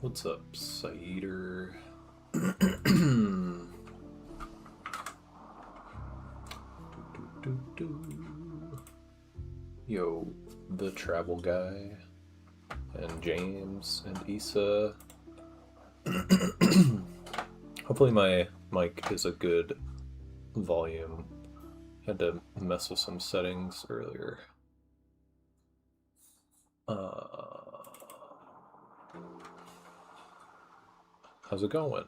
What's up, Cider? Yo, the travel guy, and James, and Issa. Hopefully my mic is a good volume. Had to mess with some settings earlier. How's it going?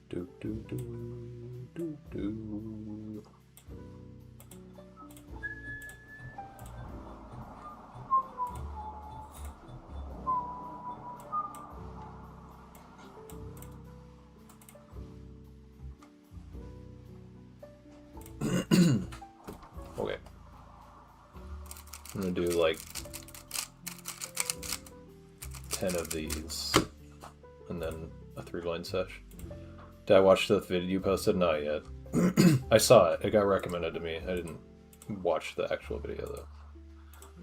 Do do do do do. Okay. I'm gonna do like 10 of these and then a 3-line sesh. Did I watch the video you posted? Not yet. I saw it. It got recommended to me. I didn't watch the actual video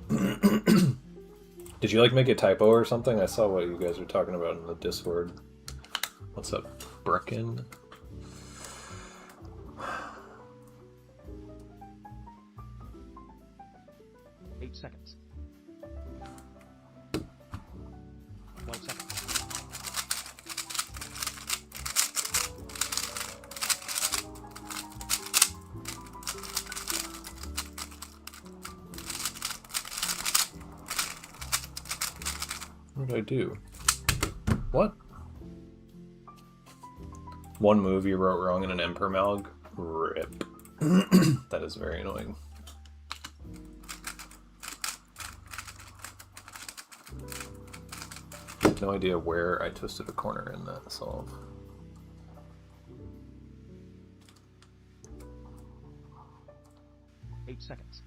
though. Did you like make a typo or something? I saw what you guys were talking about in the Discord. What's up, Brecken? Seconds. 1 second. What did I do? What? One move you wrote wrong in an impermalg? RIP. That is very annoying. No idea where I twisted a corner in that solve. Eight seconds.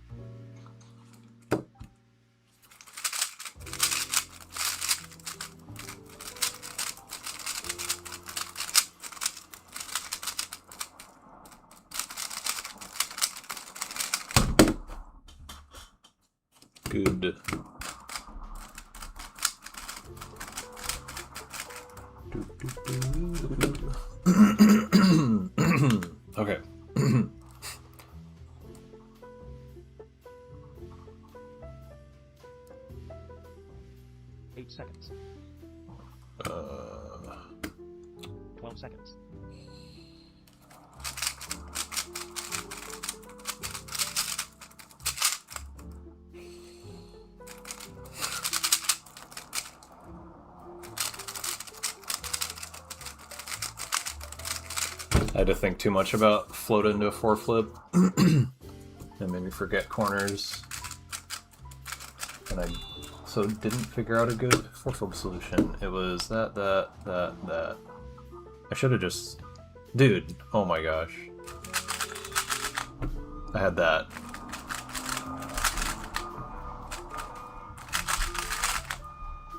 Good. Okay. 8 seconds. 12 seconds. I had to think too much about float into a 4-flip. That made me forget corners. And I so didn't figure out a good 4-flip solution. It was that. I should have just... Dude, oh my gosh. I had that.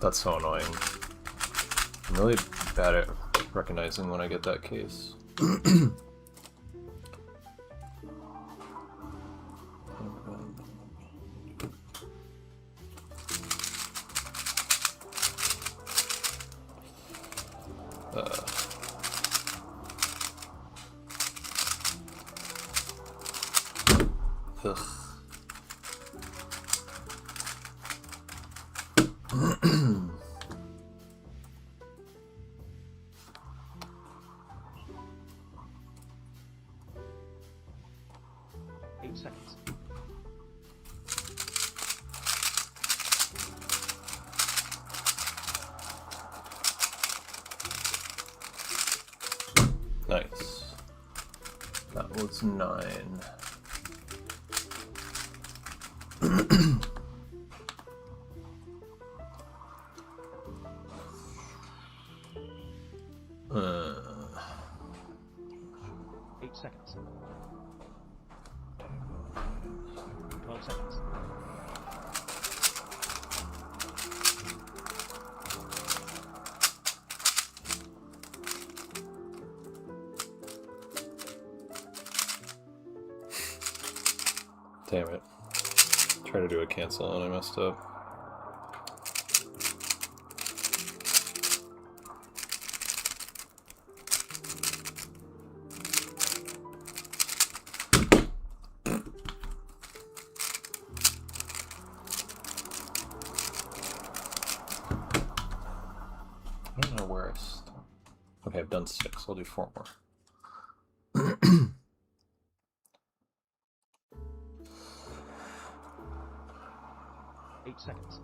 That's so annoying. I'm really bad at recognizing when I get that case. Ugh. Seconds. Nice. That was 9. Eight seconds. 12 seconds. Damn it. Try to do a cancel and I messed up. I don't know where I stopped. Okay, I've done 6. I'll do 4 more. 8 seconds.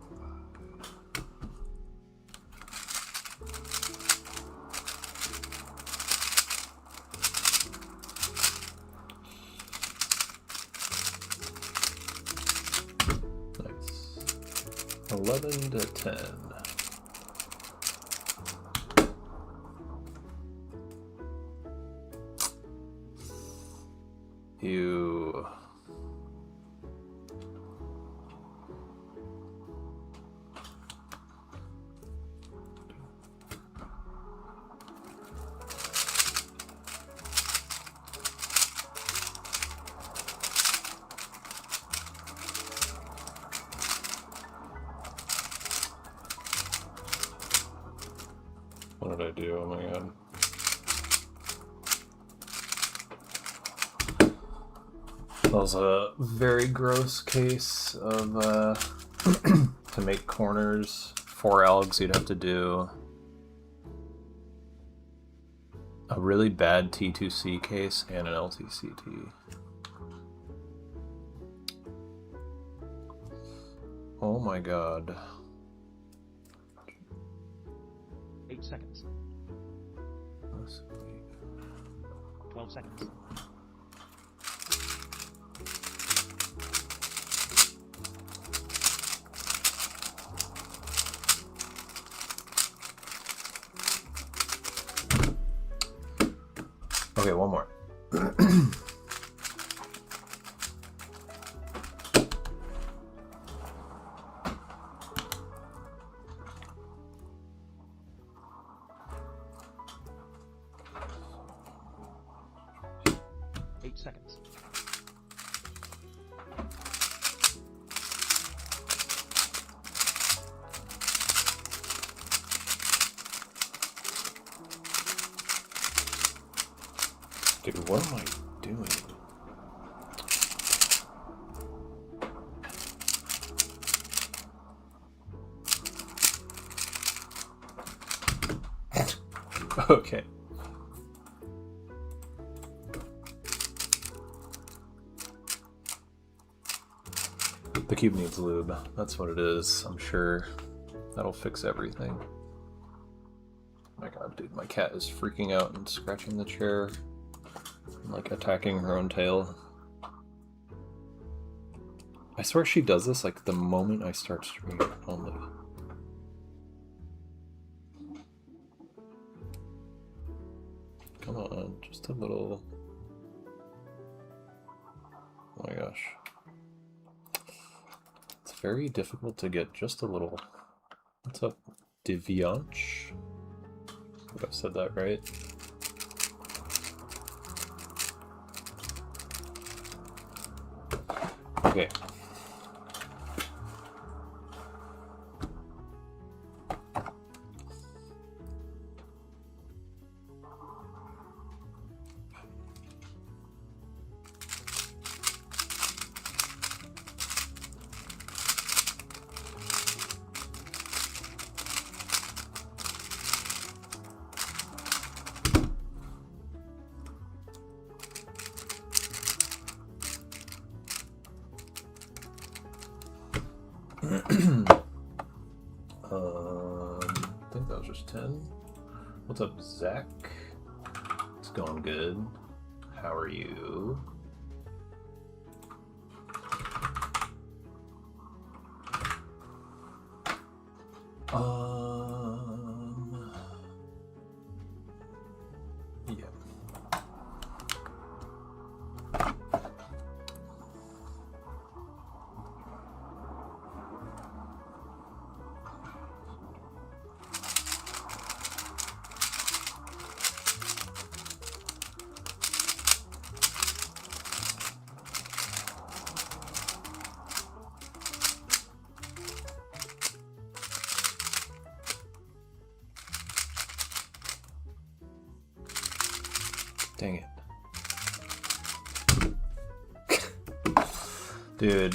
Nice. 11 to 10. You. What did I do? Oh my god. That was a very gross case of, to make corners for algs, you'd have to do a really bad T2C case and an LTCT. Oh my god. 8 seconds. 12 seconds. Okay, one more. Seconds. Dude, what am I doing? Okay. The cube needs lube. That's what it is. I'm sure that'll fix everything. Oh my god, dude, my cat is freaking out and scratching the chair and like attacking her own tail. I swear she does this like the moment I start streaming only. Come on, just a little. Oh my gosh. It's very difficult to get just a little. What's up, Devianch? I think I've said that right. Okay. I think that was just 10. What's up, Zach? It's going good. How are you? Yeah. Dang it. Dude.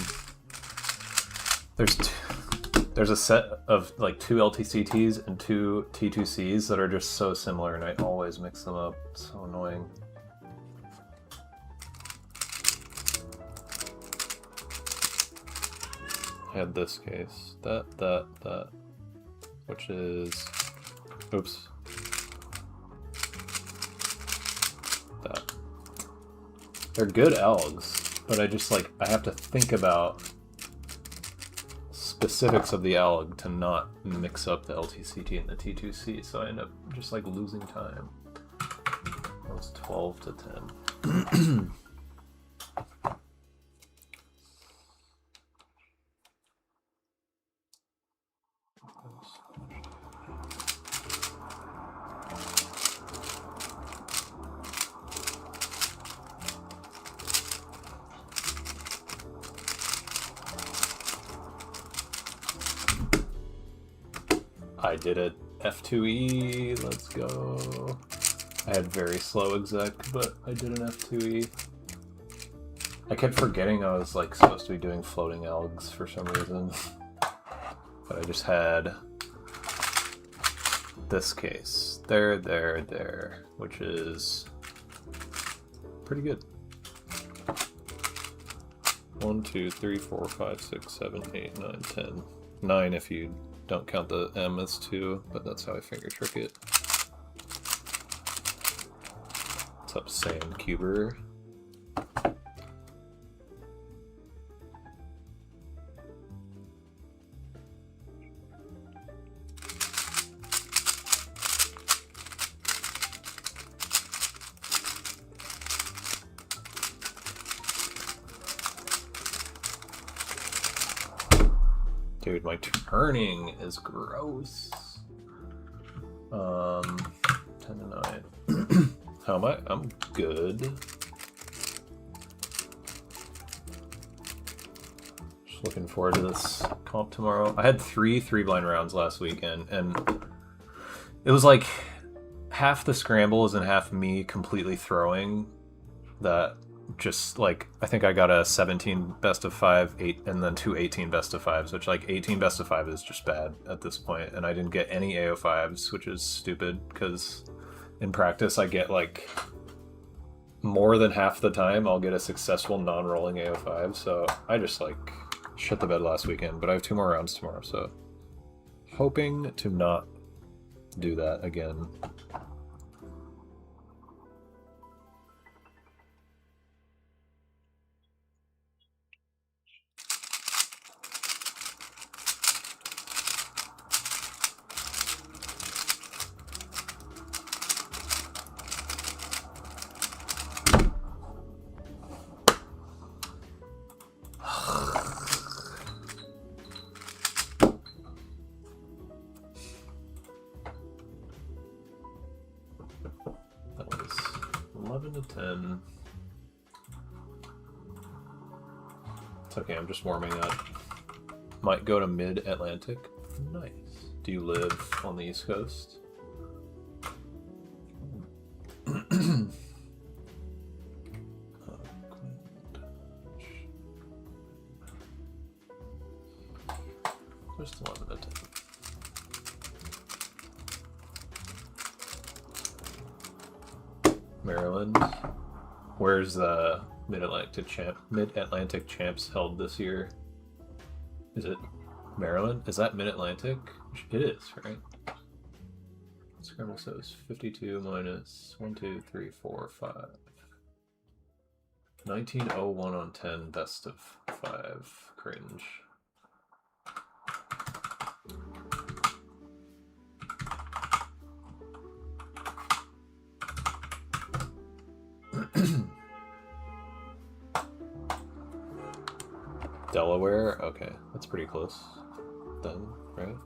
There's a set of like 2 LTCTs and 2 T2Cs that are just so similar, and I always mix them up. It's so annoying. I had this case. That. Which is... Oops. That. They're good algs, but I just like, I have to think about specifics of the alg to not mix up the LTCT and the T2C, so I end up just like losing time. That was 12 to 10. I did a F2E, let's go. I had very slow exec, but I did an F2E. I kept forgetting I was like supposed to be doing floating algs for some reason. But I just had this case. There, which is pretty good. 1, 2, 3, 4, 5, 6, 7, 8, 9, 10. 9 if you don't count the M as 2, but that's how I finger trick it. What's up, Sam Cuber? Dude, my turning is gross. 10 to 9. How am I? I'm good. Just looking forward to this comp tomorrow. I had 3 3-blind rounds last weekend, and it was like half the scrambles and half me completely throwing that. Just like, I think I got a 17 best of 5, 8, and then 2 18 best of 5s, which like 18 best of 5 is just bad at this point, and I didn't get any AO5s, which is stupid because in practice I get like more than half the time I'll get a successful non-rolling AO5, so I just like shit the bed last weekend, but I have 2 more rounds tomorrow, so hoping to not do that again. That was 11 to 10. It's okay, I'm just warming up. Might go to mid-Atlantic. Nice. Do you live on the East Coast? Just 11 to 10. Maryland. Where's the Mid-Atlantic champs held this year? Is it Maryland? Is that Mid-Atlantic? It is, right? Scramble says 52 minus 1, 2, 3, 4, 5. 1901 on 10, best of 5. Cringe. Delaware? Okay, that's pretty close then, right?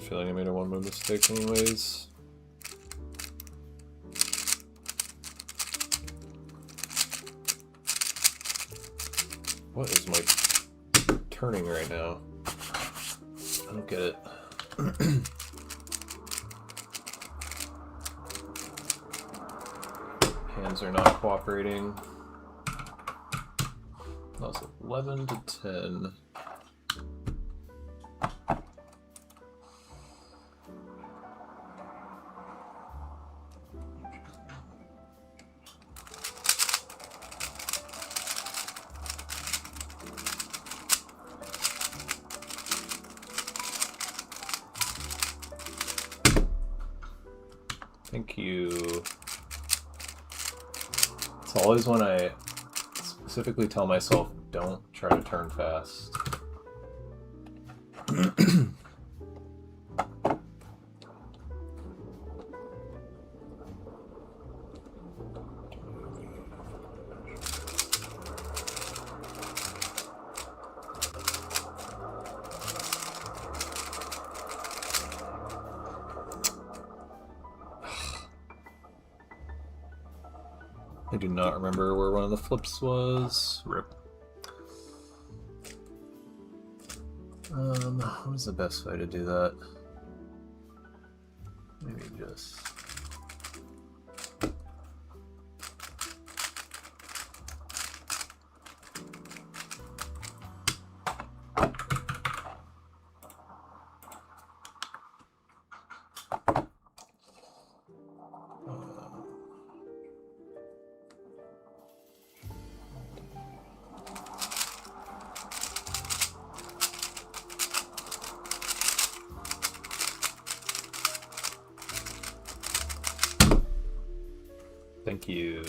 feeling I made a one more mistake anyways. What is my turning right now? I don't get it. Hands are not cooperating. That was 11 to 10. Thank you. It's always when I specifically tell myself, don't try to turn fast. I do not remember where one of the flips was. Rip. What is the best way to do that? Maybe just... Thank you.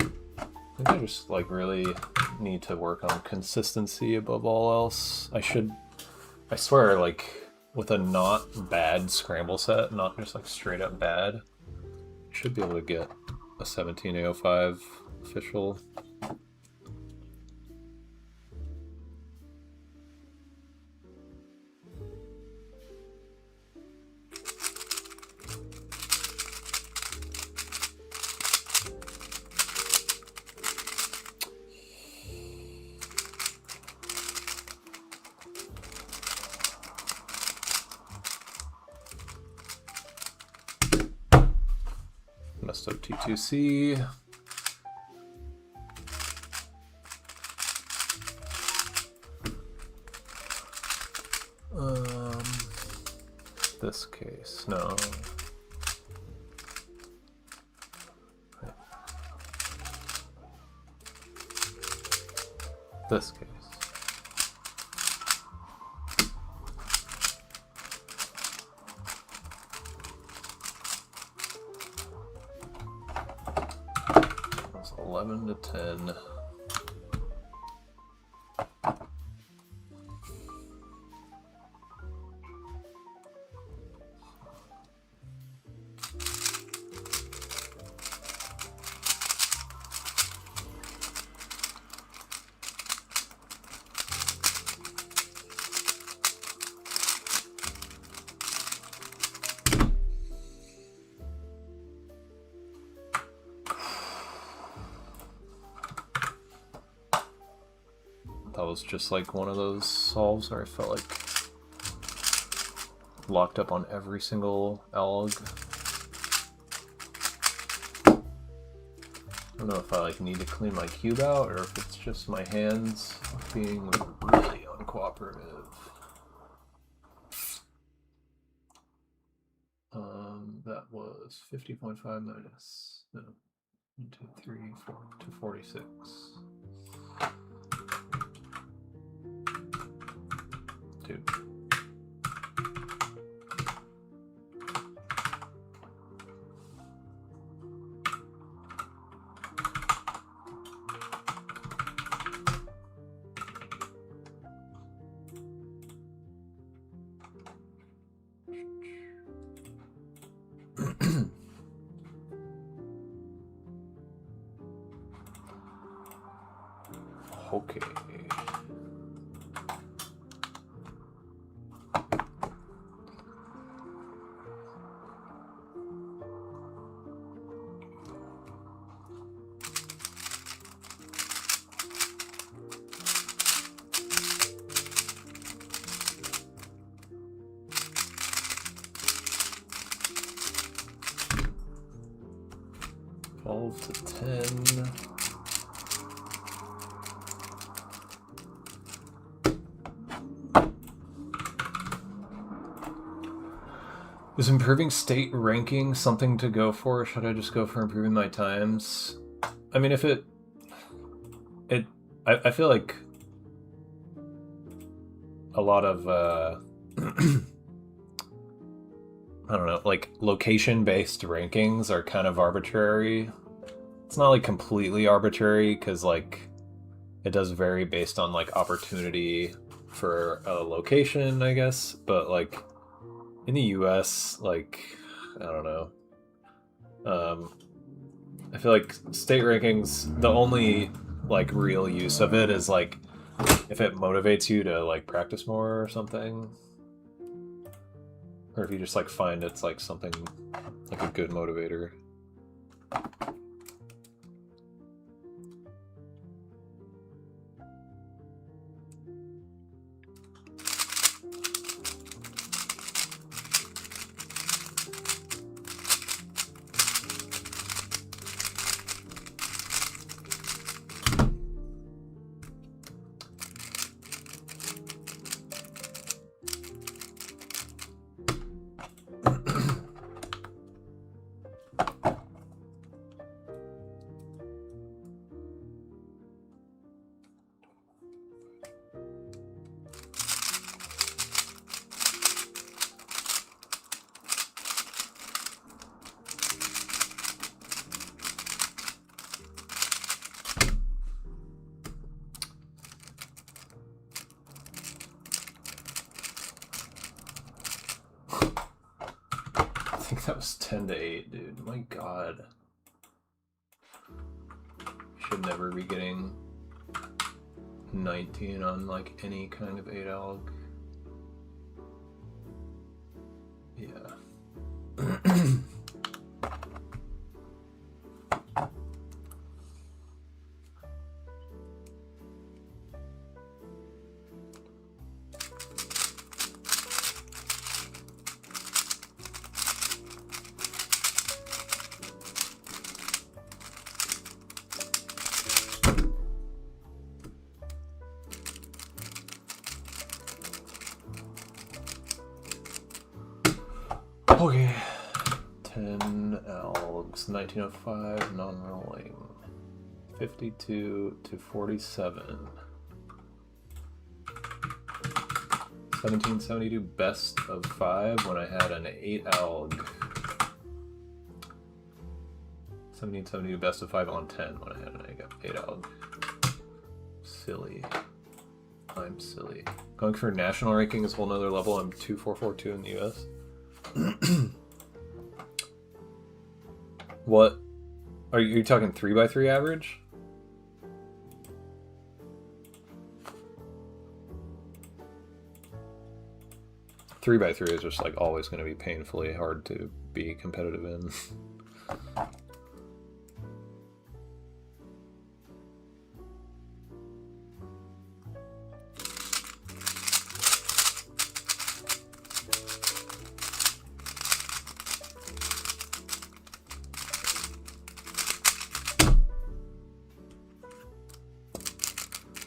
I think I just like really need to work on consistency above all else. I swear, like with a not bad scramble set, not just like straight up bad, I should be able to get a 17A05 official. Messed up T2C. This case, no. This case. That's 11 to 10. That was just like one of those solves where I felt like locked up on every single alg. I don't know if I like need to clean my cube out or if it's just my hands being really uncooperative. That was 50.5 minus, no, 1, 2, 3, 4 to 46. Dude. Okay. 12 to 10. Is improving state ranking something to go for, or should I just go for improving my times? I mean, if I feel like a lot of, I don't know, like location-based rankings are kind of arbitrary. It's not like completely arbitrary, because like it does vary based on like opportunity for a location, I guess, but like in the US, like, I don't know. I feel like state rankings, the only like real use of it is like if it motivates you to like practice more or something. Or if you just like find it's like something like a good motivator. I think that was 10 to 8, dude. My god. Should never be getting 19 on like any kind of 8 alg. Yeah. Okay, 10 algs, 1905, non-rolling, 52 to 47, 1772 best of 5 when I had an 8 alg, 1772 best of 5 on 10 when I had an 8 alg. Silly. I'm silly. Going for national ranking is a whole nother level. I'm 2442 in the US. What are you talking 3x3 average? Three by three is just like always going to be painfully hard to be competitive in.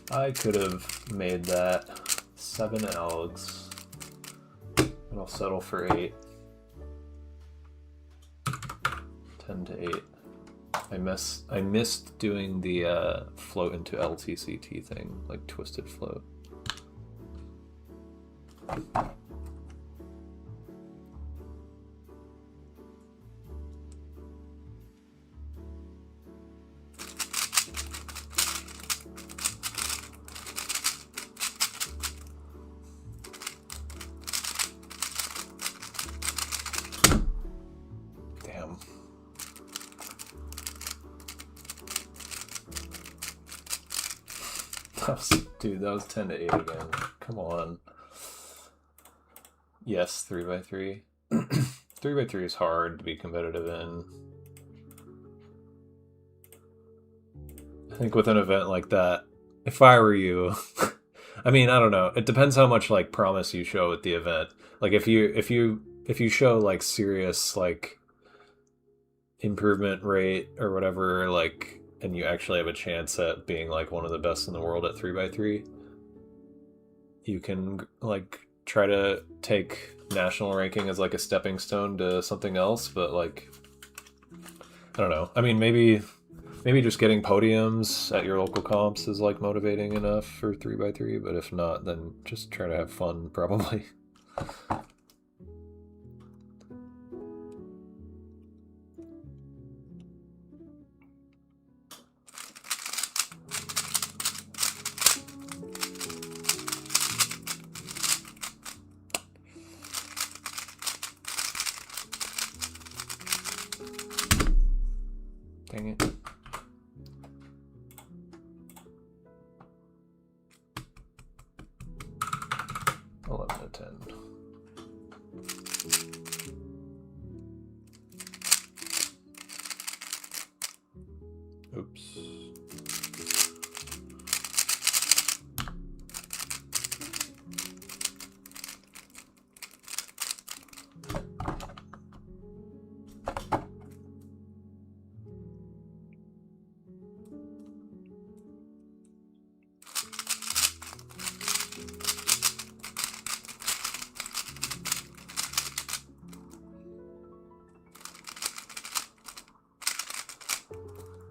I could have made that 7 algs, and I'll settle for 8. 10 to 8. I missed doing the float into LTCT thing, like twisted float. Dude, that was 10 to 8 again. Come on. Yes, 3x3. 3x3 is hard to be competitive in. I think with an event like that, if I were you, I mean, I don't know. It depends how much like promise you show at the event. Like if you show like serious like improvement rate or whatever, like, and you actually have a chance at being like one of the best in the world at 3x3, you can like try to take national ranking as like a stepping stone to something else. But like, I don't know. I mean, maybe just getting podiums at your local comps is like motivating enough for 3x3, but if not, then just try to have fun, probably. Dang it. Oops.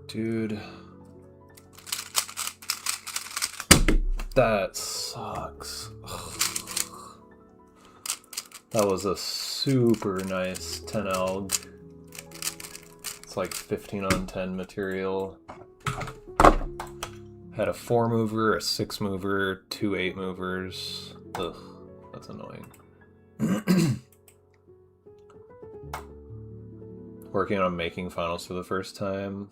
Dude. That sucks. That was a super nice 10 alg. It's like 15 on 10 material. Had a 4 mover, a 6 mover, 2 8 movers. Ugh, that's annoying. Working on making finals for the first time.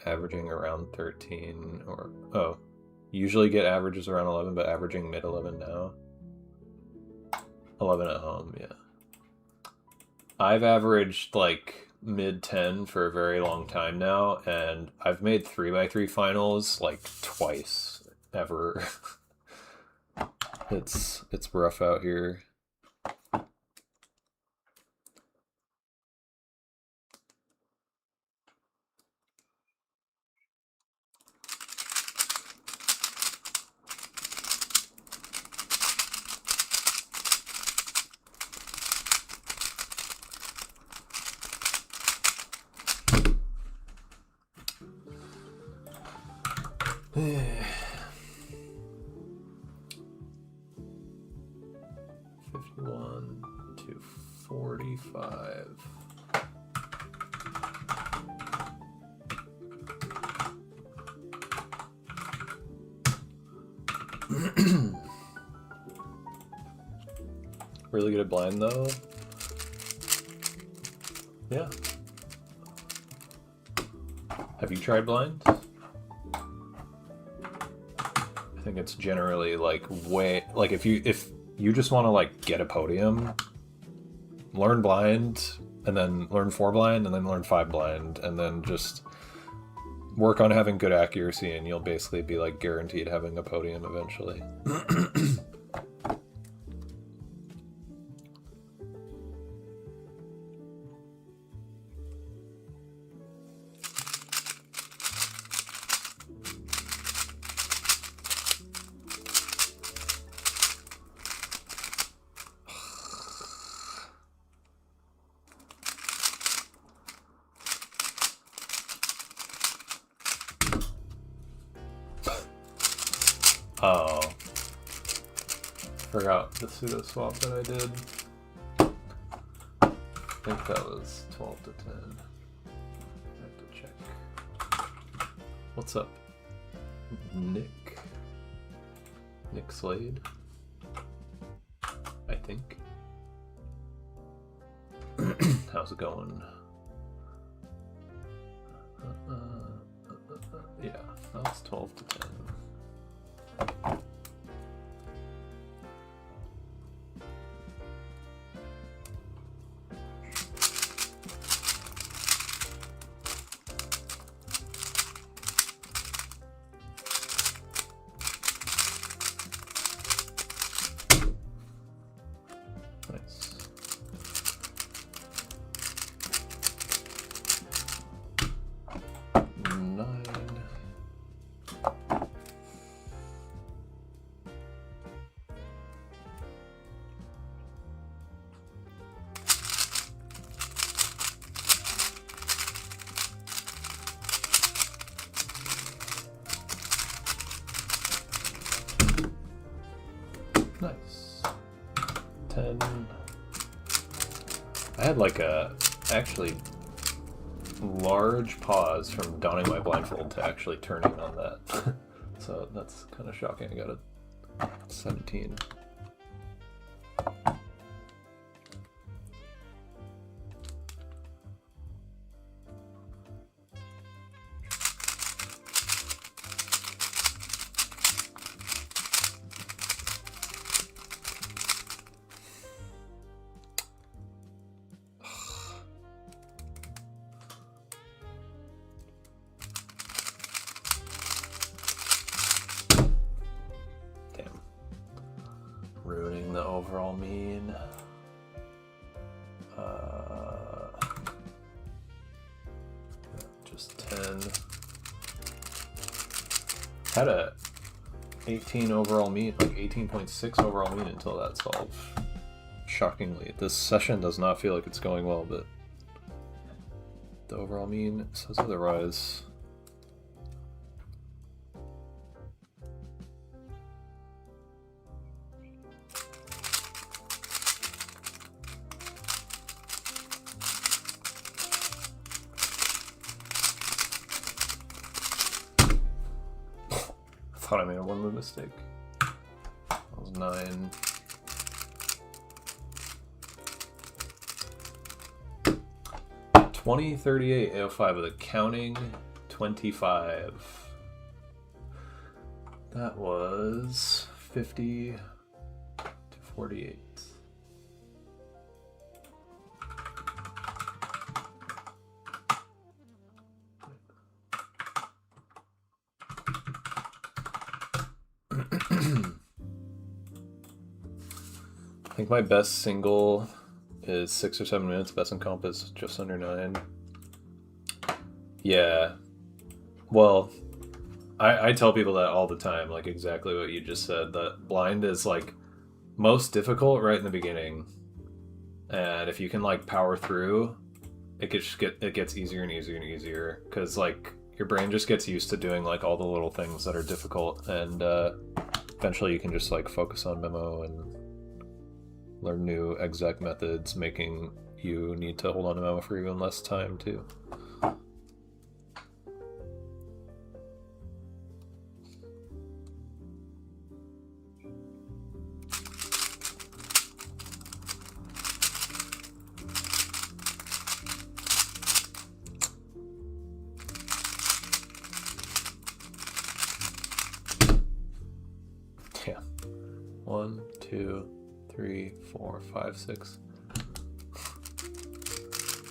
Averaging around 13 or... Oh. Usually get averages around 11, but averaging mid 11 now. 11 at home, yeah. I've averaged like mid 10 for a very long time now, and I've made 3x3 finals like twice ever. It's rough out here. to 45. Really good at blind though. Yeah. Have you tried blind? I think it's generally like way like if you just want to like get a podium, learn blind and then learn 4 blind and then learn 5 blind and then just work on having good accuracy and you'll basically be like guaranteed having a podium eventually. Oh, forgot the pseudo swap that I did. I think that was 12 to 10. I have to check. What's up, Nick? Nick Slade, I think. How's it going? Yeah, that was 12 to 10. Nice. I had like a actually large pause from donning my blindfold to actually turning on that. So that's kind of shocking. I got a 17. Ruining the overall mean. Just 10. Had a 18 overall mean, like 18.6 overall mean until that solved. Shockingly, this session does not feel like it's going well, but the overall mean says otherwise. I thought I made a one-move mistake. That was 9. $20.38 AO5 with a counting 25. That was 50 to 48. I think my best single is 6 or 7 minutes. Best in comp is just under 9. Yeah. Well, I tell people that all the time, like exactly what you just said, that blind is like most difficult right in the beginning. And if you can like power through, it gets easier and easier and easier, because like your brain just gets used to doing like all the little things that are difficult, and eventually you can just like focus on memo and learn new exec methods, making you need to hold on to memo for even less time too. Yeah. 1, 2, 3, 4, 5, 6.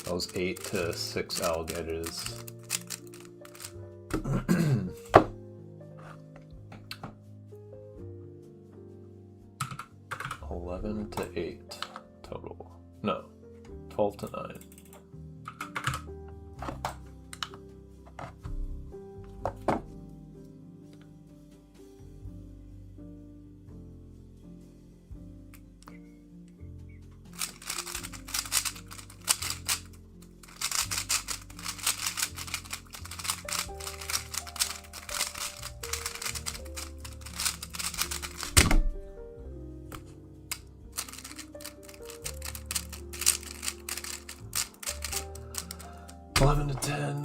That was 8 to 6 alg edges. 11 to 8 total. No, 12 to 9. To 10.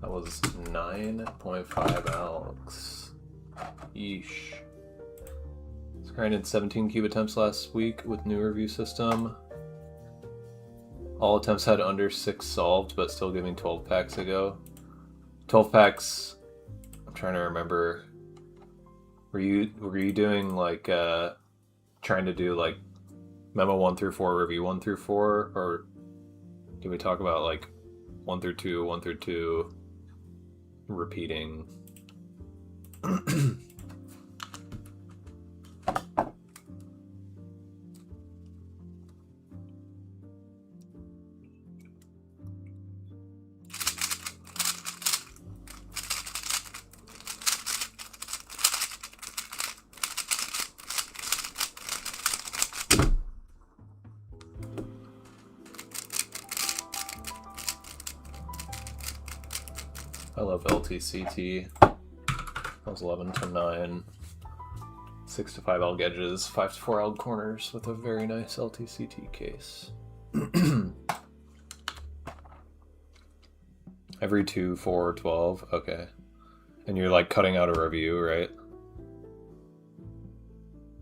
That was 9.5 algs. Yeesh. So grinded 17 cube attempts last week with new review system. All attempts had under 6 solved, but still giving 12 packs a go. 12 packs, I'm trying to remember. Were you doing like trying to do like memo 1 through 4, review 1 through 4, or did we talk about like 1 through 2, 1 through 2, repeating? I love LTCT. That was 11 to 9. 6 to 5 elg edges, 5 to 4 elg corners with a very nice LTCT case. Every 2, 4, 12. Okay. And you're like cutting out a review, right?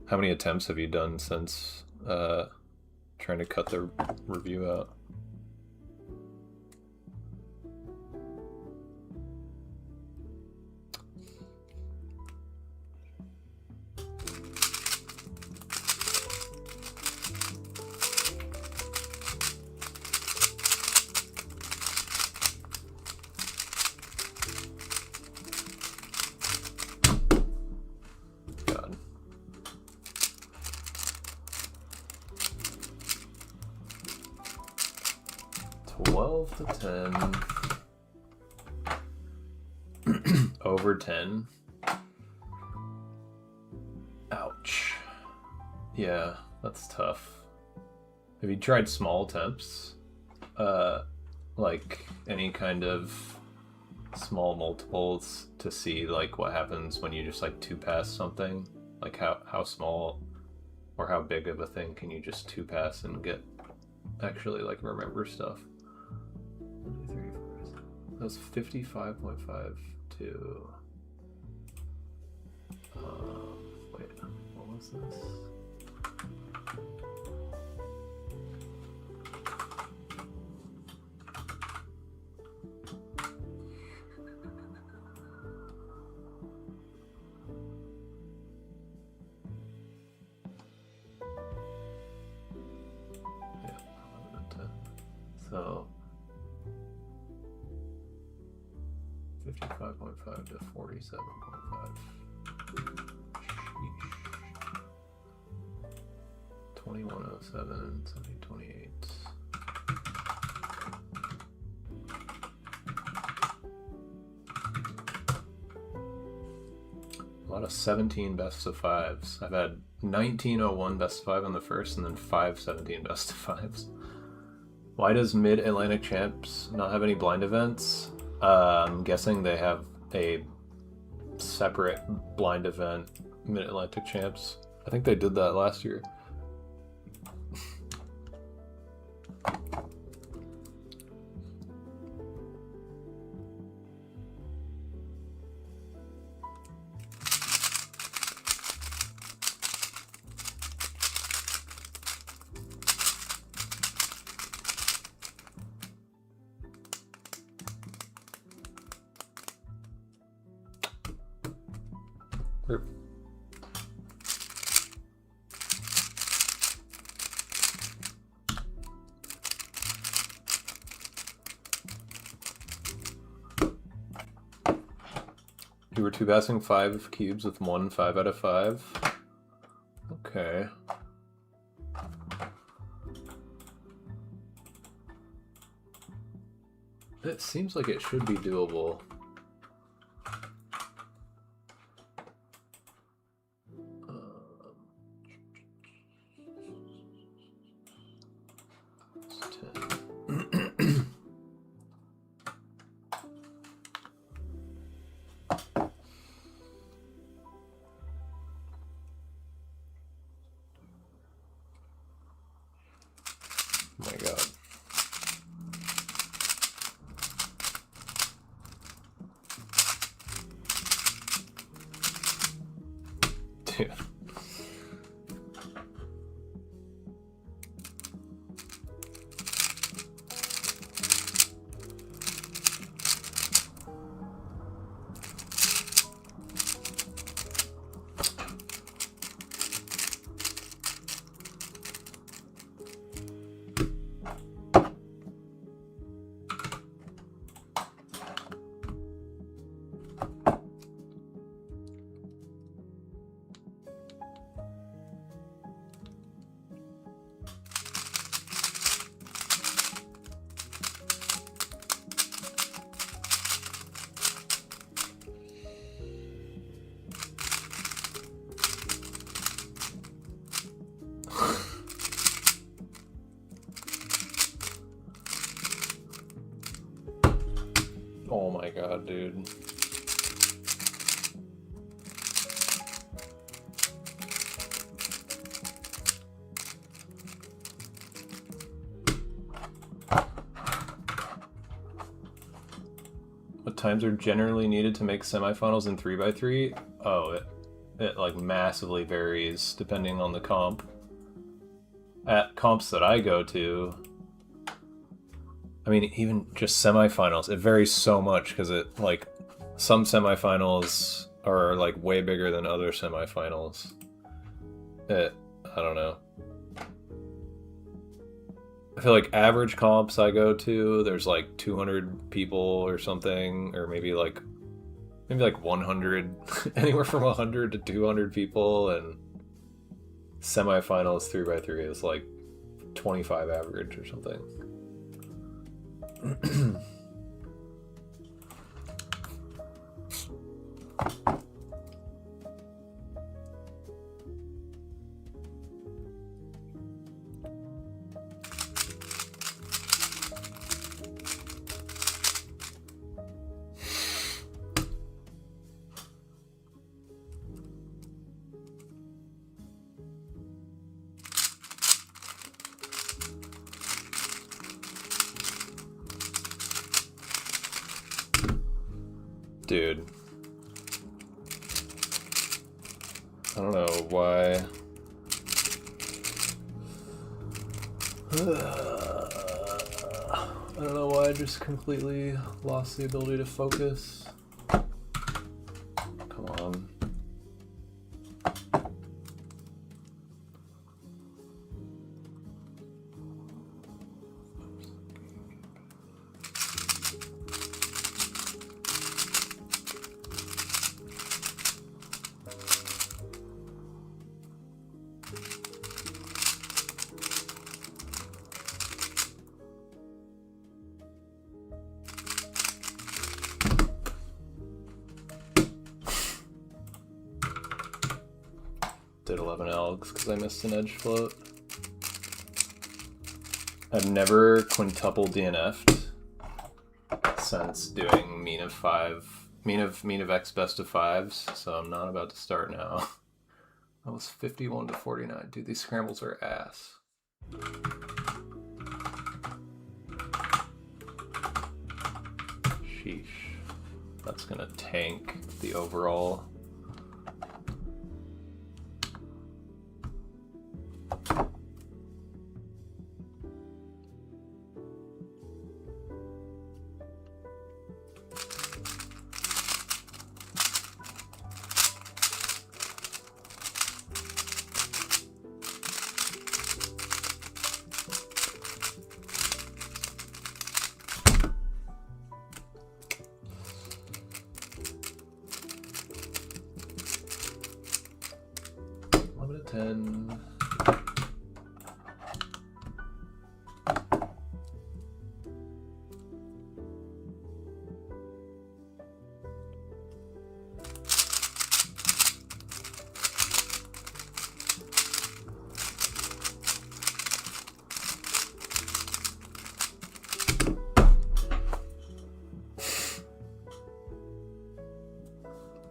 How many attempts have you done since trying to cut the review out? God. $12 to 10. Over 10. Ouch. Yeah, that's tough. Have you tried small attempts? Like any kind of small multiples to see like what happens when you just like 2-pass something? Like how small or how big of a thing can you just 2-pass and get actually like remember stuff? 1, 2, 3, 4. That's 55.5 to wait, what was this? Yeah, 11 and 10. So 55.5 to 47.5. Sheesh. 2107, 7028. A lot of 17 best of 5s. I've had 1901 best of 5 on the first, and then 517 best of 5s. Why does Mid-Atlantic Champs not have any blind events? I'm guessing they have a separate blind event, Mid-Atlantic Champs. I think they did that last year. Group. You were 2-passing 5 cubes with 1 5 out of 5. Okay. It seems like it should be doable. Oh my god. Dude. times are generally needed to make semifinals in 3x3? Oh, it like massively varies depending on the comp. At comps that I go to, I mean, even just semifinals, it varies so much because it like some semifinals are like way bigger than other semifinals. I don't know. I feel like average comps I go to, there's like 200 people or something, or maybe like 100, anywhere from 100 to 200 people, and semifinals 3x3 is like 25 average or something. Dude, I don't know why. I don't know why I just completely lost the ability to focus. Come on. Did 11 elgs because I missed an edge float. I've never quintuple DNF'd since doing mean of X best of fives, so I'm not about to start now. I was 51 to 49. Dude, these scrambles are ass. Sheesh. That's gonna tank the overall.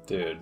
Dude.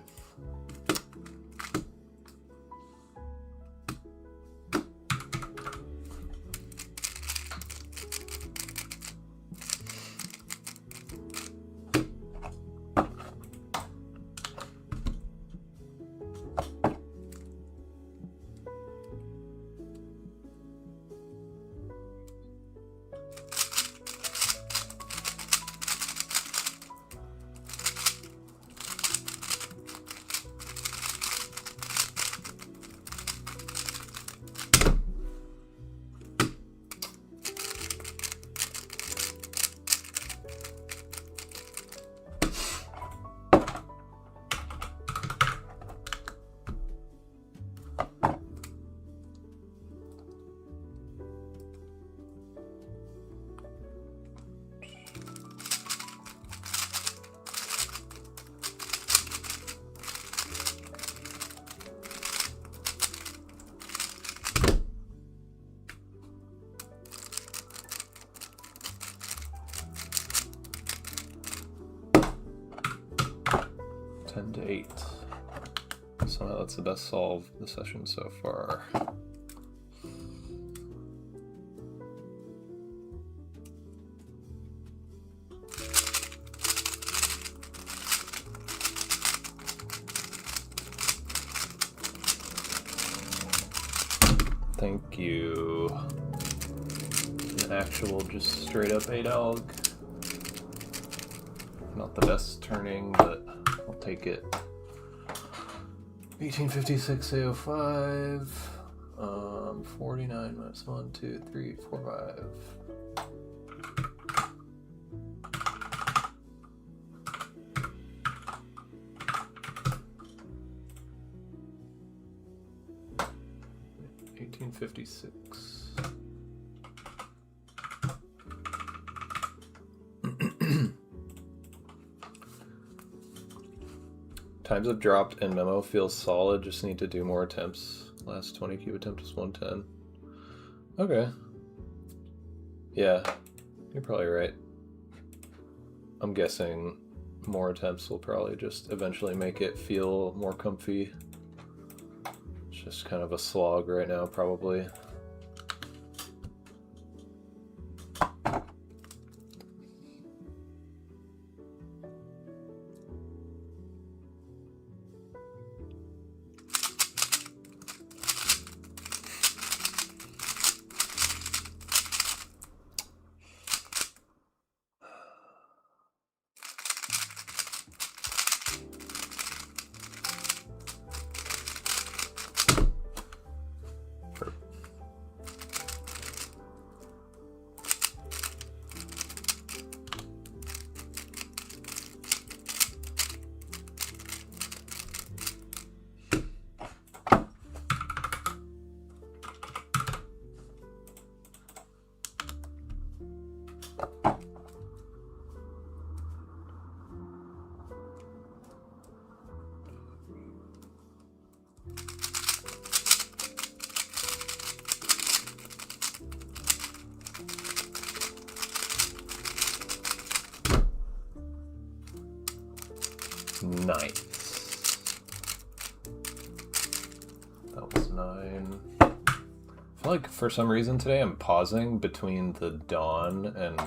To 8. Somehow that's the best solve of the session so far. Thank you. An actual, just straight up A-dog. Not the best turning, but I'll take it. 1856 AO5. 49 minus 1, 2, 3, 4, 5. $18.56. Times have dropped and memo feels solid, just need to do more attempts. Last 20 cube attempt is 110. Okay. Yeah, you're probably right. I'm guessing more attempts will probably just eventually make it feel more comfy. It's just kind of a slog right now, probably. Nice. That was 9. I feel like for some reason today I'm pausing between the dawn and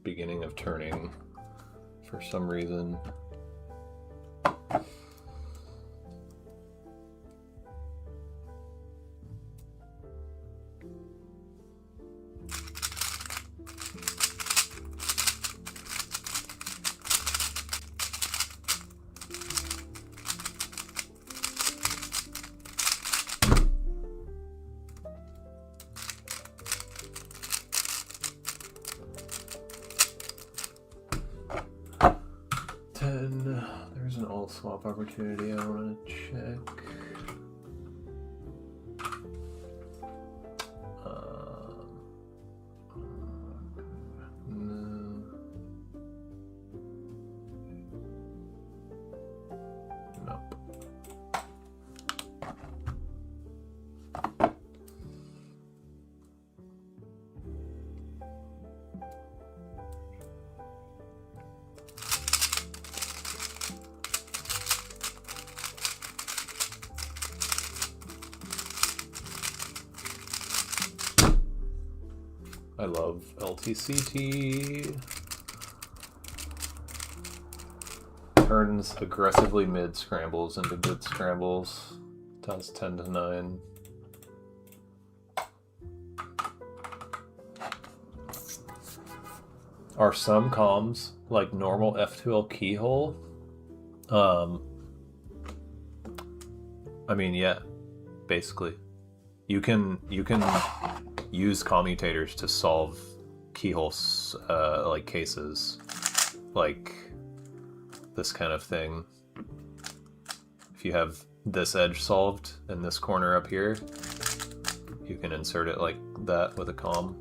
beginning of turning for some reason. There's an alt swap opportunity I want to check. No. Nope. I love LTCT. Turns aggressively mid scrambles into good scrambles. Does 10 to 9. Are some comms like normal F2L keyhole? I mean, yeah, basically. You can use commutators to solve keyhole like cases, like this kind of thing. If you have this edge solved and this corner up here, you can insert it like that with a comm,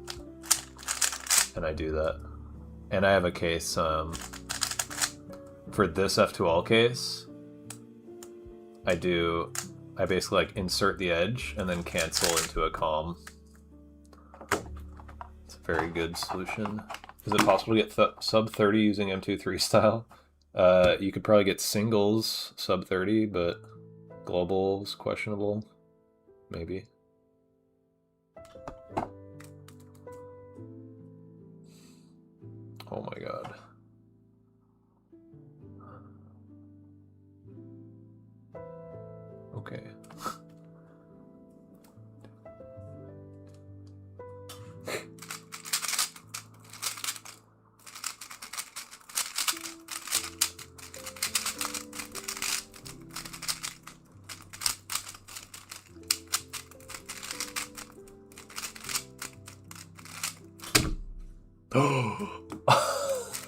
and I do that. And I have a case for this F2L case. I basically like insert the edge and then cancel into a comm. It's a very good solution. Is it possible to get sub 30 using M23 style? You could probably get singles sub 30, but global is questionable. Maybe. Oh my god. Okay.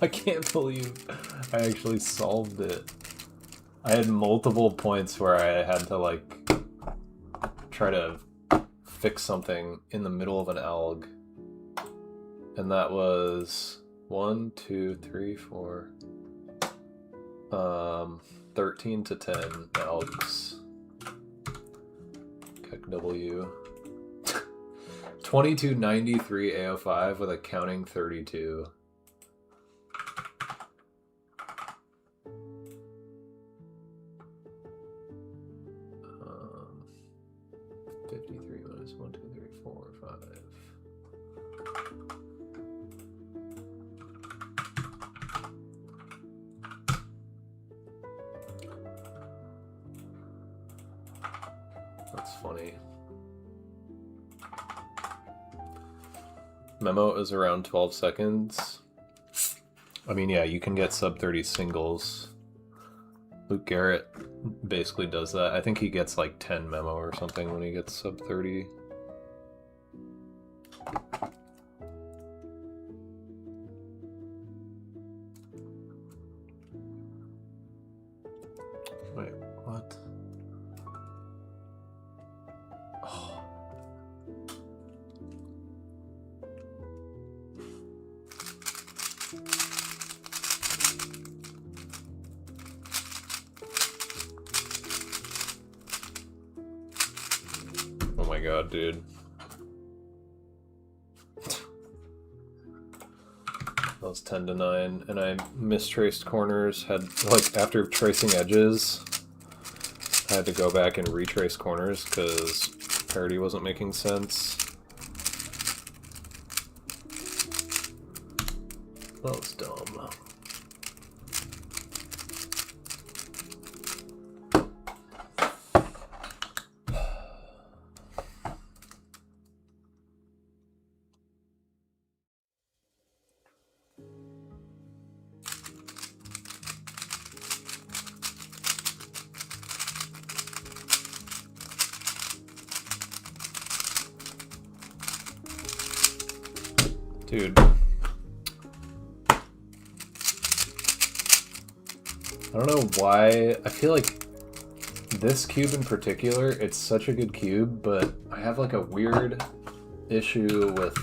I can't believe I actually solved it. I had multiple points where I had to like try to fix something in the middle of an alg. And that was 1, 2, 3, 4, 13 to 10 algs. Keck W. 2293 AO5 with a counting 32. 53 minus 1, 2, 3, 4, 5. That's funny. Memo is around 12 seconds. I mean, yeah, you can get sub 30 singles. Luke Garrett basically does that. I think he gets like 10 memo or something when he gets sub 30. Wait, what? Oh. Oh my god, dude. That was 10 to 9, and I mistraced corners, had, like, after tracing edges, I had to go back and retrace corners because parity wasn't making sense. That was dumb. Dude. I don't know why. I feel like this cube in particular, it's such a good cube, but I have like a weird issue with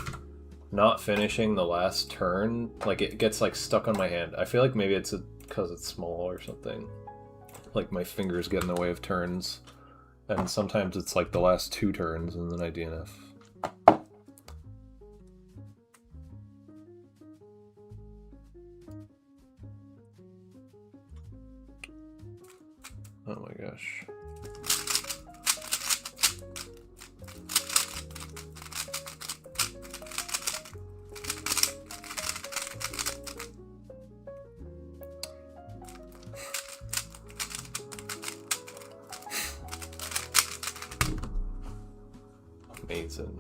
not finishing the last turn. Like it gets like stuck on my hand. I feel like maybe it's because it's small or something. Like my fingers get in the way of turns. And sometimes it's like the last 2 turns and then I DNF. Oh my gosh. Amazing.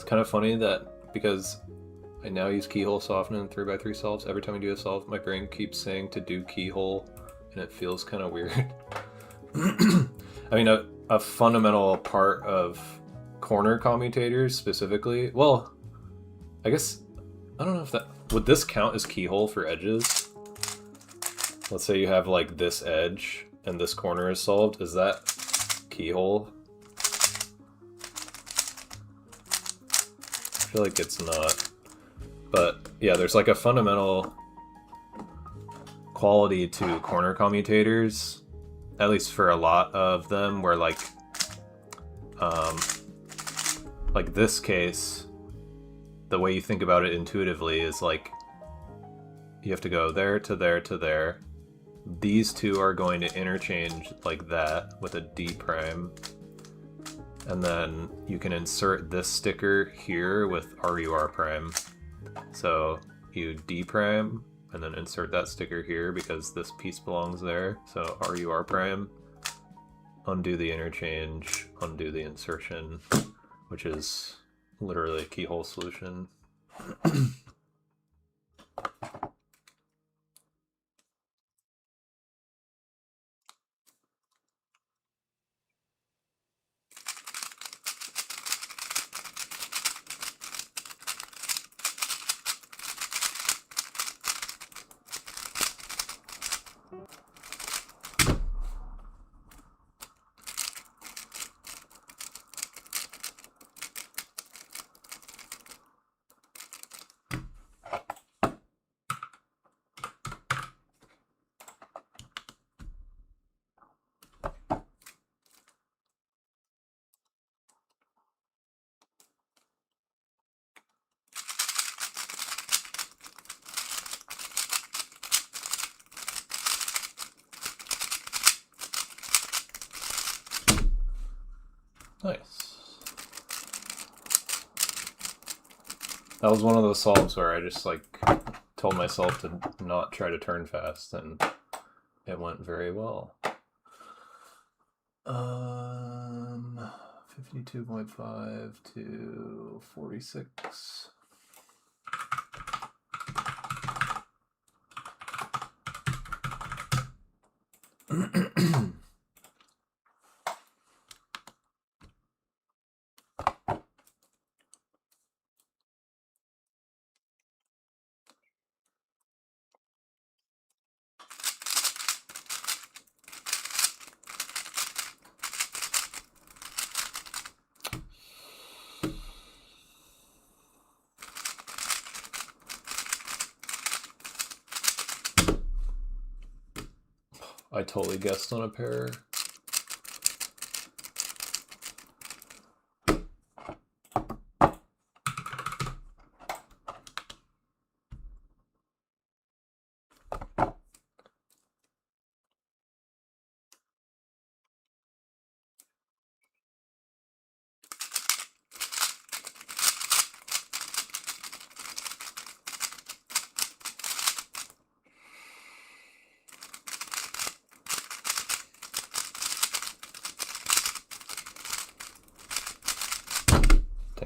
Kind of funny that because I now use keyhole soften in 3x3 solves, every time I do a solve, my brain keeps saying to do keyhole, and it feels kind of weird. I mean, a fundamental part of corner commutators specifically, well, I guess, I don't know if that, would this count as keyhole for edges? Let's say you have like this edge, and this corner is solved, is that keyhole? I feel like it's not, but yeah, there's like a fundamental quality to corner commutators, at least for a lot of them, where like this case, the way you think about it intuitively is like you have to go there to there to there. These two are going to interchange like that with a D prime. and then you can insert this sticker here with RUR prime. So you D prime and then insert that sticker here because this piece belongs there. So RUR prime, undo the interchange, undo the insertion, which is literally a keyhole solution. Nice. That was one of those solves where I just like told myself to not try to turn fast, and it went very well. 52.5 to 46. I totally guessed on a pair.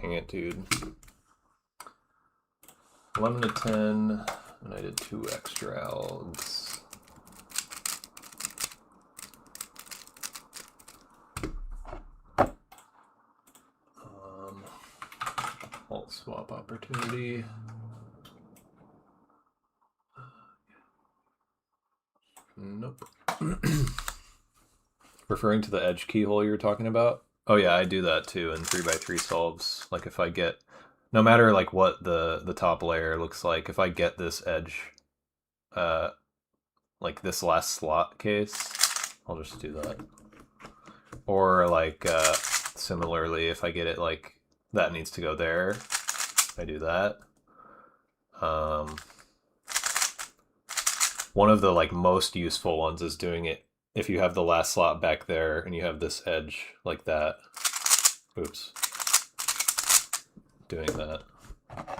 Dang it, dude. 11 to 10, and I did 2 extra algs. Alt swap opportunity. Nope. Referring to the edge keyhole you were talking about? Oh yeah, I do that too in 3x3 solves. Like if I get, no matter like what the top layer looks like, if I get this edge, like this last slot case, I'll just do that. Or like similarly, if I get it like that needs to go there, I do that. One of the like most useful ones is doing it if you have the last slot back there and you have this edge like that. Oops. Doing that.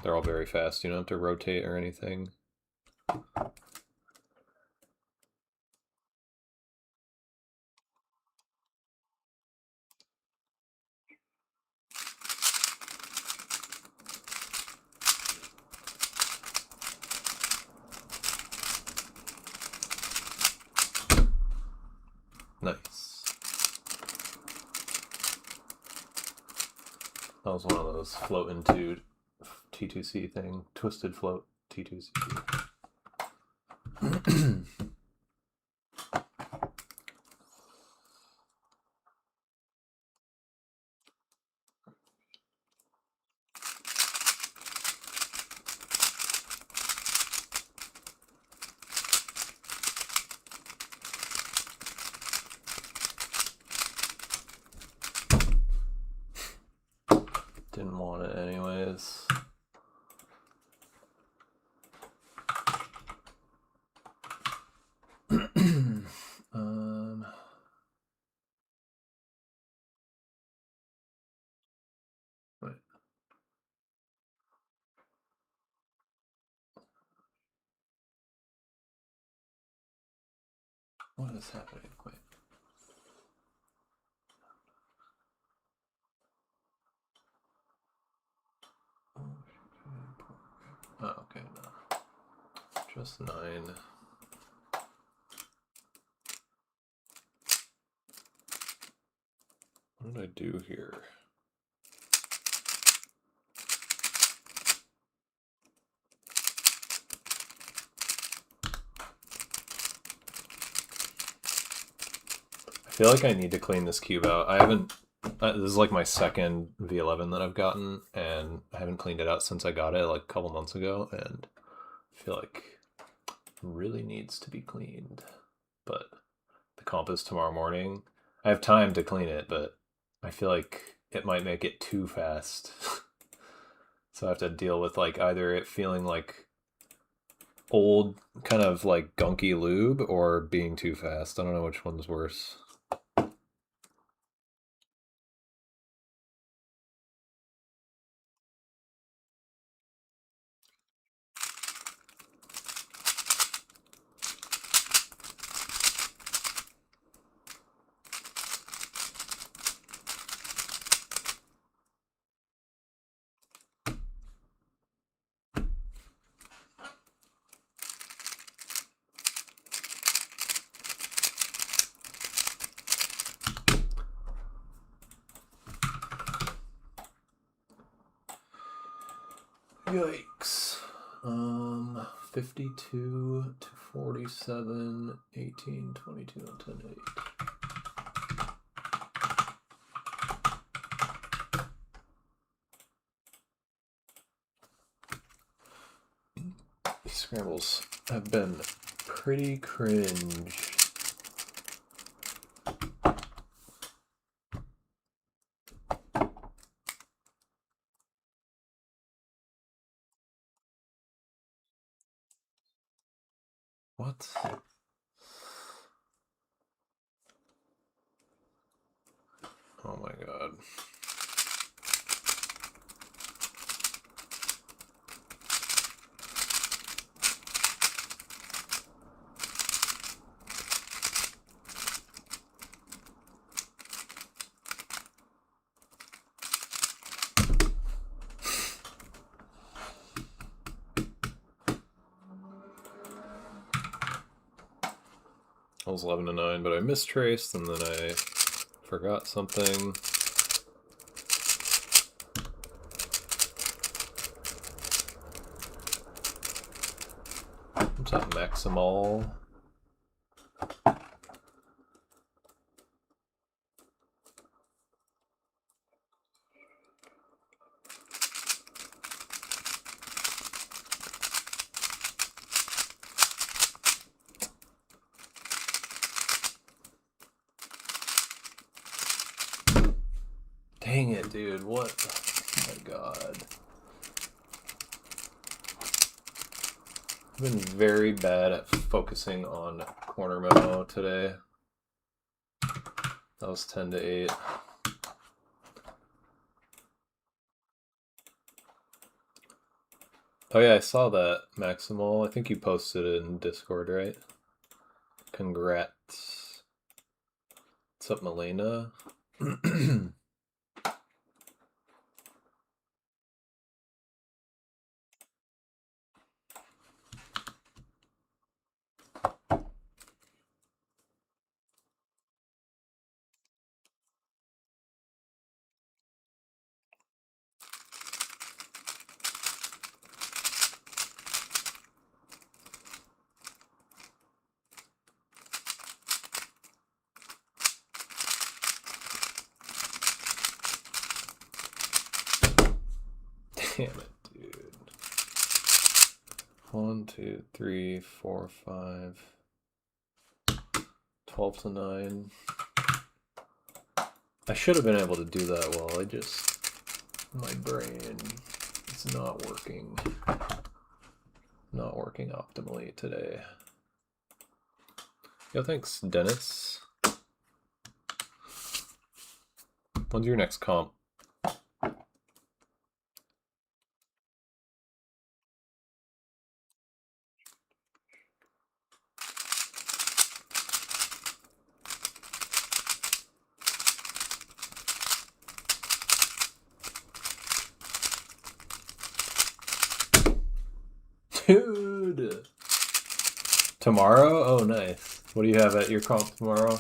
They're all very fast. You don't have to rotate or anything. Nice. That was one of those float into T2C thing. Twisted float T2C. Didn't want it anyways. What is happening? Wait. Oh, okay, no. Just 9. What did I do here? I feel like I need to clean this cube out. I haven't, this is like my second V11 that I've gotten, and I haven't cleaned it out since I got it like a couple months ago, and I feel like it really needs to be cleaned. But the comp is tomorrow morning. I have time to clean it, but I feel like it might make it too fast. So I have to deal with like either it feeling like old kind of like gunky lube or being too fast. I don't know which one's worse. Yikes. 52 to 47, 18, 22, and 10, 8. These scrambles have been pretty cringe. What? Oh my god. I was 11 to 9, but I mistraced and then I forgot something. What's up, Maximal? Dang it, dude. What? Oh my god. I've been very bad at focusing on corner memo today. That was 10 to 8. Oh yeah, I saw that, Maximal. I think you posted it in Discord, right? Congrats. What's up, Melena? Damn it, dude. 1, 2, 3, 4, 5. 12 to 9. I should have been able to do that well. My brain is not working. Not working optimally today. Yo, thanks, Dennis. When's your next comp? Dude. Tomorrow? Oh, nice. What do you have at your comp tomorrow?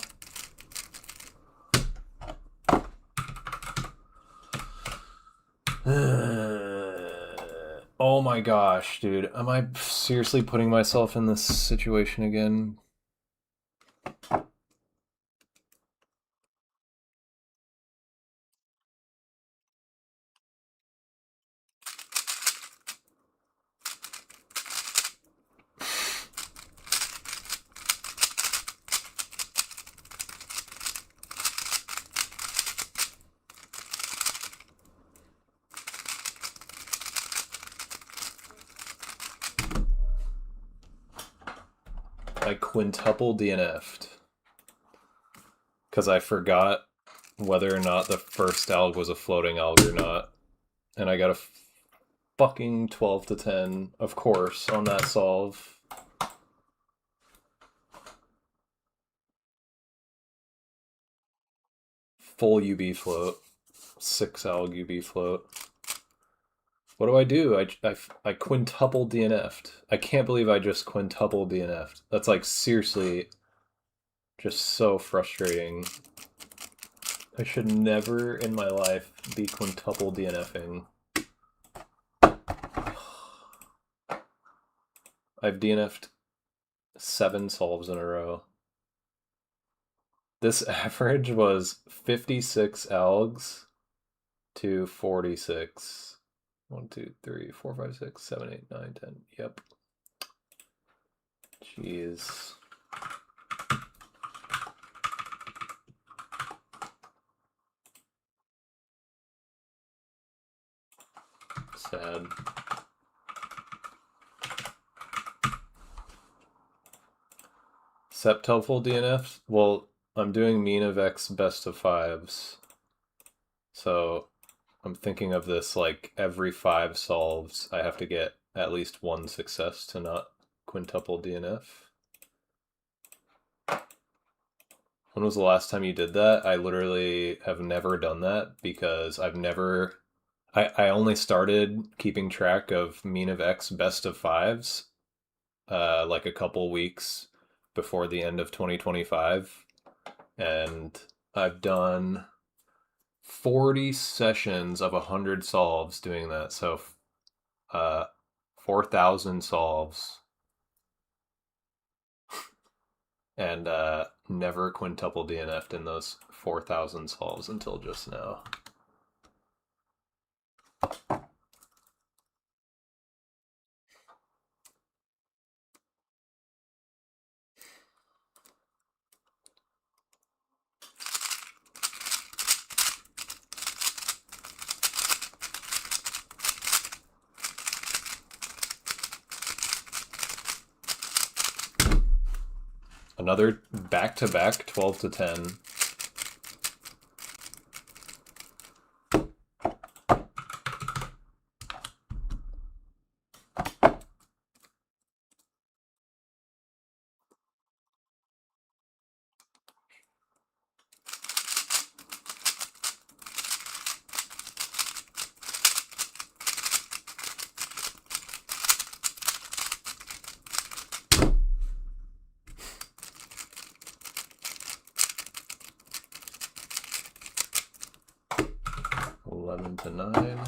Oh my gosh, dude. Am I seriously putting myself in this situation again? I quintuple DNF'd. Because I forgot whether or not the first alg was a floating alg or not. And I got a fucking 12 to 10, of course, on that solve. Full UB float. 6 alg UB float. What do? I quintuple DNF'd. I can't believe I just quintuple DNF'd. That's like seriously just so frustrating. I should never in my life be quintuple DNFing. I've DNF'd 7 solves in a row. This average was 56 algs to 46. 1, 2, 3, 4, 5, 6, 7, 8, 9, 10. Yep. Jeez. Sad. Septuple DNF? Well, I'm doing mean of X best of 5s. So I'm thinking of this like every 5 solves, I have to get at least 1 success to not quintuple DNF. When was the last time you did that? I literally have never done that because I only started keeping track of mean of X best of 5s like a couple weeks before the end of 2025. And I've done 40 sessions of 100 solves doing that. So 4,000 solves. And never quintuple DNF'd in those 4,000 solves until just now. Another back-to-back 12 to 10. To 9.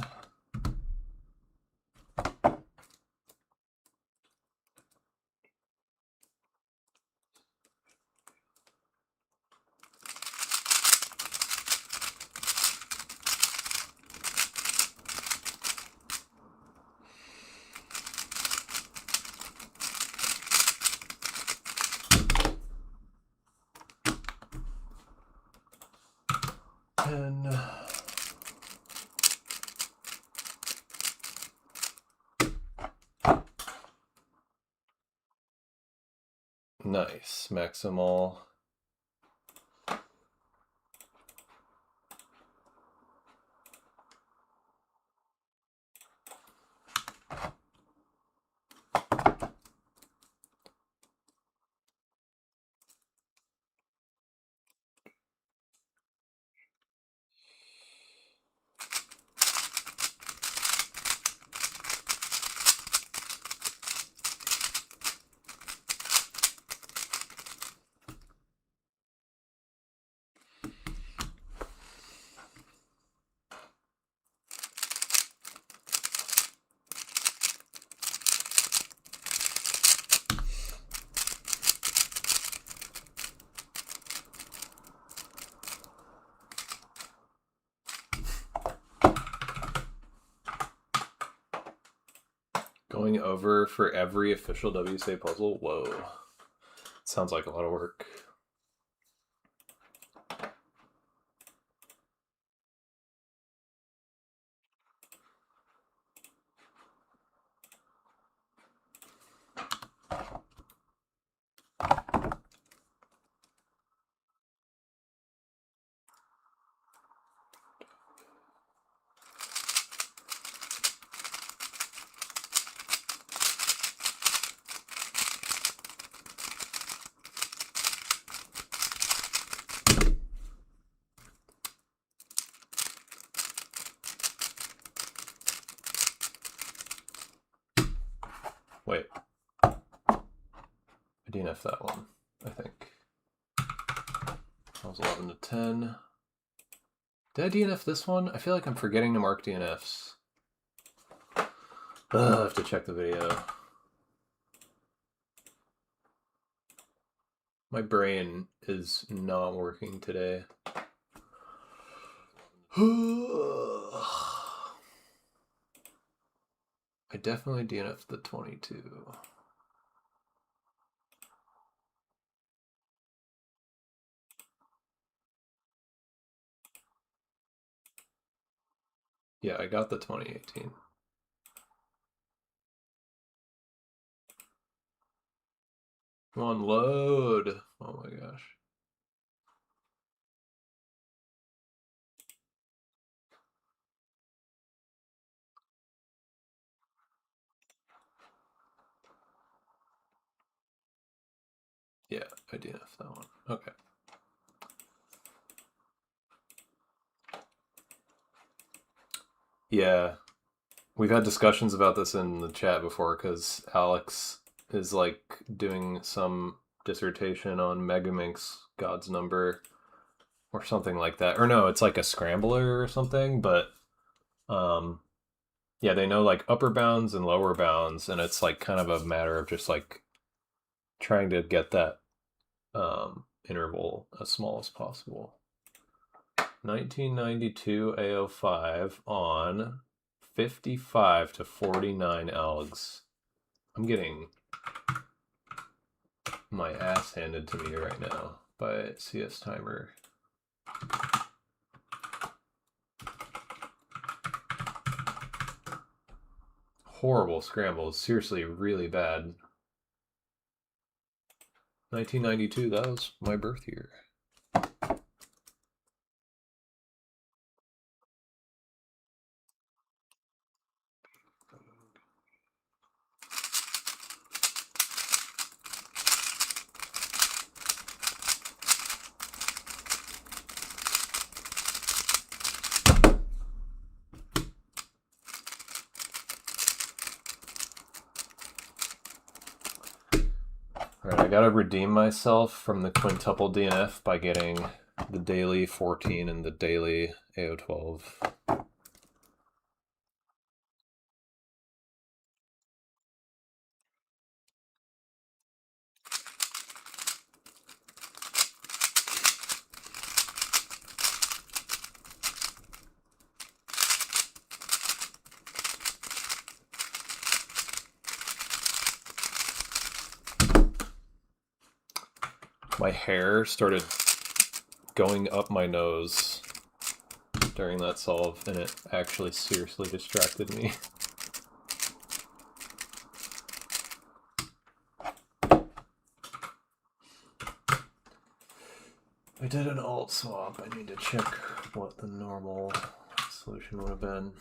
And nice, maximal. going over for every official WSA puzzle? Whoa. Sounds like a lot of work. Wait. I DNF that one, I think. That was 11 to 10. Did I DNF this one? I feel like I'm forgetting to mark DNFs. I have to check the video. My brain is not working today. I definitely DNF'd the 22. Yeah, I got the 2018. Come on, load. Oh my gosh. Yeah, I DNF'd that one. Okay. Yeah, we've had discussions about this in the chat before because Alex is like doing some dissertation on Megamink's God's number or something like that. Or no, it's like a scrambler or something, but yeah, they know like upper bounds and lower bounds, and it's like kind of a matter of just like trying to get that interval as small as possible. 1992 AO5 on 55 to 49 algs. I'm getting my ass handed to me right now by CS Timer. Horrible scrambles, seriously really bad. 1992, that was my birth year. Alright, I gotta redeem myself from the quintuple DNF by getting the daily 14 and the daily AO12. My hair started going up my nose during that solve, and it actually seriously distracted me. I did an alt swap. I need to check what the normal solution would have been.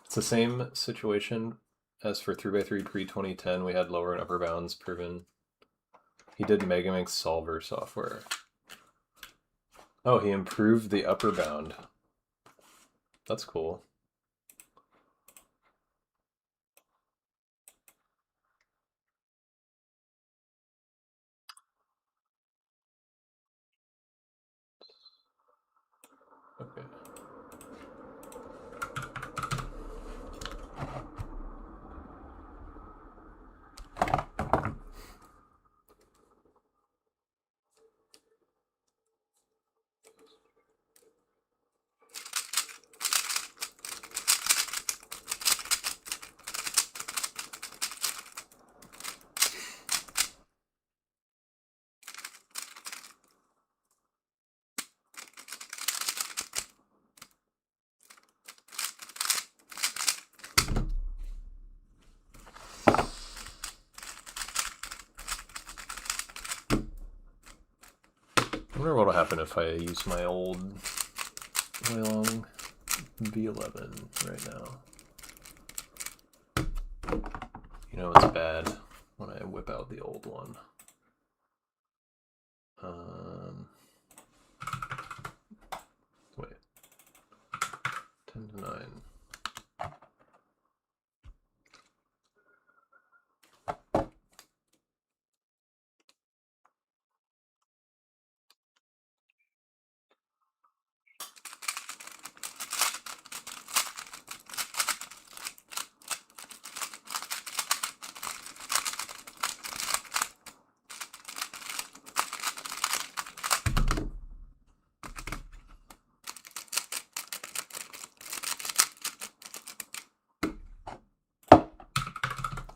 It's the same situation as for 3x3 pre-2010. We had lower and upper bounds proven. He did Megamix solver software. Oh, he improved the upper bound. That's cool. Okay. I wonder what'll happen if I use my old Huilong V11 right now. You know it's bad when I whip out the old one. Wait. 10 to 9.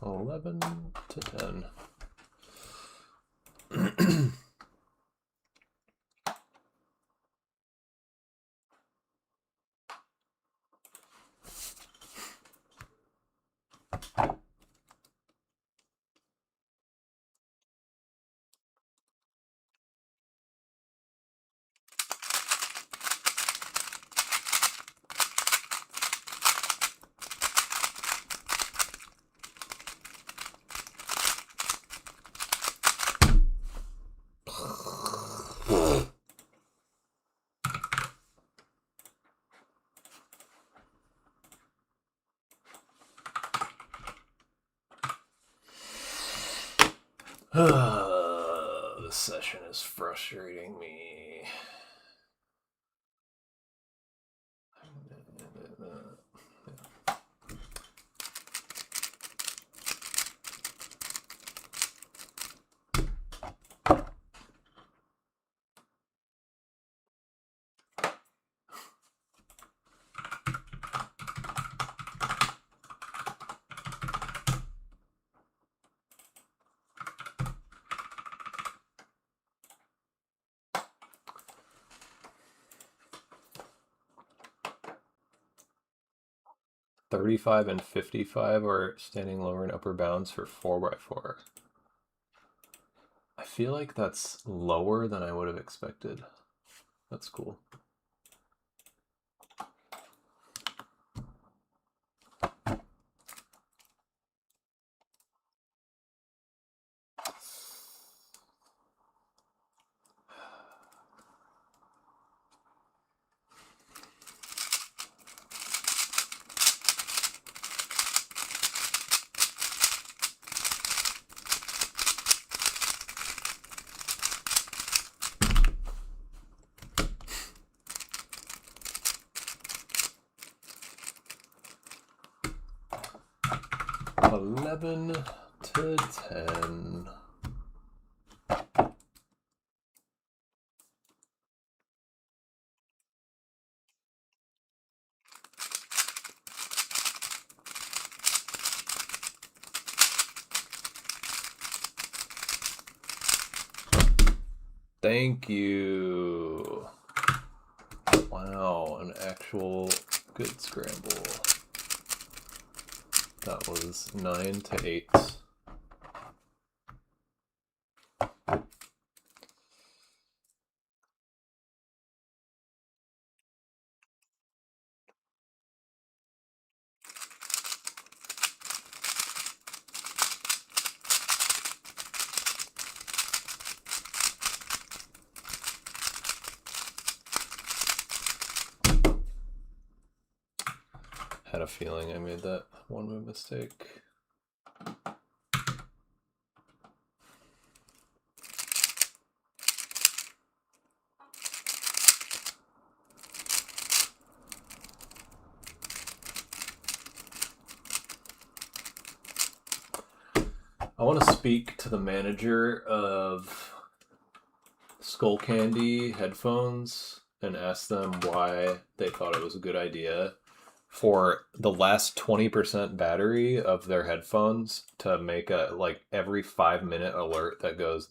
$11 to 10. This session is frustrating me. $35 and $55 are standing lower in upper bounds for 4x4. I feel like that's lower than I would have expected. That's cool. $11 to 10. Thank you. Wow, an actual good scramble. That was 9 to 8. Had a feeling I made that one move mistake. I want to speak to the manager of Skullcandy headphones and ask them why they thought it was a good idea for the last 20% battery of their headphones to make a like every 5-minute alert that goes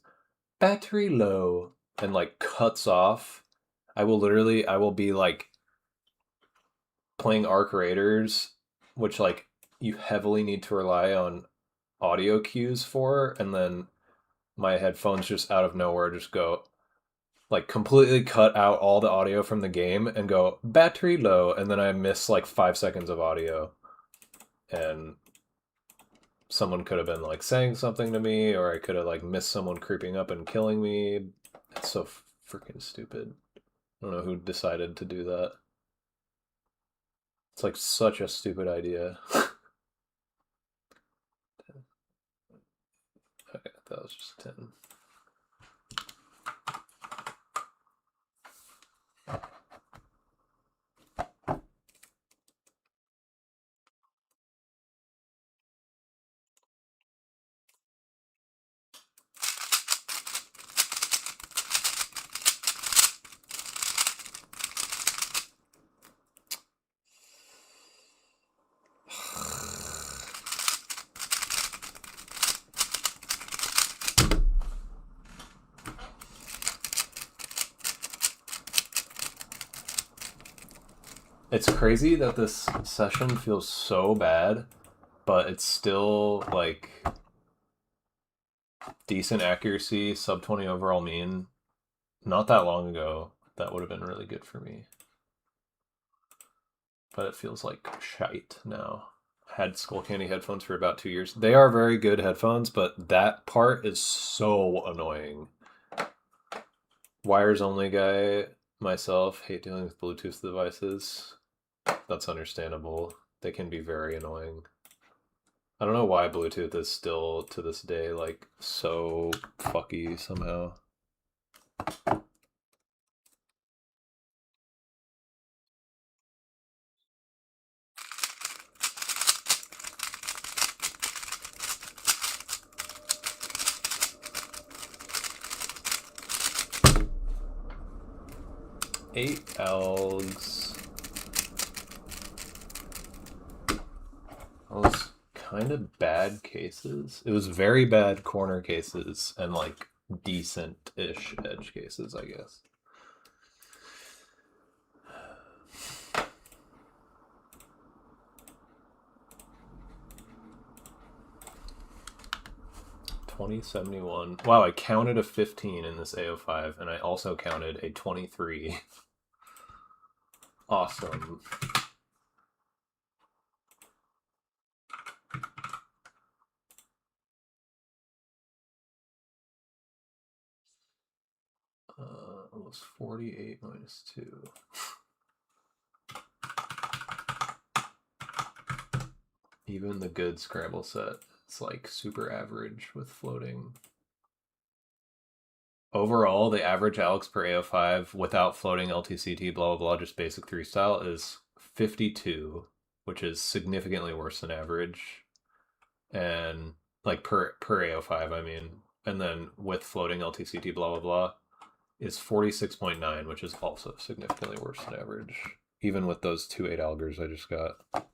battery low and like cuts off. I will be like playing Arc Raiders, which like you heavily need to rely on audio cues for, and then my headphones just out of nowhere just go like completely cut out all the audio from the game and go battery low, and then I miss like 5 seconds of audio, and someone could have been like saying something to me, or I could have like missed someone creeping up and killing me. It's so freaking stupid. I don't know who decided to do that. It's like such a stupid idea. Okay, that was just 10. It's crazy that this session feels so bad, but it's still like decent accuracy, sub 20 overall mean. Not that long ago, that would have been really good for me. But it feels like shite now. I had Skullcandy headphones for about 2 years. They are very good headphones, but that part is so annoying. Wires only guy, myself, hate dealing with Bluetooth devices. That's understandable. They can be very annoying. I don't know why Bluetooth is still, to this day, like, so fucky somehow. Eight Elgs. Those kind of bad cases. It was very bad corner cases and like decent-ish edge cases, I guess. $20.71. Wow, I counted a 15 in this AO5, and I also counted a 23. Awesome. It was 48 minus 2. Even the good Scrabble set is like super average with floating. Overall, the average Alex per AO5 without floating LTCT, blah, blah, blah, just basic 3 style is 52, which is significantly worse than average. And like per AO5, I mean. And then with floating LTCT, blah, blah, blah, is 46.9, which is also significantly worse than average, even with those 2 8 algers I just got.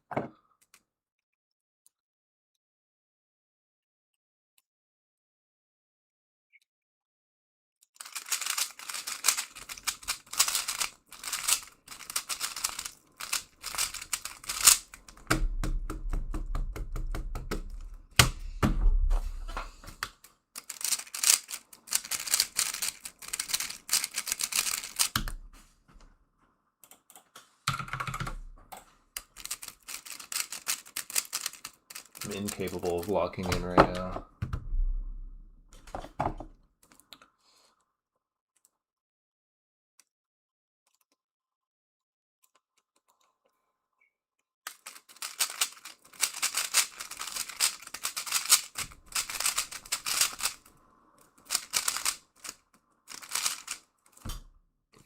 I'm incapable of locking in right now.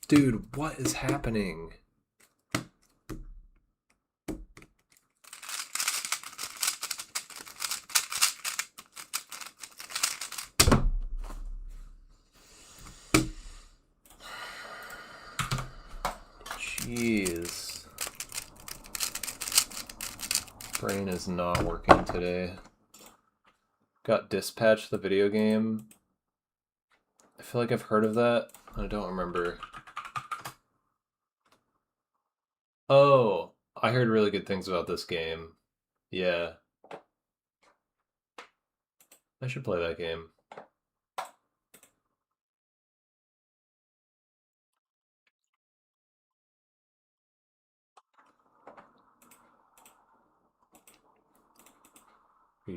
Dude, what is happening? Jeez. Brain is not working today. Got Dispatch, the video game. I feel like I've heard of that. I don't remember. Oh, I heard really good things about this game. Yeah. I should play that game.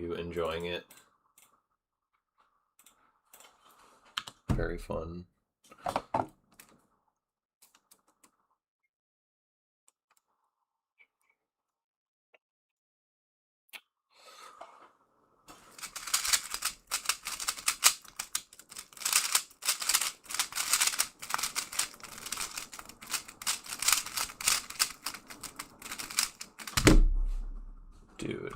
you enjoying it. Very fun. Dude.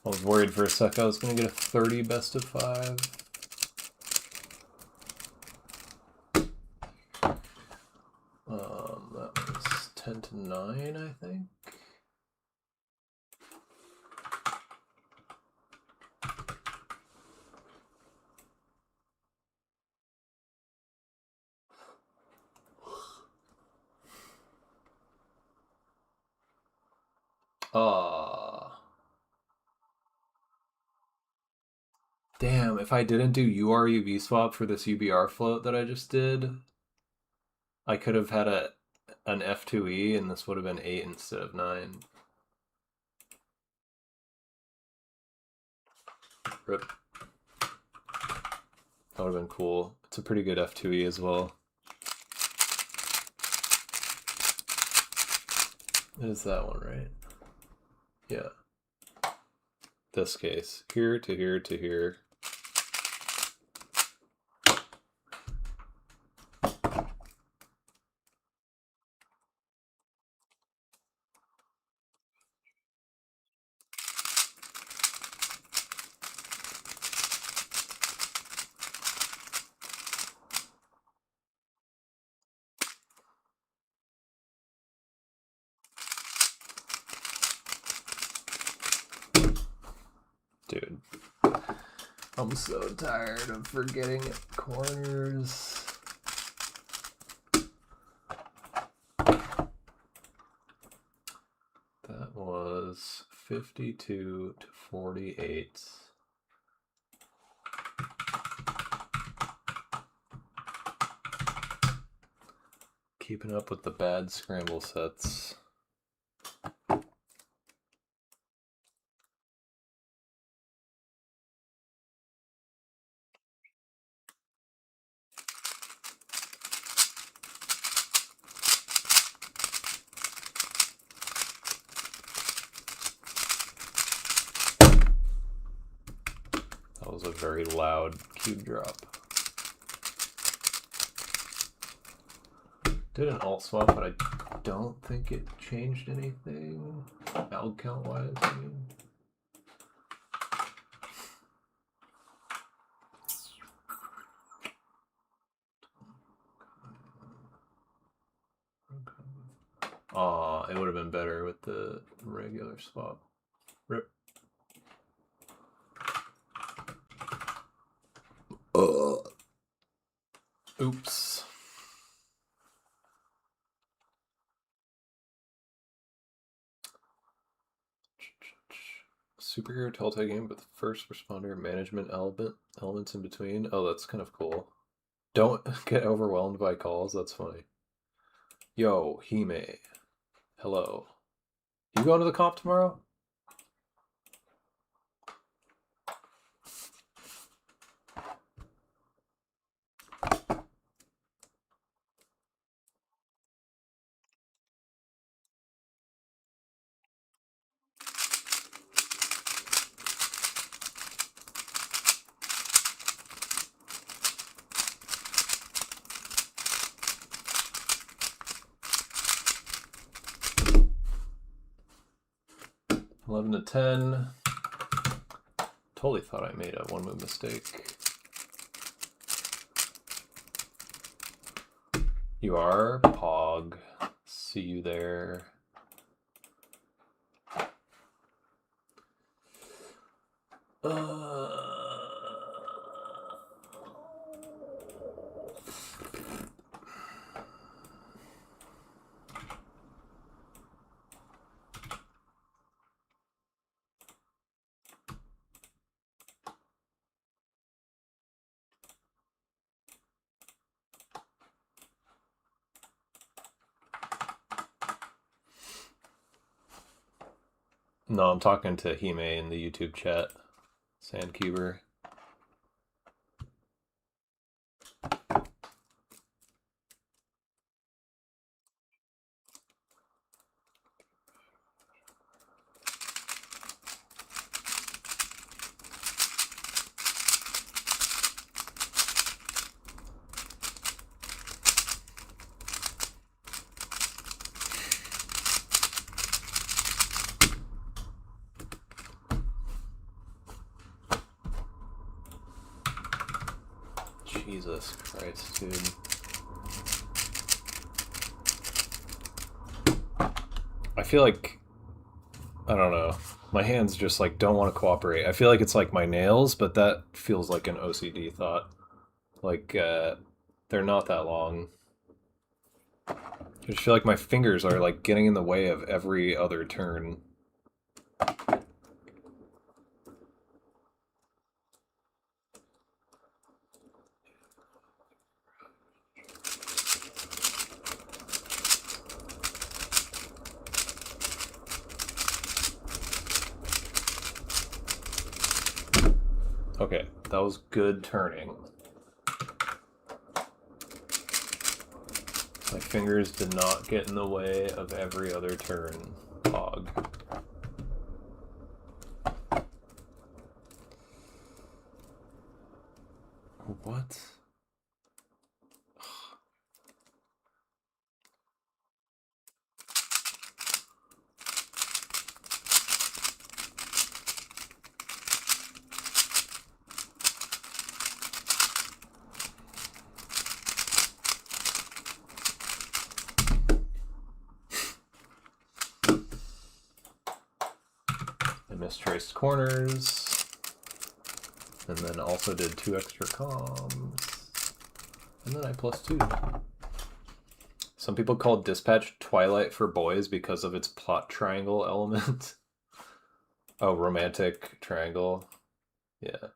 I was worried for a sec I was going to get a 30 best of 5. That was 10 to 9, I think. Damn, if I didn't do UR-UV swap for this UBR float that I just did, I could have had an F2E and this would have been 8 instead of 9. Rip. That would have been cool. It's a pretty good F2E as well. It is that one, right? Yeah. This case. Here to here to here. Dude, I'm so tired of forgetting corners. That was 52 to 48. Keeping up with the bad scramble sets. That was a very loud cube drop. Did an alt swap, but I don't think it changed anything alg count wise. I mean. It would have been better with the regular swap. Rip. Oops. Superhero telltale game with first responder management elements in between. Oh, that's kind of cool. Don't get overwhelmed by calls. That's funny. Yo, Hime. Hello. You going to the comp tomorrow? $11 to 10. Totally thought I made a one move mistake. You are? Pog. See you there. No, I'm talking to Hime in the YouTube chat. Sandcuber. Jesus Christ, dude. I feel like, I don't know, my hands just like don't want to cooperate. I feel like it's like my nails, but that feels like an OCD thought. Like, they're not that long. I just feel like my fingers are like getting in the way of every other turn. Okay, that was good turning. My fingers did not get in the way of every other turn. Pog. What? Mistraced corners, and then also did 2 extra comms, and then I +2. Some people call Dispatch Twilight for boys because of its plot triangle element. Oh, romantic triangle. Yeah.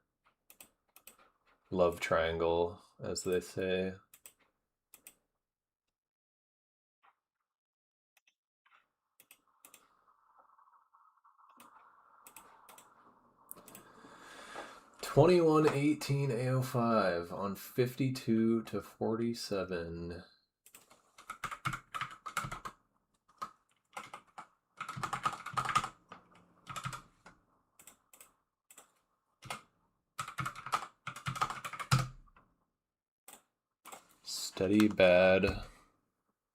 Love triangle, as they say. $21.18 AO5 on 52 to 47. Steady bad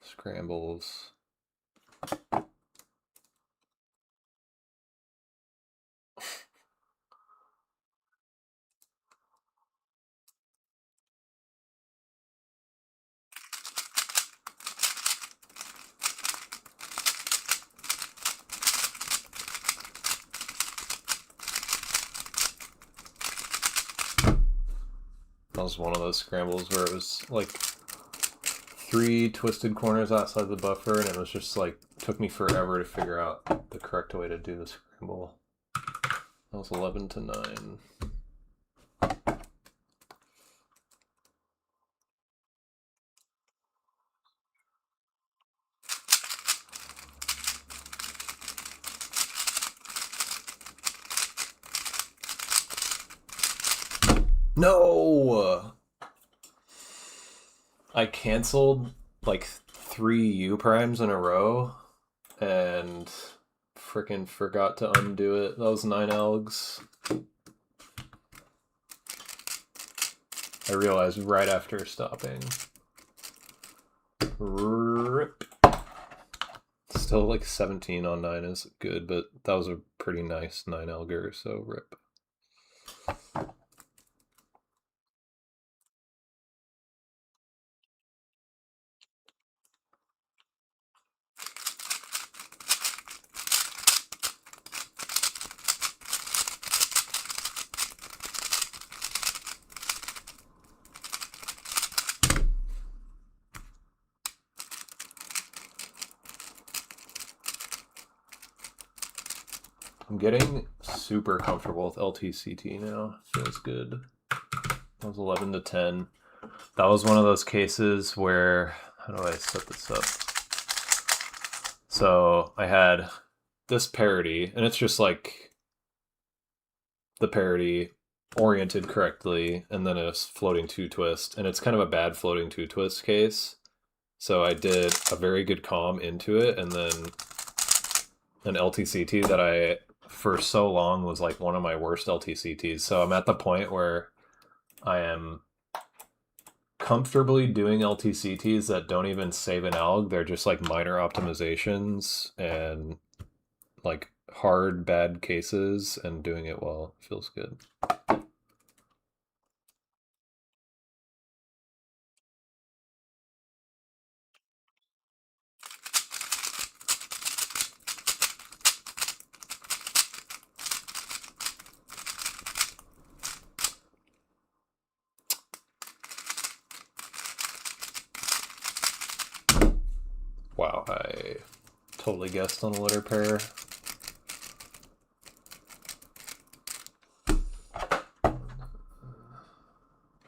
scrambles. That was one of those scrambles where it was like 3 twisted corners outside the buffer, and it was just like, took me forever to figure out the correct way to do the scramble. That was 11 to 9. No! I canceled like 3 U primes in a row and freaking forgot to undo it. That was 9 elgs. I realized right after stopping. Rip. Still like 17 on 9 is good, but that was a pretty nice 9 elger, so rip. I'm getting super comfortable with LTCT now. Feels good. That was 11 to 10. That was one of those cases where, how do I set this up? So I had this parity, and it's just like the parity oriented correctly, and then a floating two twist, and it's kind of a bad floating two twist case. So I did a very good calm into it, and then an LTCT that I, for so long, was like one of my worst LTCTs. So I'm at the point where I am comfortably doing LTCTs that don't even save an alg. They're just like minor optimizations and like hard bad cases, and doing it well. Feels good. Wow, I totally guessed on a litter pair.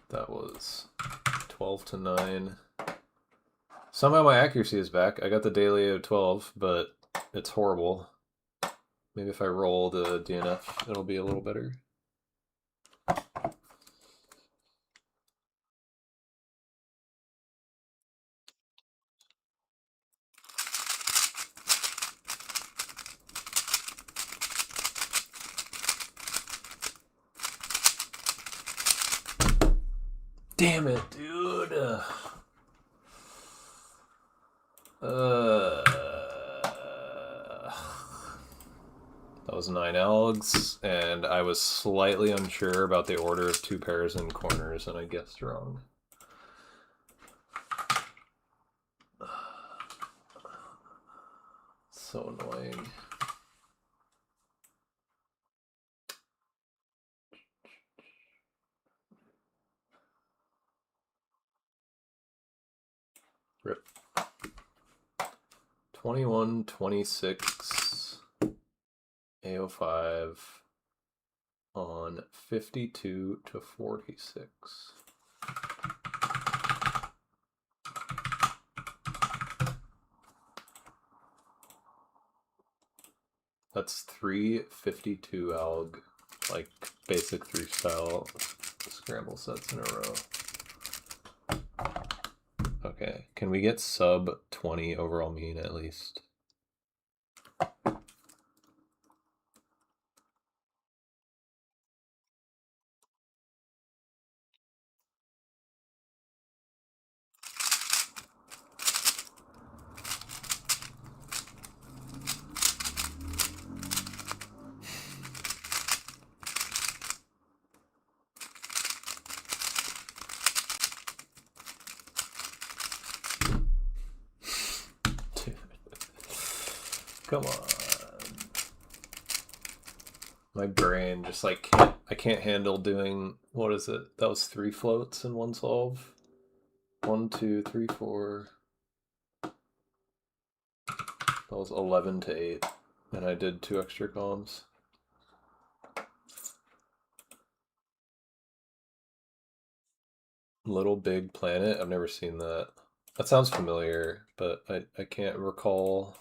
That was 12 to 9. Somehow my accuracy is back. I got the daily of 12, but it's horrible. Maybe if I roll the DNF, it'll be a little better. Damn it, dude. That was 9 algs, and I was slightly unsure about the order of 2 pairs and corners, and I guessed wrong. So annoying. Rip. 21, 26, AO5 on 52 to 46. That's 352 alg, like basic 3 style scramble sets in a row. Okay, can we get sub 20 overall mean at least? Come on. My brain just like I can't handle doing, what is it? That was 3 floats in one solve. 1, 2, 3, 4. That was 11 to 8. And I did 2 extra columns. Little Big Planet? I've never seen that. That sounds familiar, but I can't recall.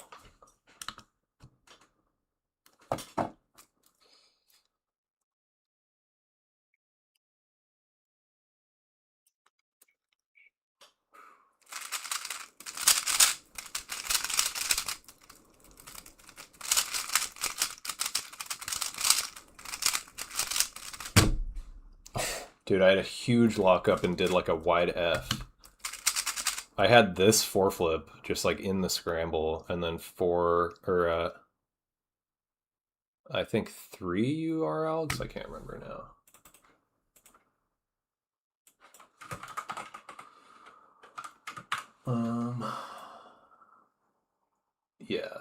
Dude, I had a huge lockup and did like a wide F. I had this 4 flip just like in the scramble, and then 4, or I think 3 URLs. I can't remember now. Yeah,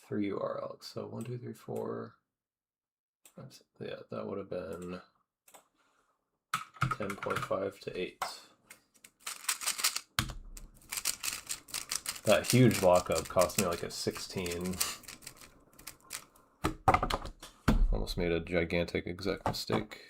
3 URLs. So 1, 2, 3, 4. Yeah, that would have been 10.5 to 8. That huge lockup cost me like a 16. almost made a gigantic exec mistake.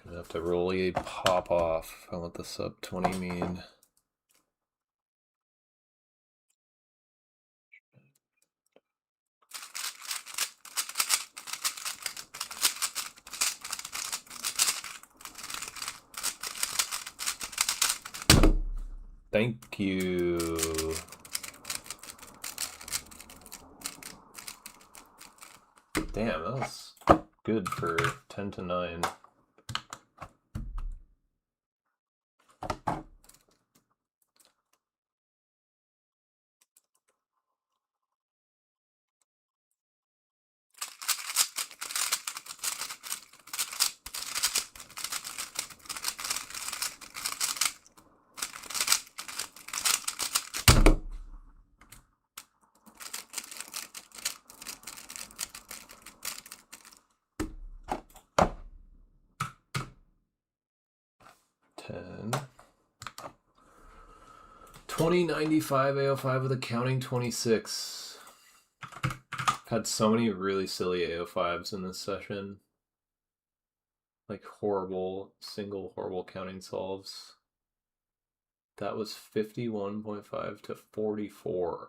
Gonna have to roll a pop off. I want the sub 20 mean. Thank you. Damn, that was good for 10 to 9. $10. 2095 AO5 with a counting 26. I've had so many really silly AO5s in this session. Like horrible counting solves. That was 51.5 to 44.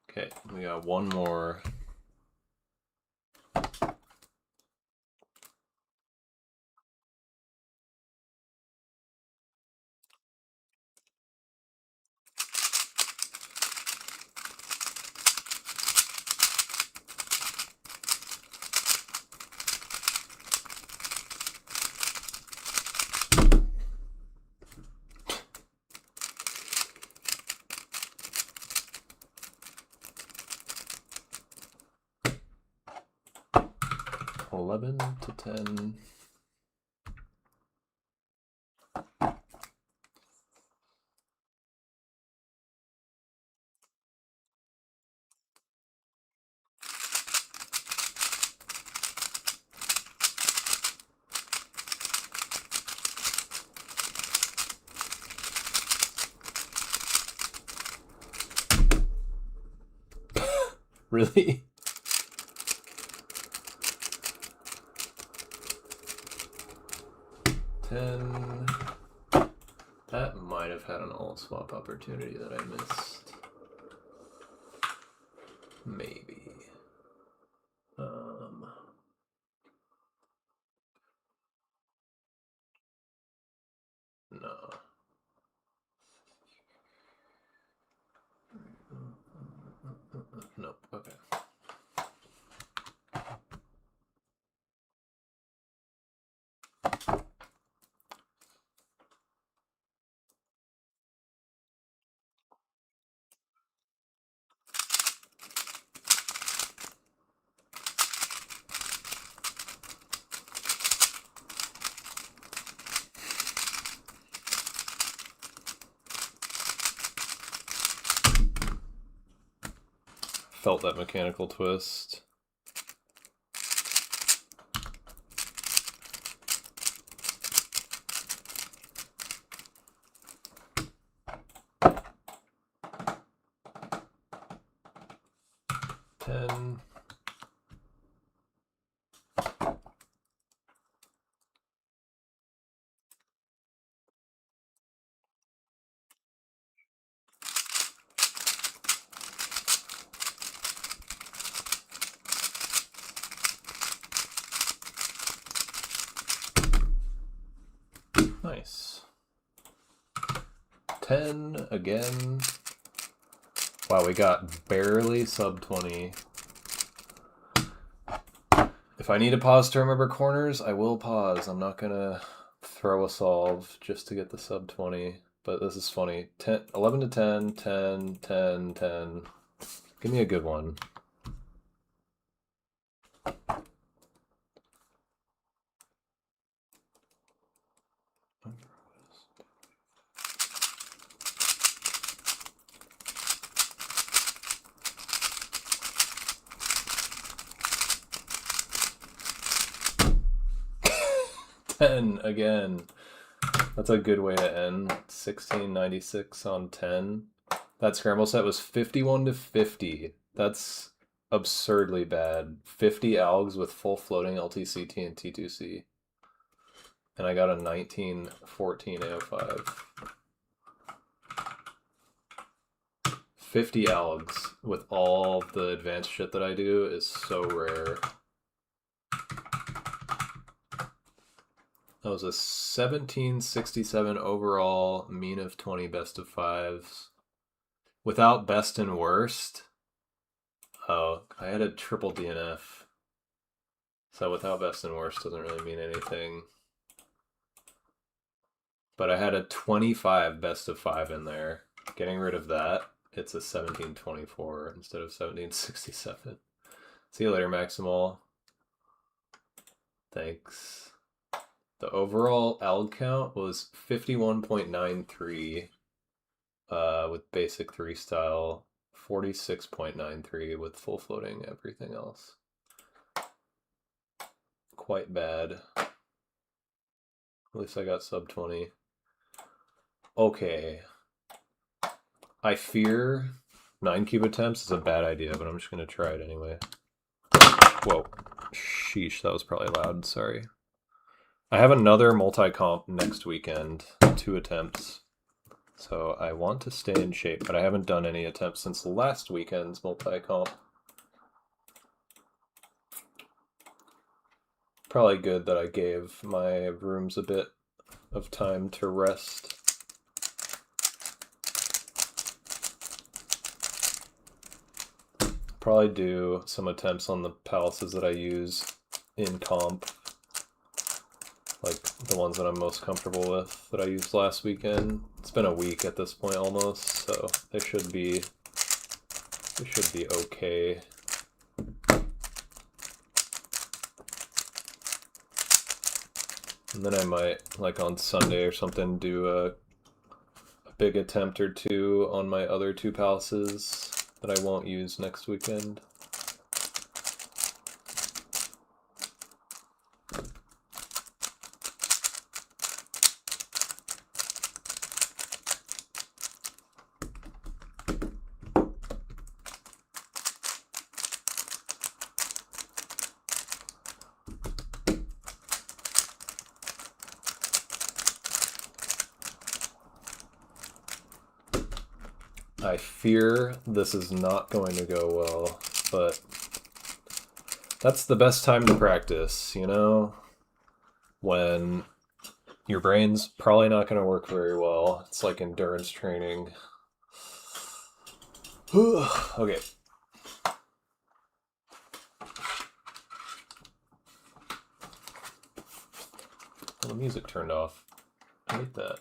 Okay, we got one more. $11 to 10. Really? That might have had an alt swap opportunity that I missed. Maybe. No. Nope. Okay. Felt that mechanical twist. $10. 10 again. Wow, we got barely sub 20. If I need to pause to remember corners, I will pause. I'm not gonna throw a solve just to get the sub 20. But this is funny. 10, 11 to 10, 10, 10, 10. Give me a good one. Again. That's a good way to end. 1696 on 10. That scramble set was 51 to 50. That's absurdly bad. 50 algs with full floating LTCT and T2C. And I got a 1914 AO5. 50 algs with all the advanced shit that I do is so rare. That was a 1767 overall, mean of 20, best of 5s. Without best and worst. Oh, I had a triple DNF. So without best and worst doesn't really mean anything. But I had a 25 best of 5 in there. Getting rid of that, it's a 1724 instead of 1767. See you later, Maximal. Thanks. The overall alg count was 51.93 with basic 3 style, 46.93 with full floating everything else. Quite bad. At least I got sub 20. Okay. I fear 9 cube attempts is a bad idea, but I'm just going to try it anyway. Whoa. Sheesh, that was probably loud. Sorry. I have another multi-comp next weekend, 2 attempts. So I want to stay in shape, but I haven't done any attempts since last weekend's multi-comp. Probably good that I gave my rooms a bit of time to rest. Probably do some attempts on the palaces that I use in comp. Like the ones that I'm most comfortable with that I used last weekend. It's been a week at this point almost, so they should be okay. And then I might, like on Sunday or something, do a big attempt or 2 on my other 2 palaces that I won't use next weekend. I fear this is not going to go well, but that's the best time to practice, you know? When your brain's probably not going to work very well. It's like endurance training. Okay. Well, the music turned off. I hate that.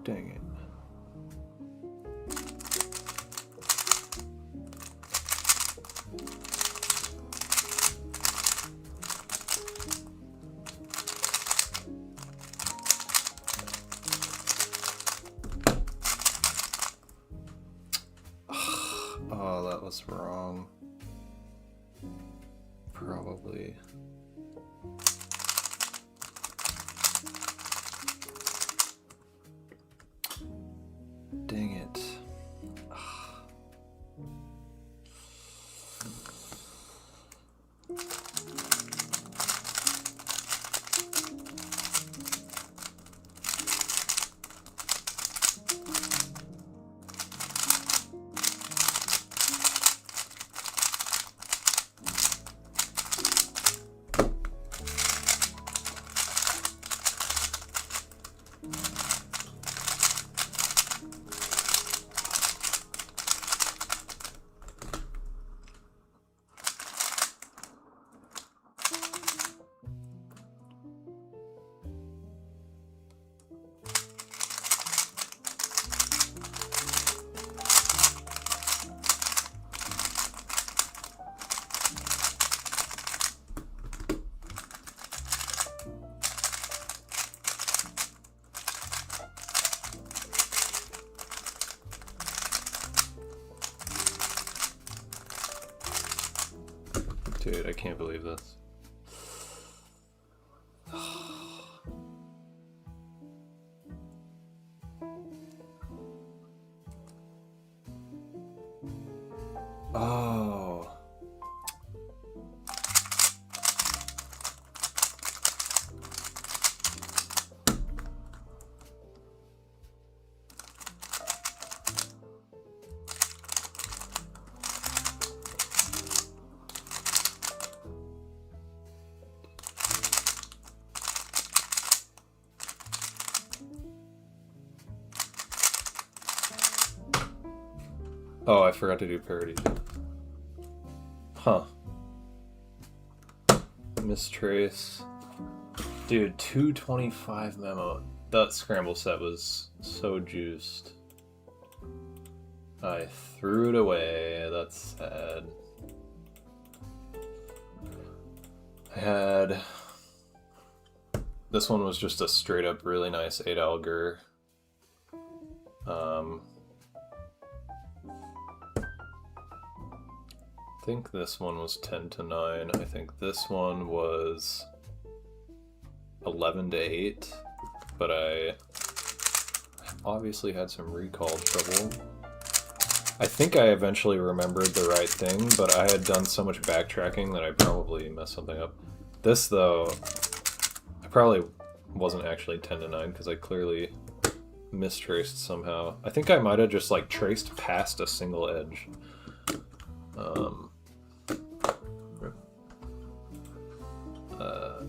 Dang it. Oh, that was wrong. Probably. Dang it. Dude, I can't believe this. Oh. Oh, I forgot to do parody. Huh. Mistrace. Dude, 225 memo. That scramble set was so juiced. I threw it away. That's sad. I had... This one was just a straight up really nice 8 Alger. I think this one was 10 to 9. I think this one was 11 to 8. But I obviously had some recall trouble. I think I eventually remembered the right thing, but I had done so much backtracking that I probably messed something up. This, though, I probably wasn't actually 10 to 9 because I clearly mistraced somehow. I think I might have just like traced past a single edge.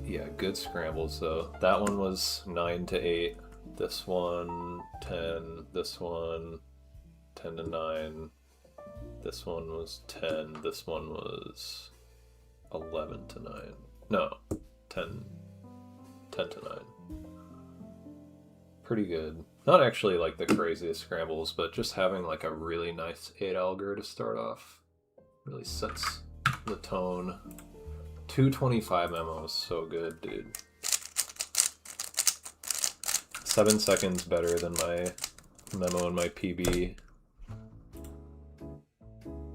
Yeah, good scrambles though. That one was 9 to 8. This one 10. This one 10 to 9. This one was 10. This one was 11 to 9. No, 10 to 9. Pretty good. Not actually like the craziest scrambles, but just having like a really nice 8 Alger to start off really sets the tone. 225 memo is so good, dude. 7 seconds better than my memo and my PB.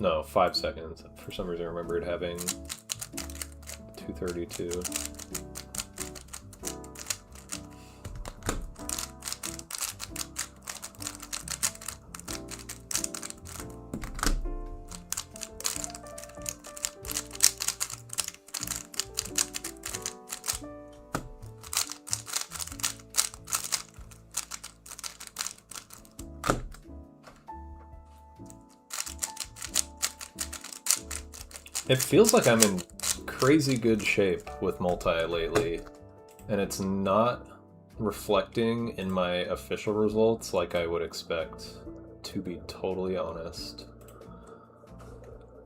No, 5 seconds. For some reason I remembered having 232. It feels like I'm in crazy good shape with multi lately, and it's not reflecting in my official results like I would expect, to be totally honest.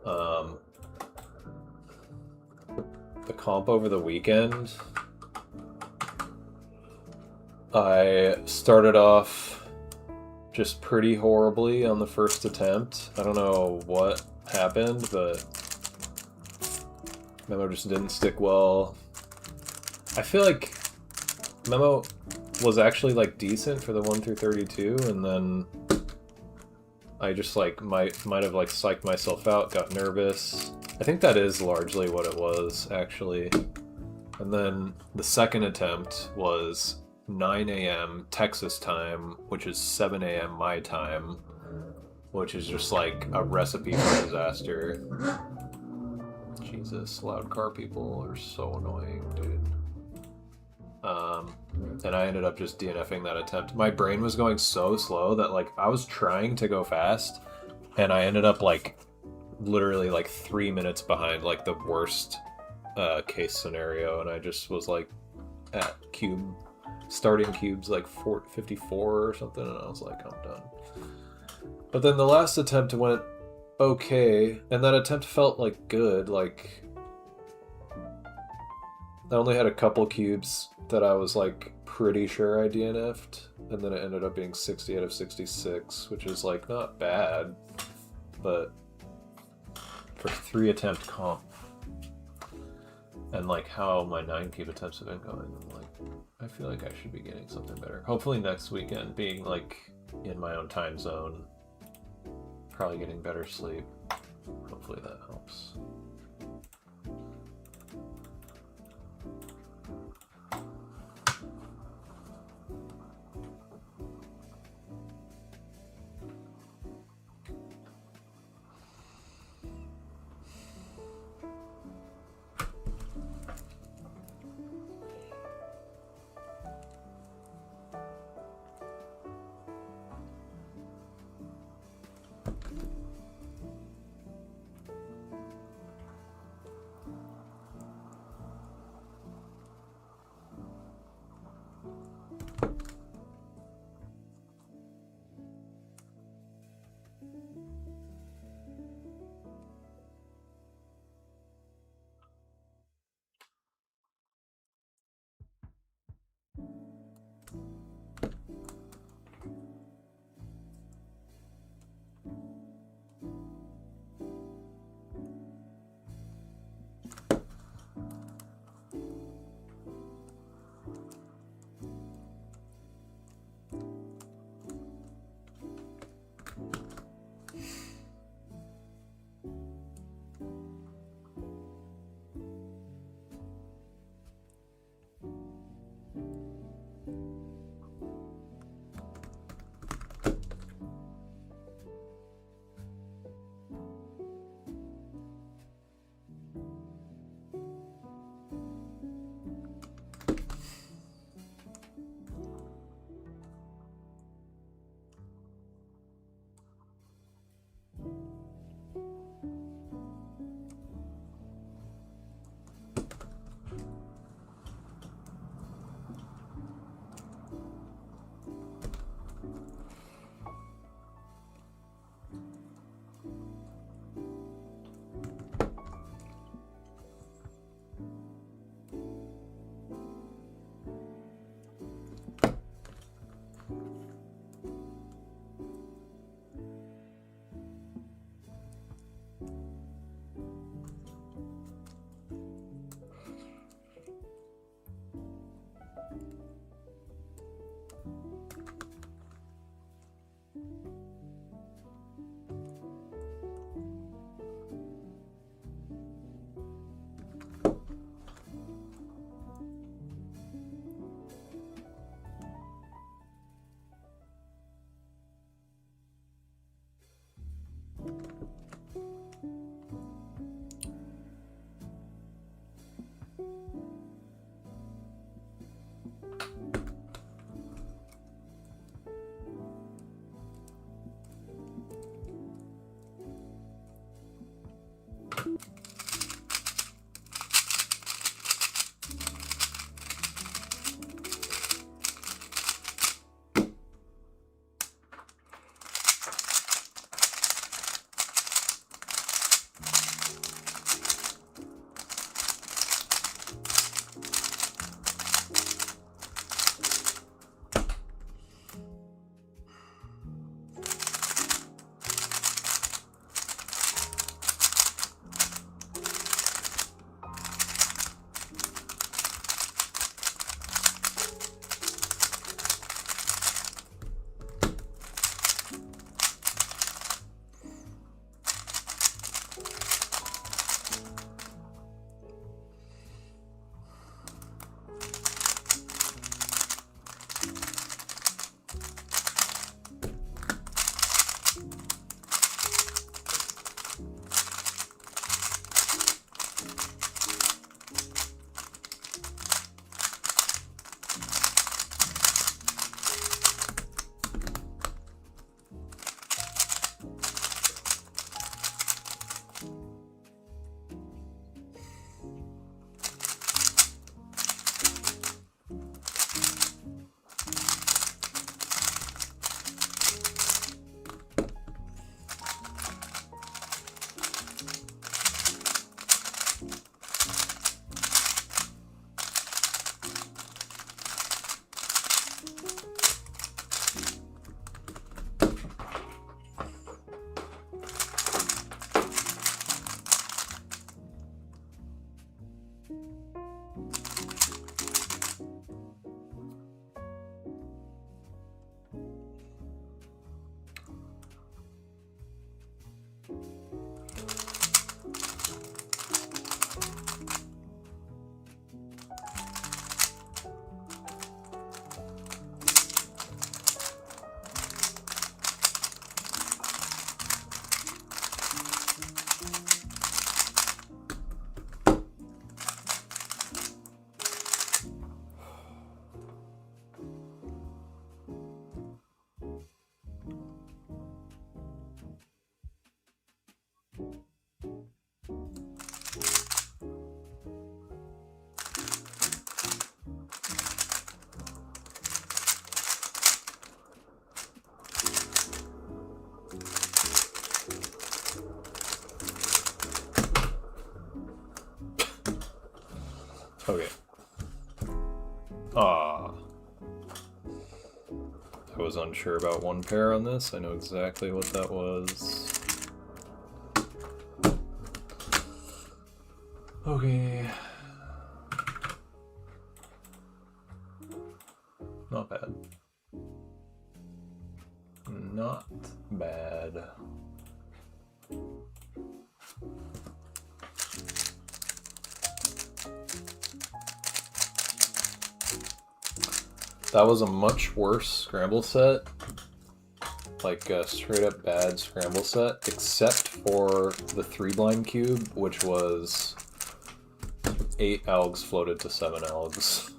The comp over the weekend, I started off just pretty horribly on the first attempt. I don't know what happened, but Memo just didn't stick well. I feel like Memo was actually like decent for the 1 through 32, and then I just like might have like psyched myself out, got nervous. I think that is largely what it was, actually. And then the second attempt was 9 a.m. Texas time, which is 7 a.m. my time, which is just like a recipe for disaster. Jesus, loud car people are so annoying, dude. And I ended up just DNFing that attempt. My brain was going so slow that like I was trying to go fast, and I ended up like literally like 3 minutes behind like the worst case scenario, and I just was like at starting cubes like 54 or something, and I was like, I'm done. But then the last attempt went okay, and that attempt felt like good. Like I only had a couple cubes that I was like pretty sure I DNF'd, and then it ended up being 60 out of 66, which is like not bad, but for 3 attempt comp and like how my 9 cube attempts have been going, I'm like, I feel like I should be getting something better. Hopefully next weekend, being like in my own time zone, probably getting better sleep. Hopefully that helps. Okay. Ah. I was unsure about one pair on this. I know exactly what that was. Okay. Not bad. Not bad. That was a much worse scramble set. Like a straight up bad scramble set, except for the 3-blind cube, which was 8 algs floated to 7 algs.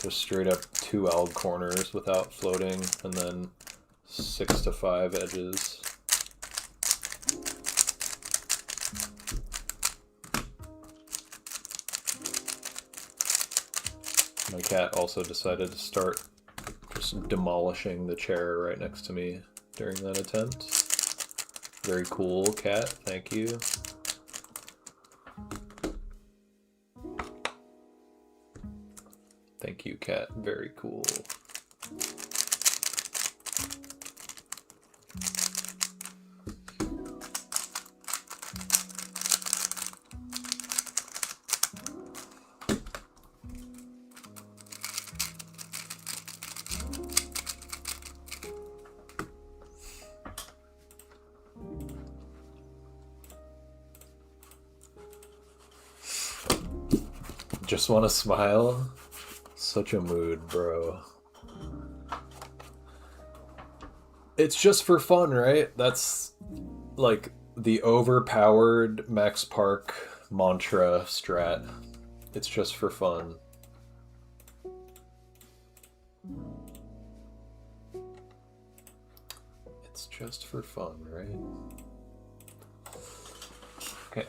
Just straight up 2 alg corners without floating, and then 6 to 5 edges. My cat also decided to start just demolishing the chair right next to me during that attempt. Very cool, cat. Thank you. Thank you, cat. Very cool. Just want to smile? Such a mood, bro. It's just for fun, right? That's like the overpowered Max Park mantra strat. It's just for fun. It's just for fun, right? Okay.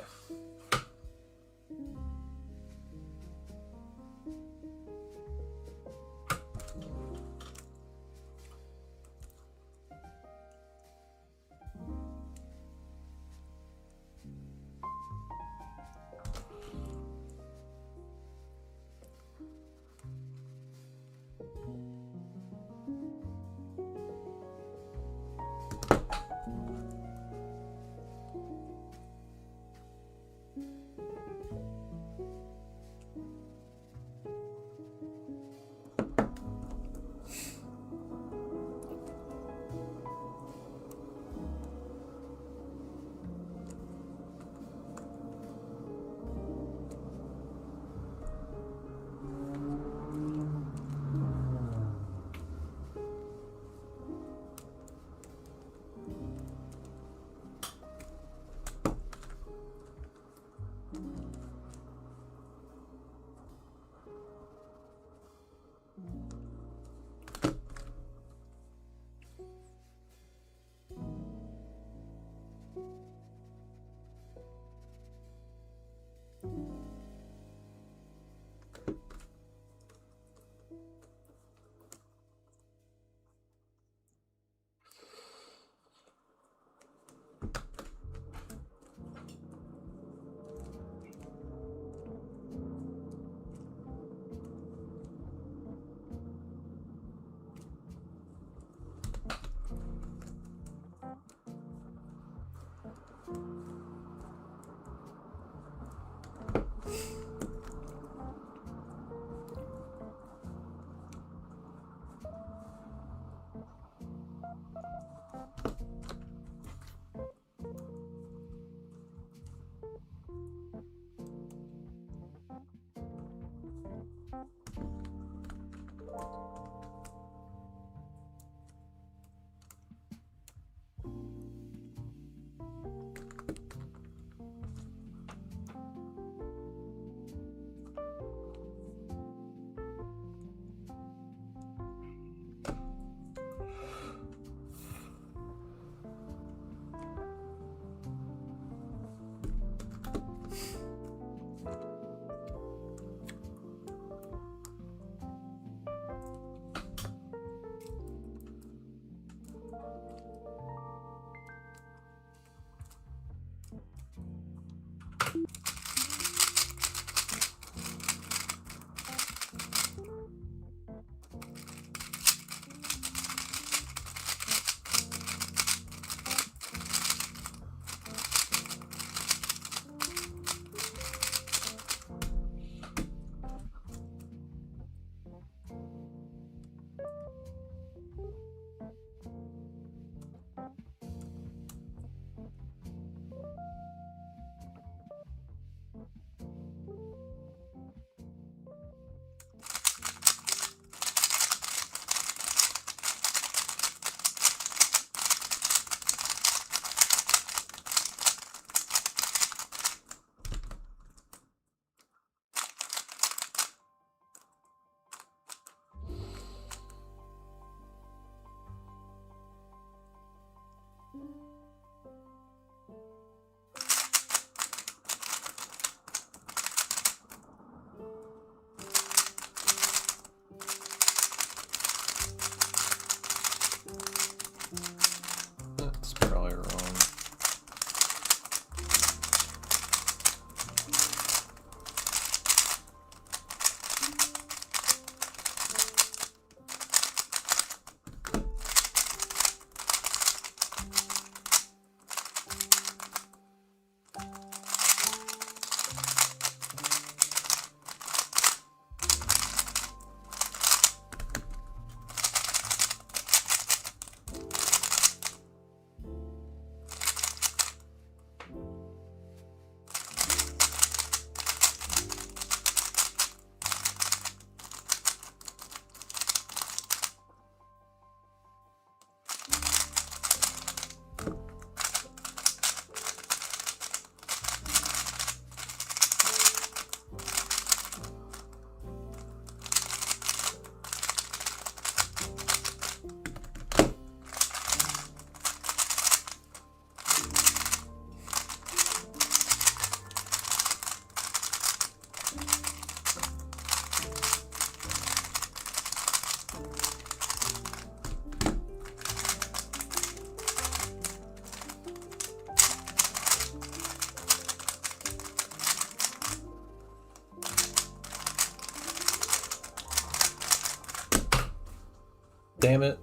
Damn it.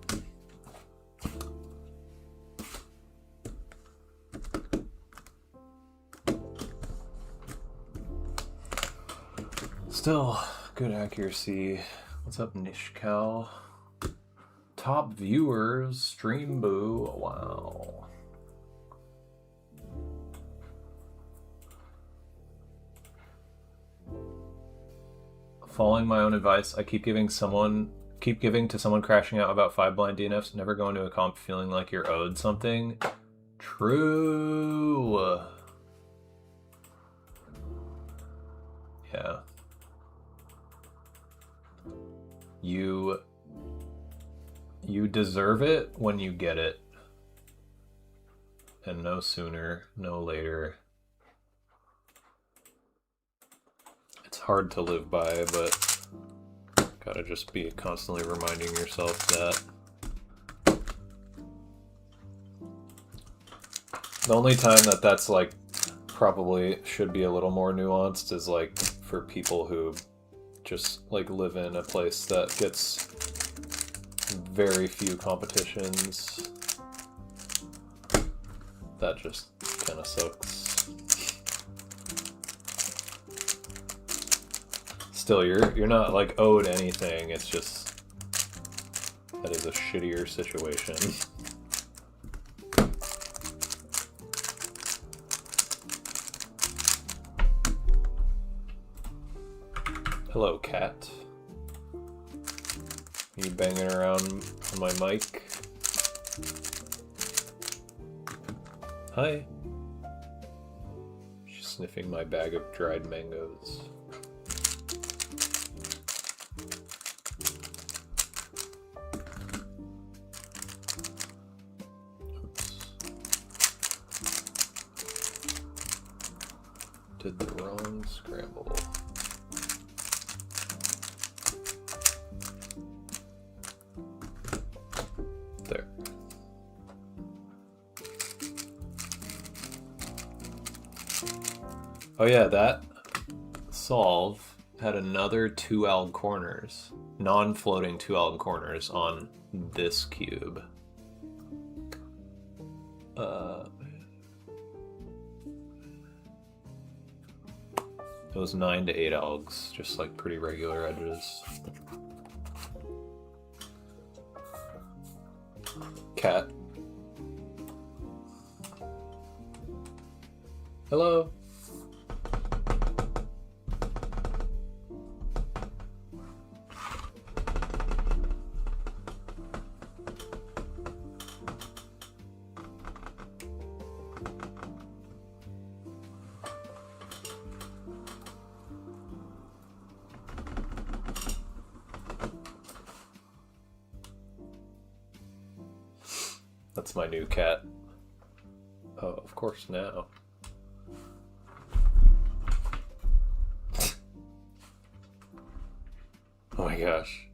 Still, good accuracy. What's up, Nishkal? Top viewers, Stream Boo. Wow. Following my own advice, I keep giving to someone crashing out about 5 blind DNFs, never go into a comp feeling like you're owed something. True. Yeah. You deserve it when you get it. And no sooner, no later. It's hard to live by, but gotta just be constantly reminding yourself that. The only time that's like probably should be a little more nuanced is like for people who just like live in a place that gets very few competitions. That just kind of sucks. Still, you're not like owed anything. It's just that is a shittier situation. Hello, cat. Are you banging around on my mic? Hi. She's sniffing my bag of dried mangoes. Oops. Did the wrong scramble. There. Oh yeah, that solve had another 2 alg corners, non-floating 2 alg corners on this cube. It was 9 to 8 algs, just like pretty regular edges. Cat. Hello. That's my new cat. Oh, of course now. Oh my gosh.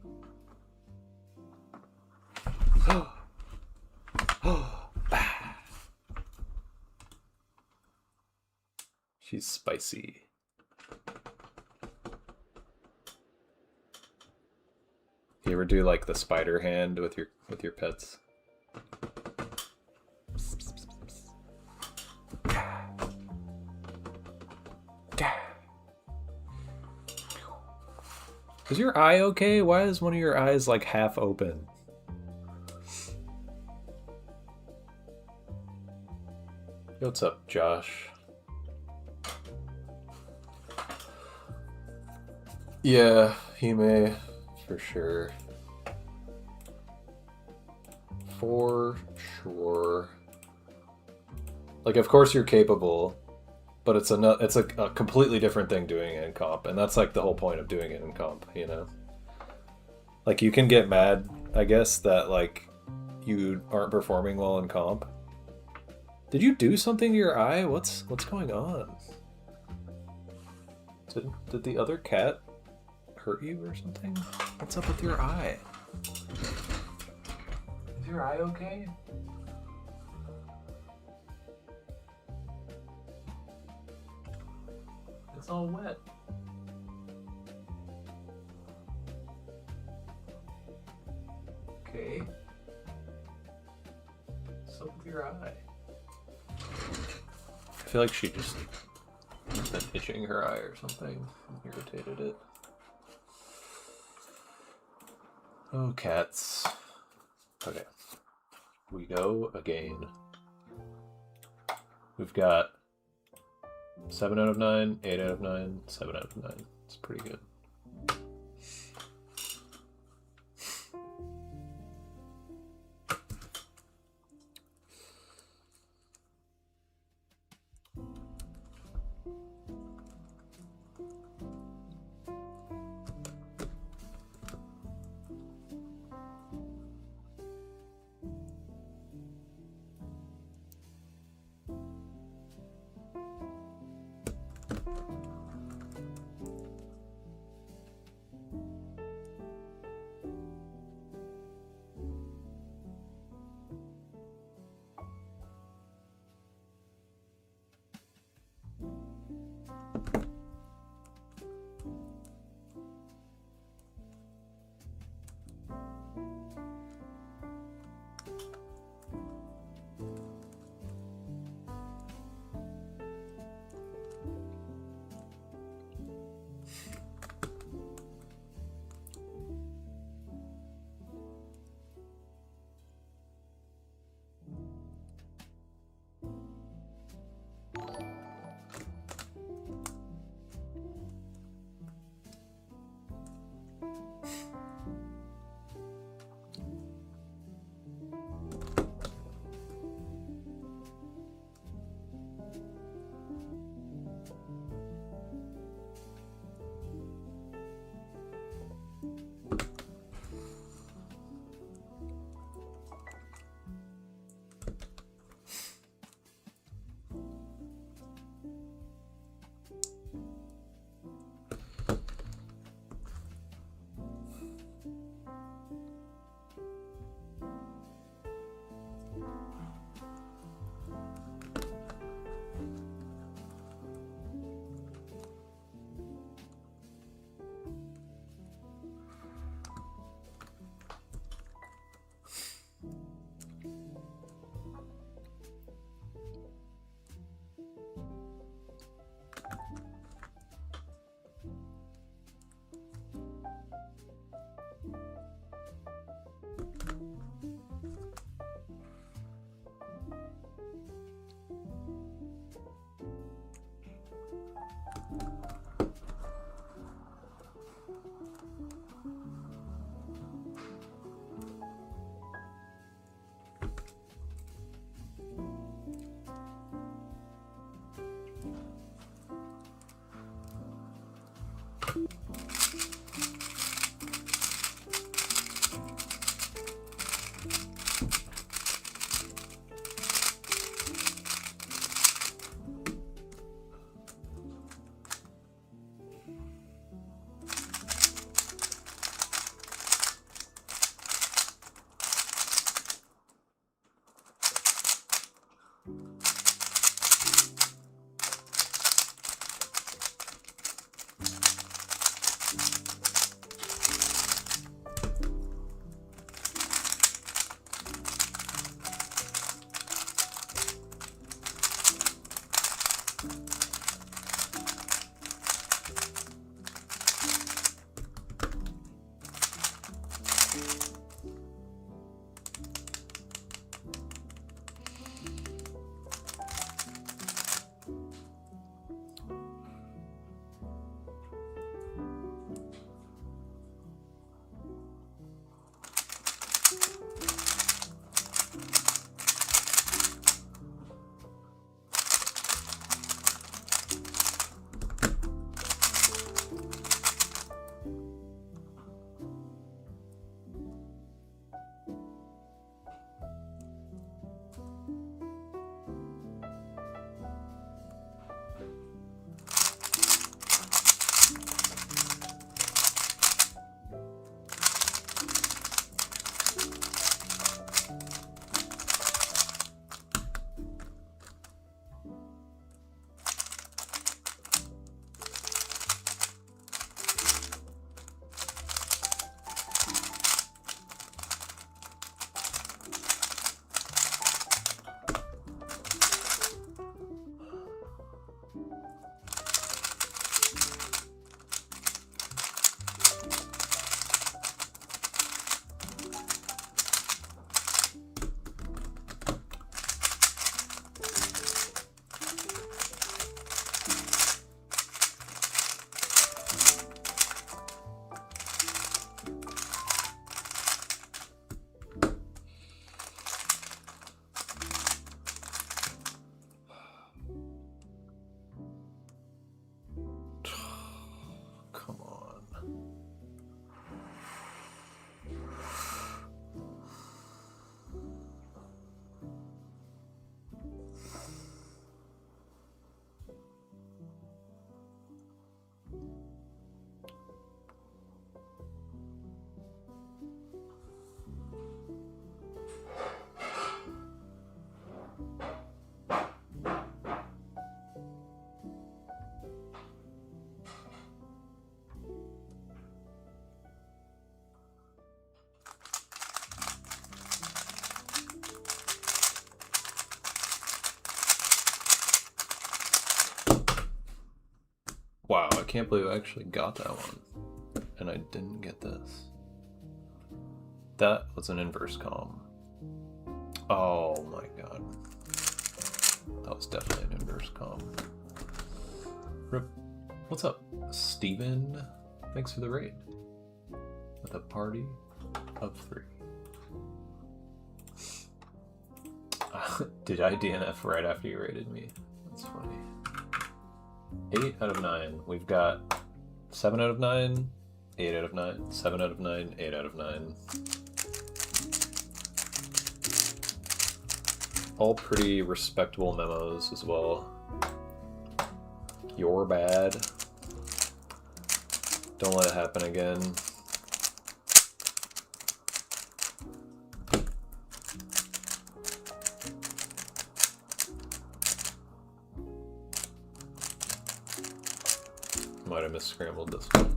She's spicy. You ever do like the spider hand with your pets? Is your eye okay? Why is one of your eyes like half open? What's up, Josh? Yeah, he may, for sure. For sure. Like, of course you're capable, but it's a completely different thing doing it in comp, and that's like the whole point of doing it in comp, you know? Like, you can get mad, I guess, that like you aren't performing well in comp. Did you do something to your eye? What's going on? Did the other cat hurt you or something? What's up with your eye? Is your eye okay? It's all wet. okay? What's up with your eye? I feel like she just has been itching her eye or something and irritated it. Oh, cats. Okay. We go again. We've got 7 out of 9, 8 out of 9, 7 out of 9. It's pretty good. Wow, I can't believe I actually got that one. And I didn't get this. That was an inverse comm. Oh my god. That was definitely an inverse comm. Rip. What's up, Steven? Thanks for the raid. With a party of 3. Did I DNF right after you raided me? That's funny. 8 out of 9. We've got 7 out of 9, 8 out of 9, 7 out of 9, 8 out of 9. All pretty respectable memos as well. You're bad. Don't let it happen again. Might have misscrambled this one.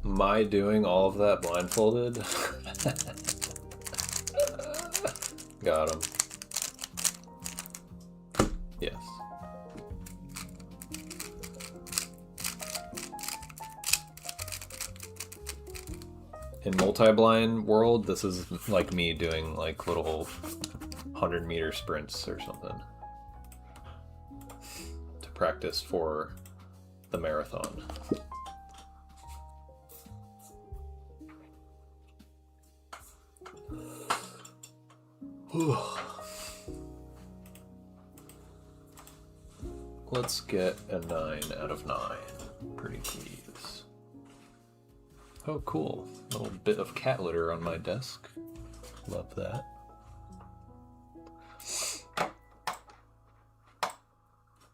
Am I doing all of that blindfolded? Got him. Yes. In multi-blind world, this is like me doing like little 100-meter sprints or something to practice for the marathon. Let's get a 9 out of 9. Pretty please. Oh, cool. A little bit of cat litter on my desk. Love that.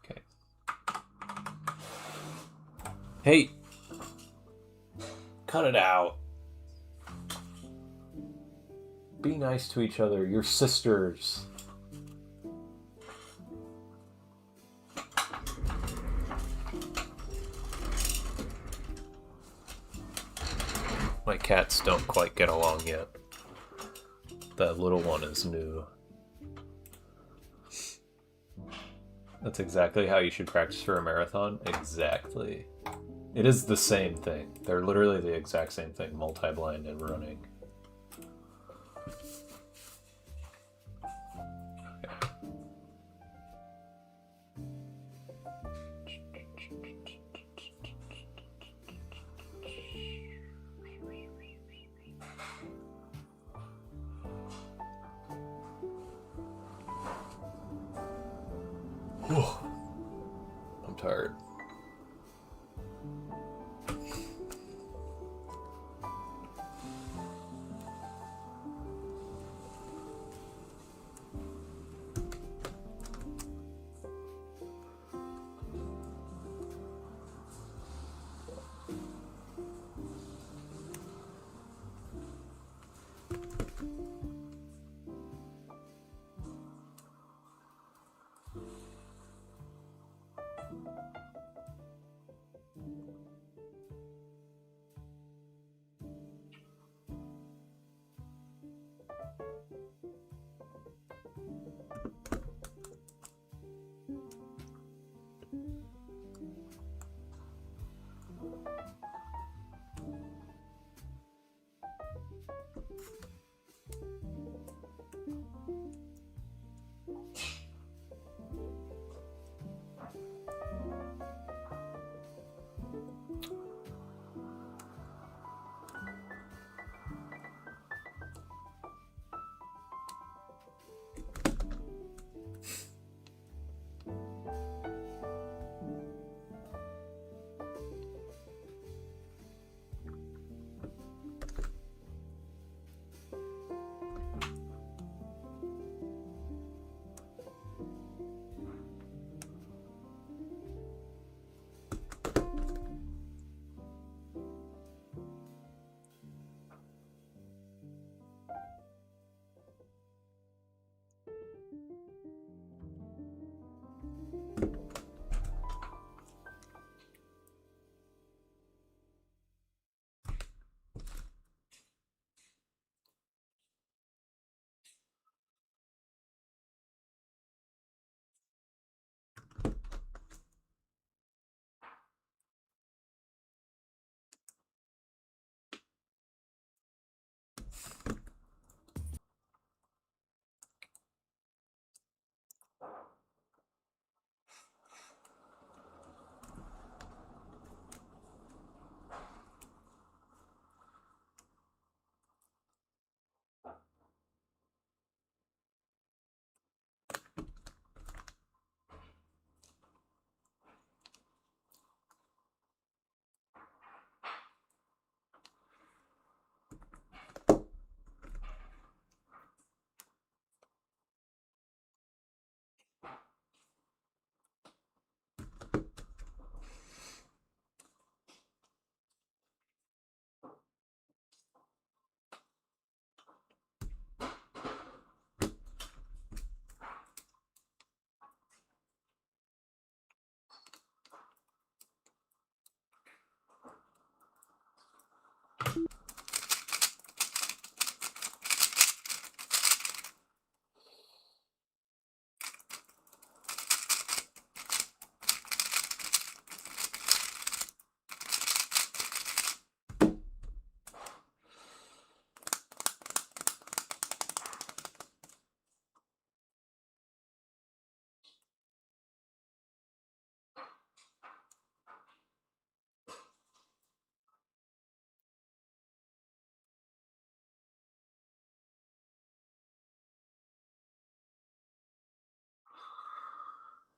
Okay. Hey! Cut it out. Be nice to each other. You're sisters. My cats don't quite get along yet. That little one is new. That's exactly how you should practice for a marathon. Exactly. It is the same thing. They're literally the exact same thing, multi-blind and running. I'm tired.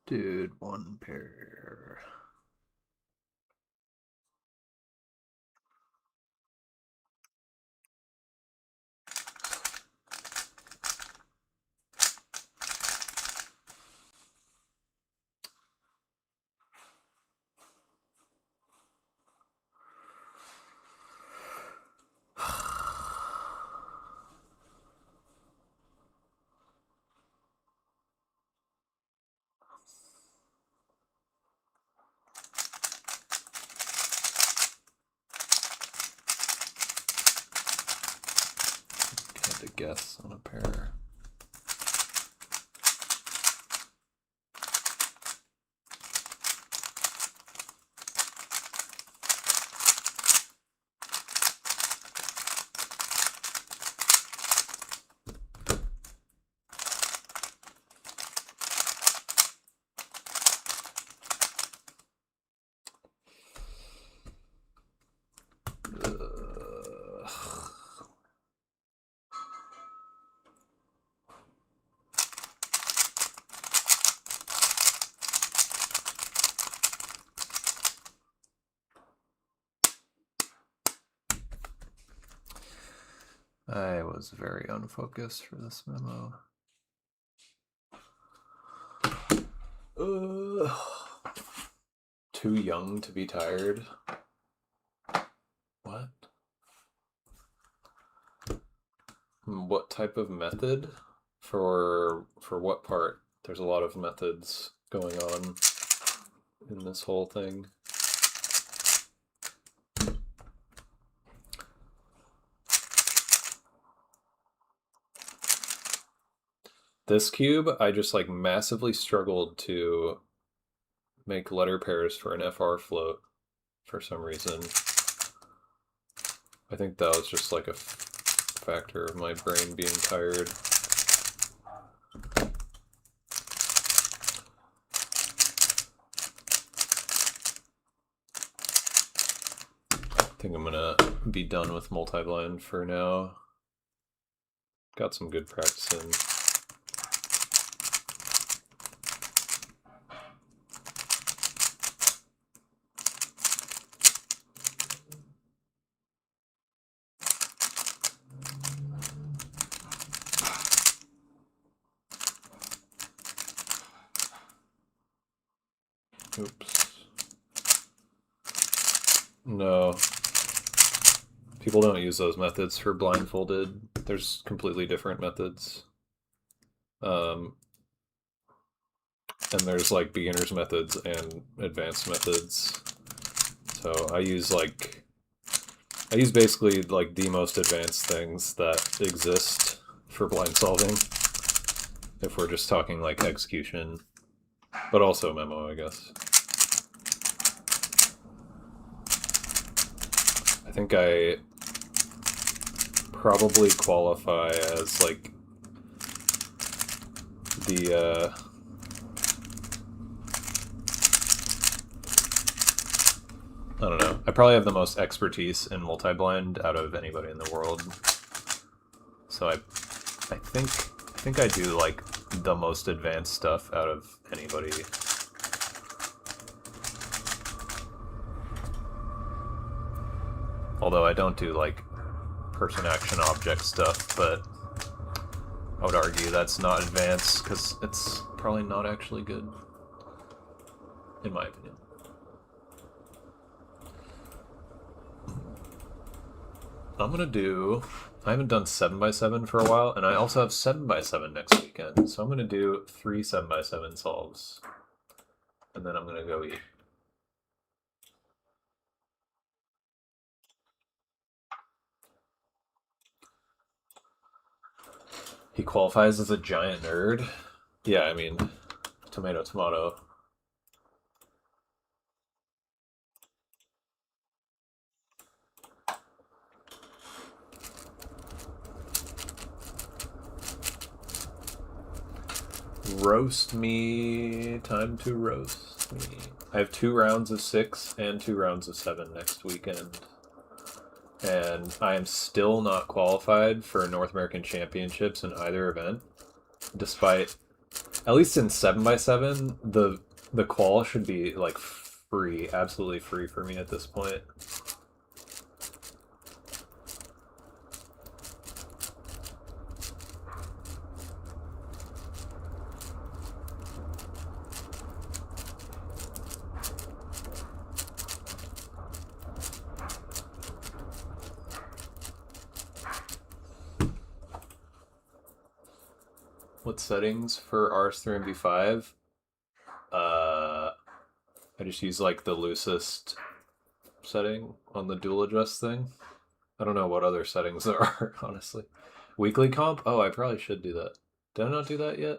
Dude, one pair. Had to guess on a pair. I was very unfocused for this memo. Too young to be tired. What? What type of method? For what part? There's a lot of methods going on in this whole thing. This cube, I just like massively struggled to make letter pairs for an FR float for some reason. I think that was just like a factor of my brain being tired. I think I'm gonna be done with multi-blind for now. Got some good practice in. Oops. No. People don't use those methods for blindfolded. There's completely different methods. And there's like beginner's methods and advanced methods. So I use basically like the most advanced things that exist for blind solving. If we're just talking like execution, but also memo, I guess. I think I probably qualify as like the I don't know. I probably have the most expertise in multi-blind out of anybody in the world. So I think I do like the most advanced stuff out of anybody. Although I don't do like person action object stuff, but I would argue that's not advanced because it's probably not actually good, in my opinion. I'm gonna do, I haven't done 7x7 for a while, and I also have 7x7 next weekend, so I'm gonna do 3 7x7 solves, and then I'm gonna go eat. He qualifies as a giant nerd. Yeah, I mean, tomato, tomato. Roast me. Time to roast me. I have 2 rounds of 6 and 2 rounds of 7 next weekend. And I am still not qualified for North American Championships in either event. Despite, at least in 7x7, the qual should be like free, absolutely free for me at this point. What settings for RS3MV5? I just use like the loosest setting on the dual adjust thing. I don't know what other settings there are, honestly. Weekly comp? Oh, I probably should do that. Did I not do that yet?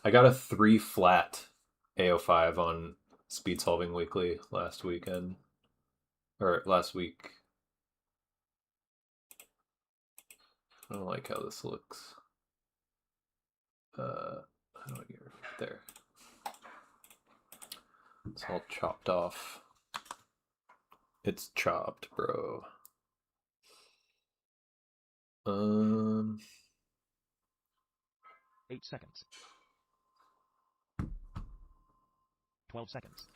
I got a 3 flat AO5 on Speed Solving Weekly last weekend. Or last week. I don't like how this looks. How do I get rid of it? There. It's all chopped off. It's chopped, bro. 8 seconds. 12 seconds.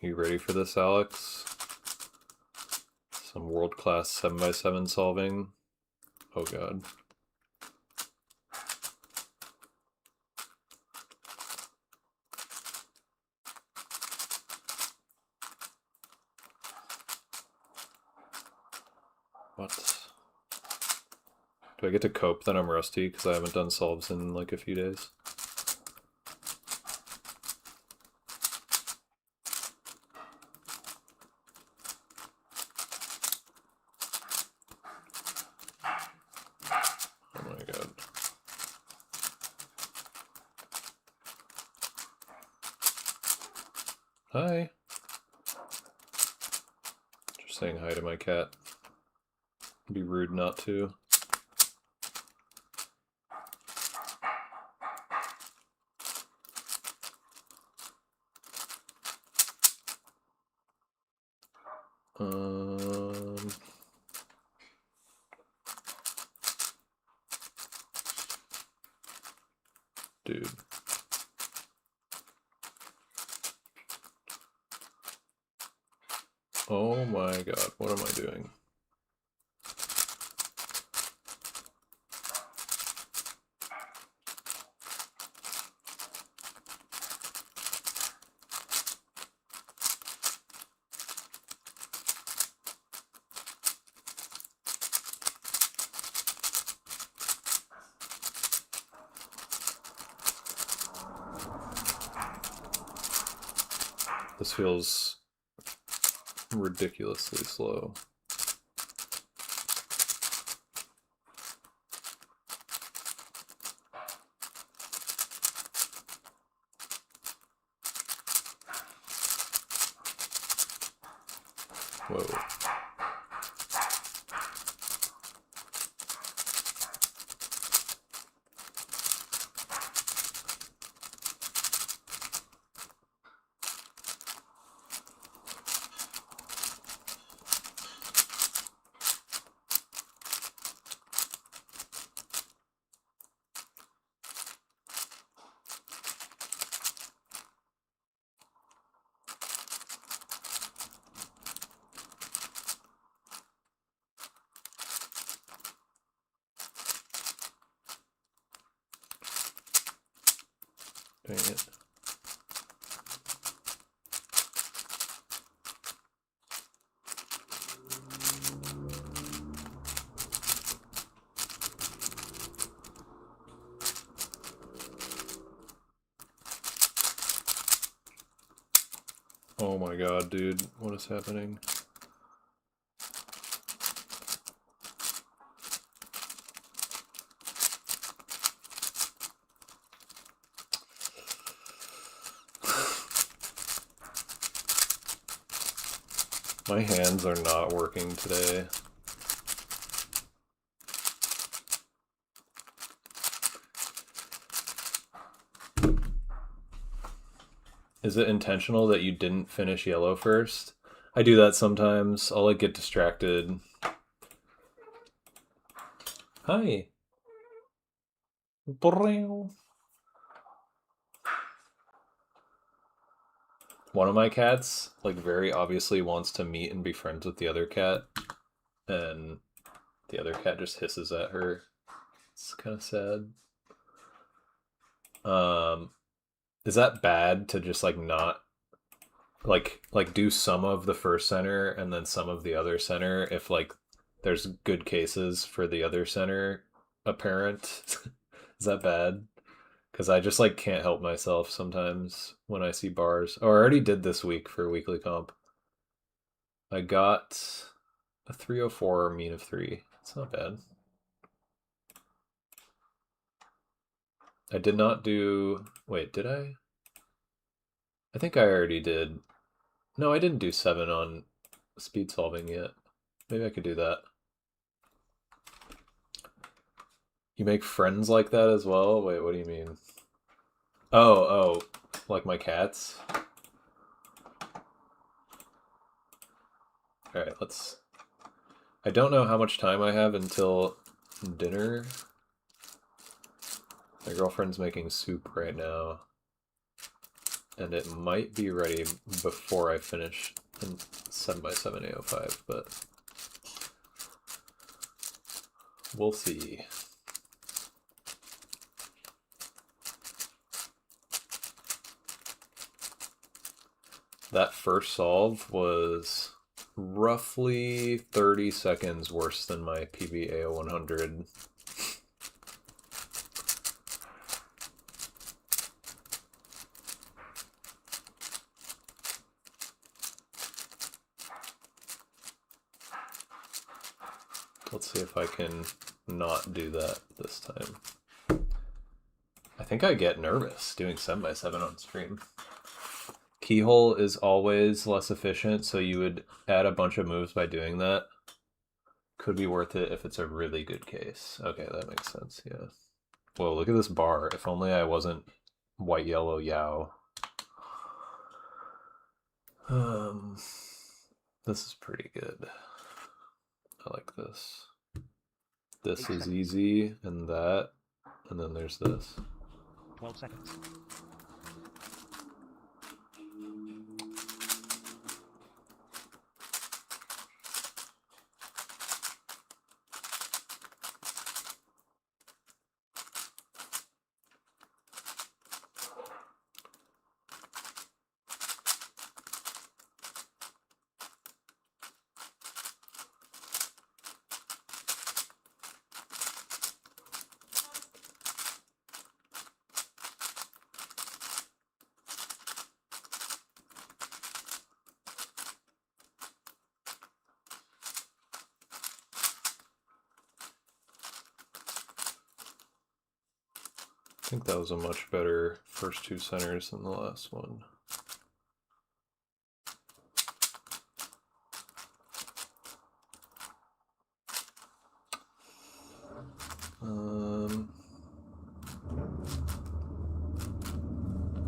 You ready for this, Alex? Some world-class 7x7 solving. Oh god. What? Do I get to cope that I'm rusty because I haven't done solves in like a few days? Oh my god. Hi. Just saying hi to my cat. It'd be rude not to. Dude. Oh my god, what am I doing? This feels ridiculously slow. Whoa. Oh my god, dude. What is happening? My hands are not working today. Is it intentional that you didn't finish yellow first? I do that sometimes. I'll like get distracted. Hi. One of my cats, like, very obviously wants to meet and be friends with the other cat, and the other cat just hisses at her. It's kind of sad. Is that bad to just like not like do some of the first center and then some of the other center if like there's good cases for the other center apparent? Is that bad? Because I just like can't help myself sometimes when I see bars. Oh, I already did this week for weekly comp. I got a 304 mean of 3. It's not bad. I did not do... Wait, did I? I think I already did. No, I didn't do 7 on speed solving yet. Maybe I could do that. You make friends like that as well? Wait, what do you mean? Oh, like my cats? Alright, let's... I don't know how much time I have until dinner. My girlfriend's making soup right now. And it might be ready before I finish in 7x7 AO5, but we'll see. That first solve was roughly 30 seconds worse than my PB AO100. Let's see if I can not do that this time. I think I get nervous doing 7x7 on stream. Keyhole is always less efficient, so you would add a bunch of moves by doing that. Could be worth it if it's a really good case. Okay, that makes sense, yeah. Whoa, look at this bar. If only I wasn't white, yellow, Yao. This is pretty good. I like this. This is easy, and that, and then there's this. 12 seconds. I think that was a much better first 2 centers than the last one.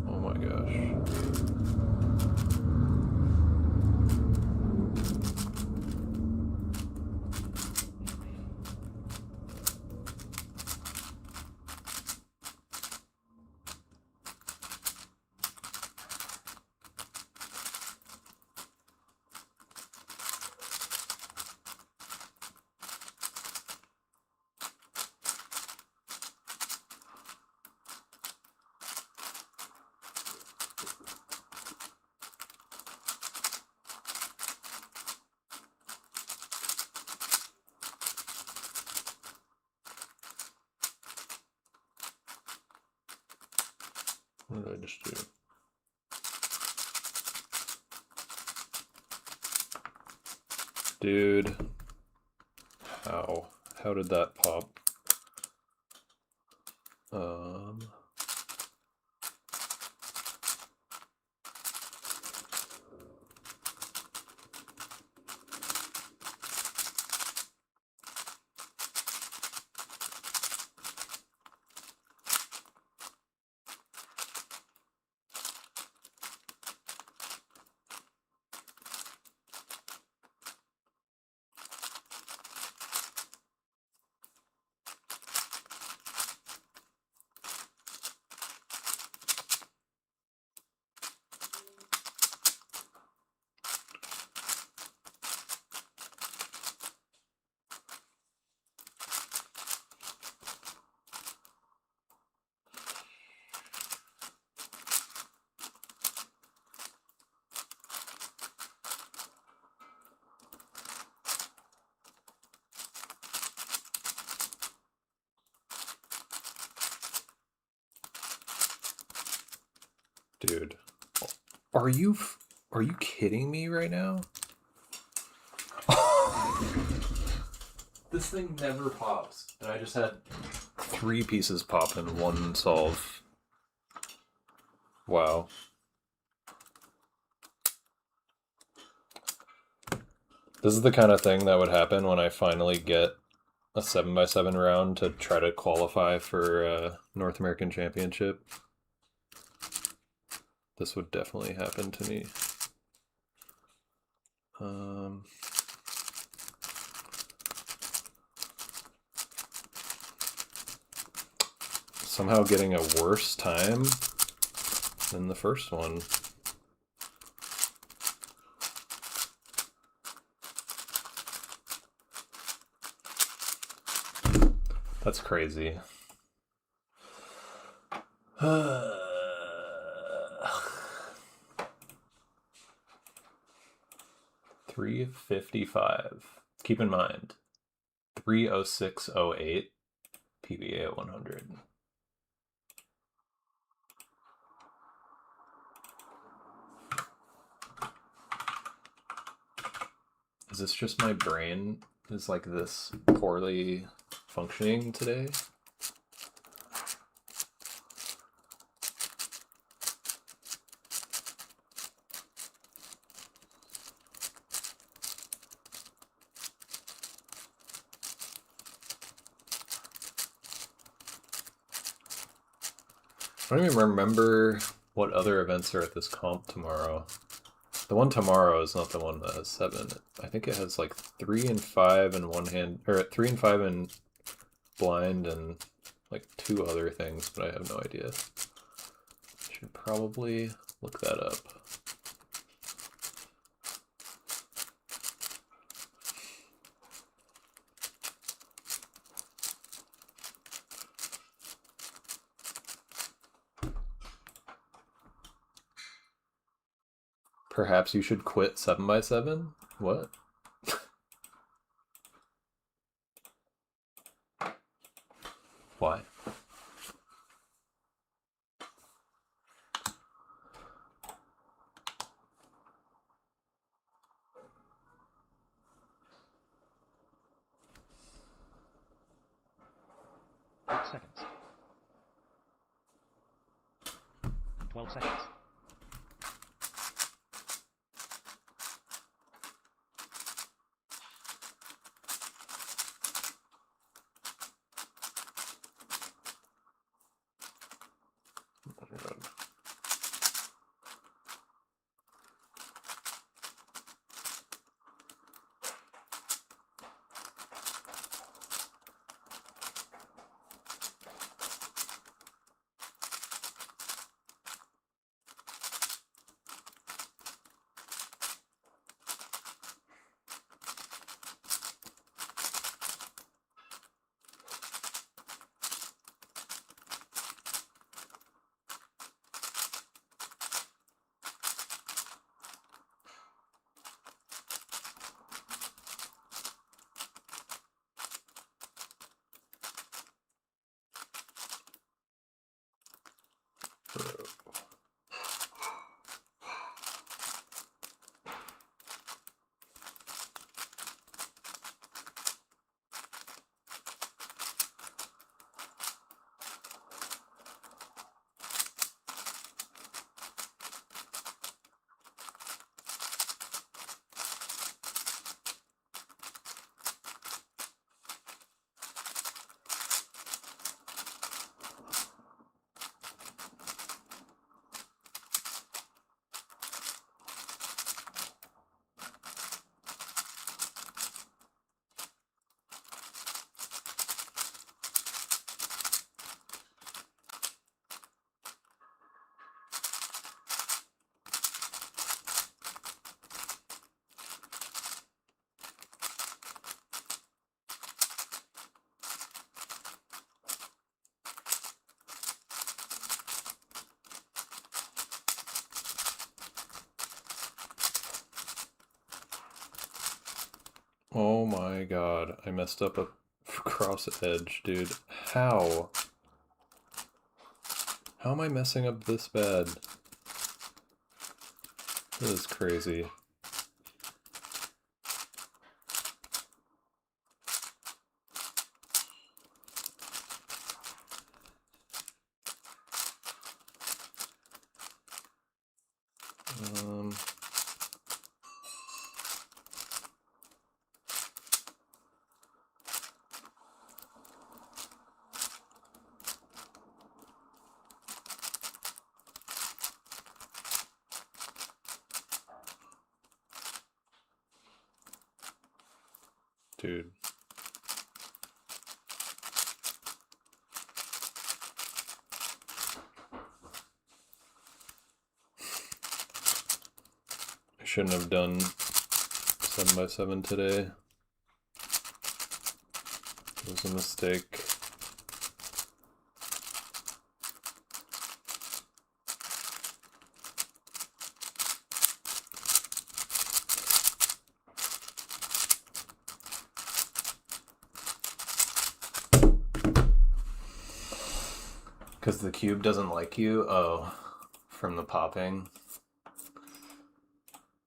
Oh my gosh. What did I just do? Dude. How? How did that pop? Dude, are you kidding me right now? This thing never pops, and I just had 3 pieces pop in one solve. Wow. This is the kind of thing that would happen when I finally get a 7x7 round to try to qualify for North American Championship. This would definitely happen to me. Somehow getting a worse time than the first one. That's crazy. 355. Keep in mind, 30608 PBA at 100. Is this just my brain is like this poorly functioning today? I don't even remember what other events are at this comp tomorrow. The one tomorrow is not the one that has 7. I think it has like 3 and 5 in one hand, or 3 and 5 in blind and like 2 other things, but I have no idea. Should probably look that up. Perhaps you should quit 7x7? What? Why? Seconds. 12 seconds. Oh my god, I messed up a cross edge, dude. How? How am I messing up this bad? This is crazy. Dude. I shouldn't have done 7x7 today. It was a mistake. Because the cube doesn't like you? Oh, from the popping.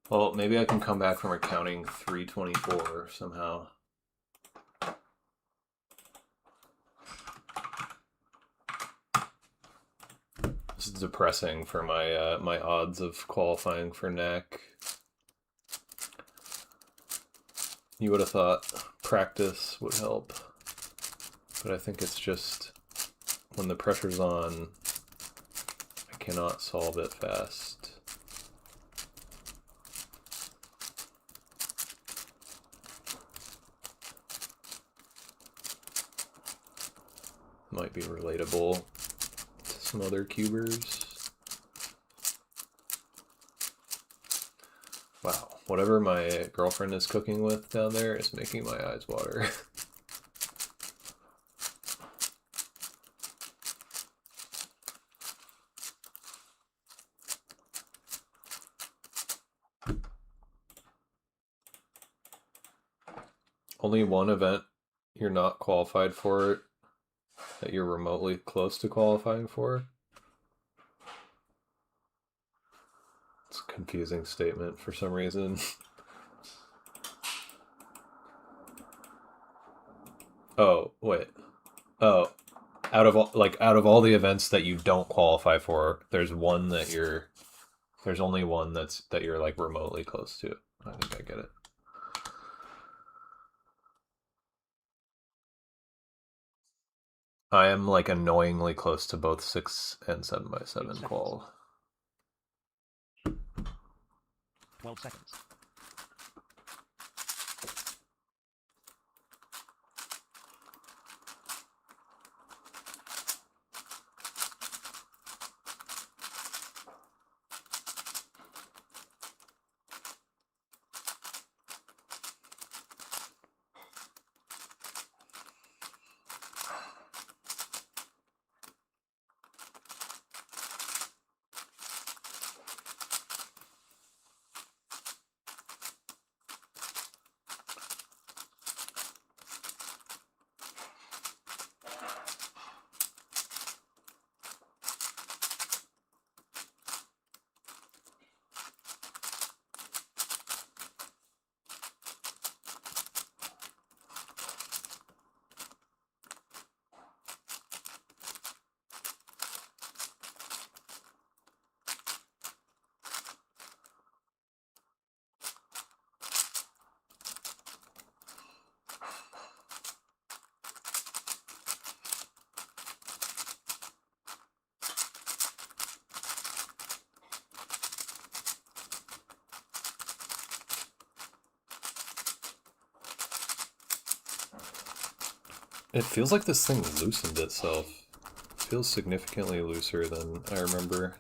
Well, maybe I can come back from recounting 324 somehow. This is depressing for my my odds of qualifying for NAC. You would have thought practice would help, but I think it's just when the pressure's on, I cannot solve it fast. Might be relatable to some other cubers. Wow, whatever my girlfriend is cooking with down there is making my eyes water. Only one event you're not qualified for that you're remotely close to qualifying for? It's a confusing statement for some reason. Oh, wait. Oh, out of all the events that you don't qualify for, there's one that there's only one that you're like remotely close to. I think I get it. I am like annoyingly close to both 6 and 7x7 qual. 12 seconds. It feels like this thing loosened itself. It feels significantly looser than I remember.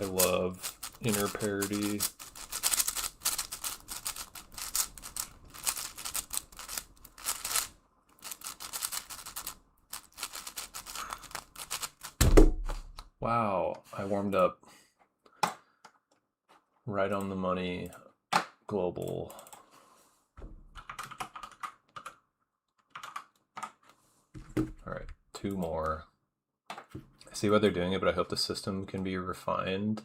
I love inner parity. Wow, I warmed up right on the money global. All right, 2 more. I see why they're doing it, but I hope the system can be refined.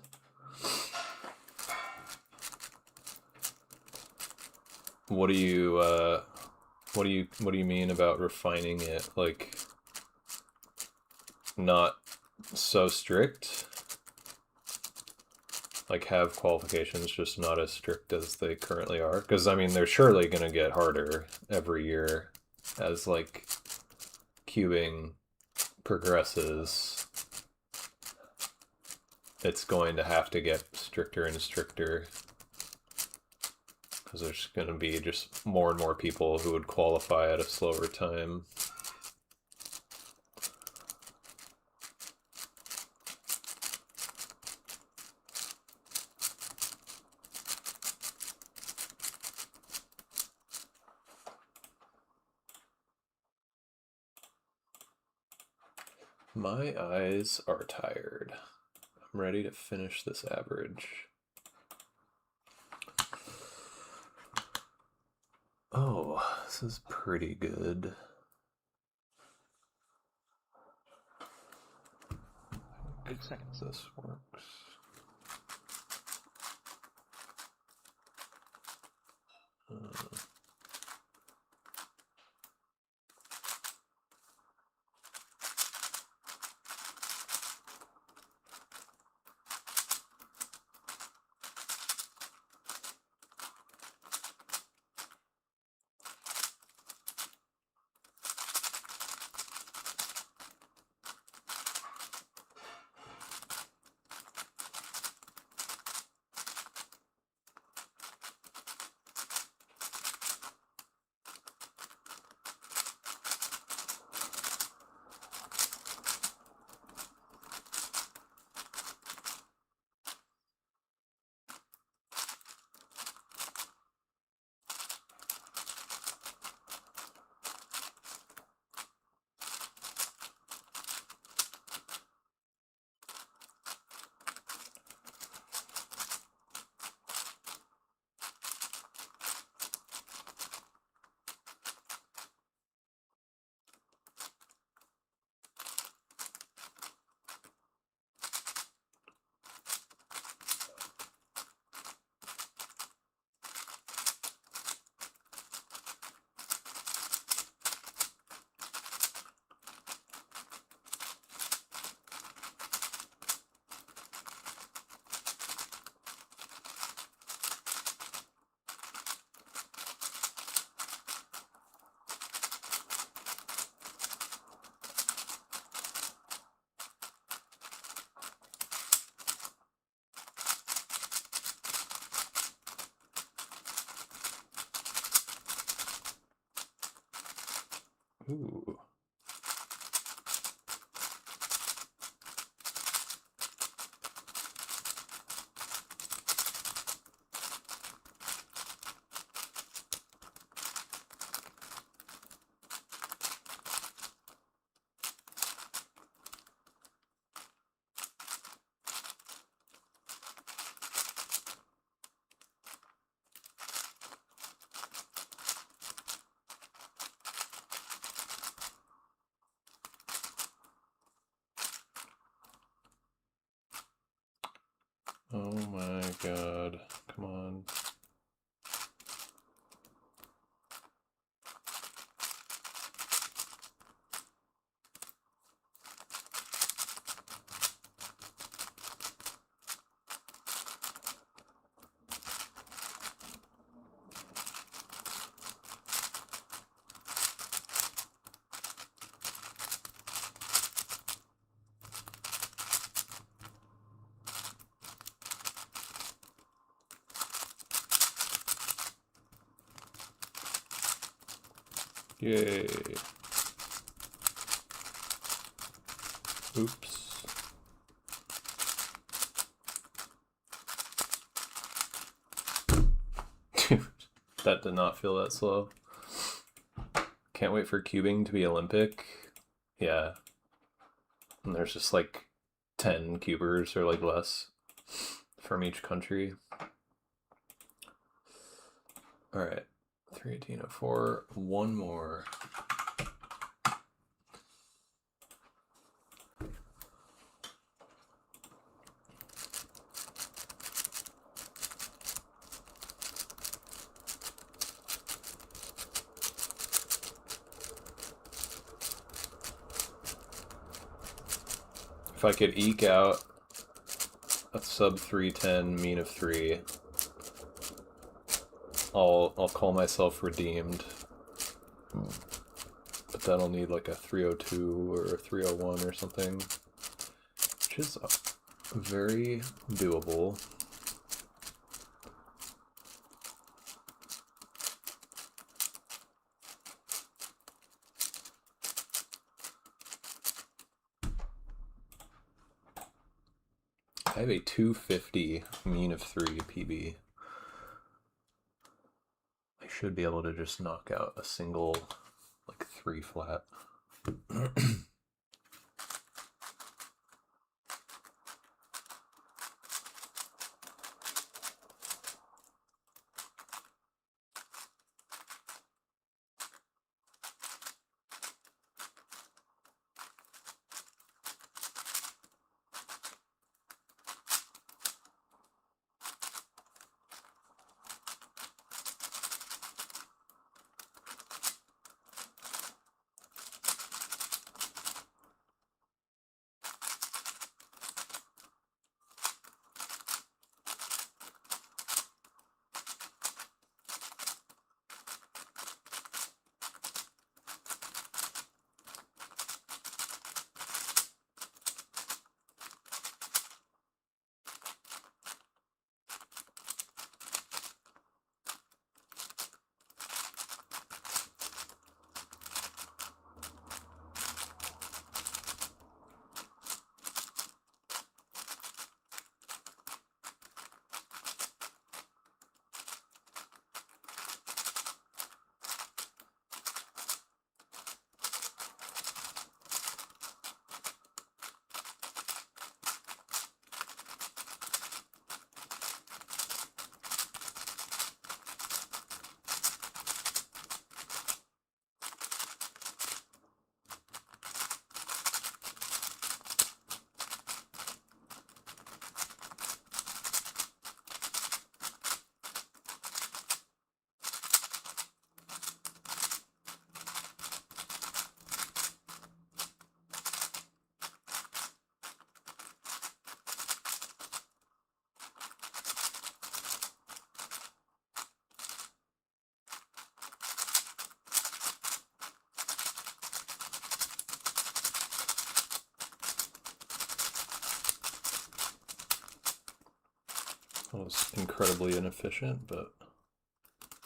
What do you mean about refining it? Like, not so strict? Like, have qualifications just not as strict as they currently are? Because, I mean, they're surely going to get harder every year as, like, cubing progresses. It's going to have to get stricter and stricter. Because there's going to be just more and more people who would qualify at a slower time. My eyes are tired. I'm ready to finish this average. Oh, this is pretty good. 8 seconds. This works. Ooh. Oh my god. Come on. Yay. Oops. That did not feel that slow. Can't wait for cubing to be Olympic. Yeah. And there's just like 10 cubers or like less from each country. Alright. 31804. One more. If I could eke out a sub 310 mean of 3, I'll call myself redeemed. But then I'll need like a 302 or a 301 or something, which is very doable. I have a 250 mean of 3 PB. I should be able to just knock out a single, like 3 flat. That was incredibly inefficient, but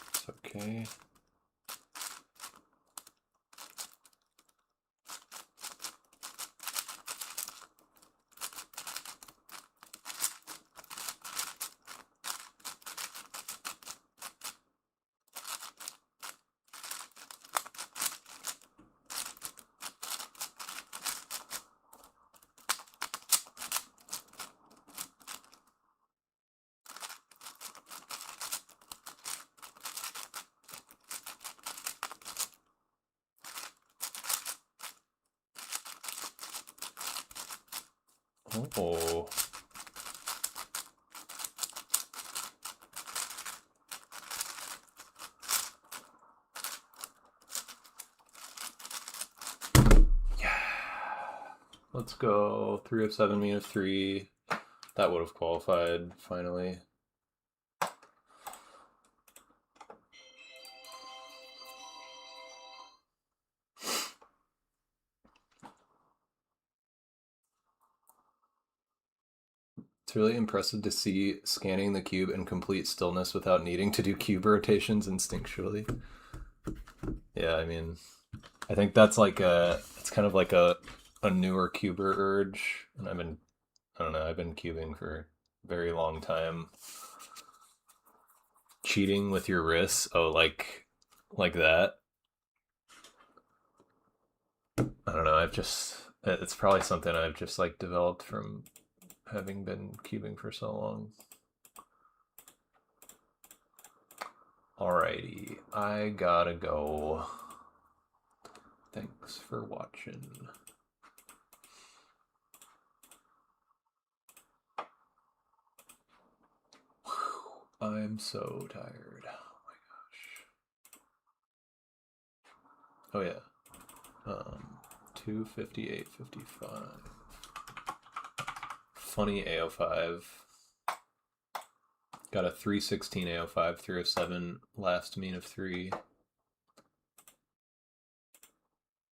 it's okay. Oh. Yeah. Let's go. 307 mean of 3. That would have qualified, finally. It's really impressive to see scanning the cube in complete stillness without needing to do cube rotations instinctually. Yeah, I mean, I think that's like it's kind of like a newer cuber urge, and I don't know, I've been cubing for a very long time. cheating with your wrists. Oh, like that. I don't know. It's probably something I've just like developed from having been cubing for so long. Alrighty, I gotta go. Thanks for watching. Whew, I'm so tired. Oh my gosh. Oh yeah. 258.55. Funny AO5. Got a 316 AO5, 307, last mean of 3.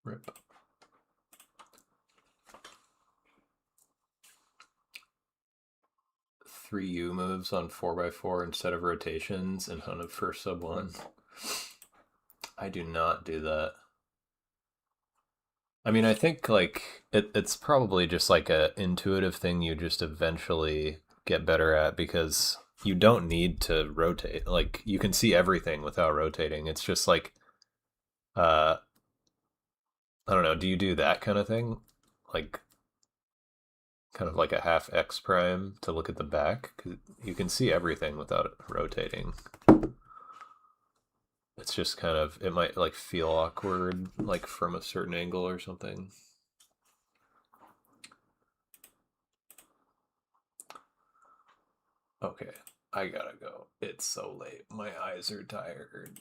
Rip. Three U moves on 4x4 instead of rotations in front of first sub 1. I do not do that. I mean, I think like it's probably just like a intuitive thing you just eventually get better at, because you don't need to rotate. Like you can see everything without rotating. It's just like I don't know, do you do that kind of thing? Like kind of like a half X prime to look at the back? 'Cause you can see everything without rotating. It's just kind of, it might like feel awkward, like from a certain angle or something. Okay, I gotta go. It's so late. My eyes are tired.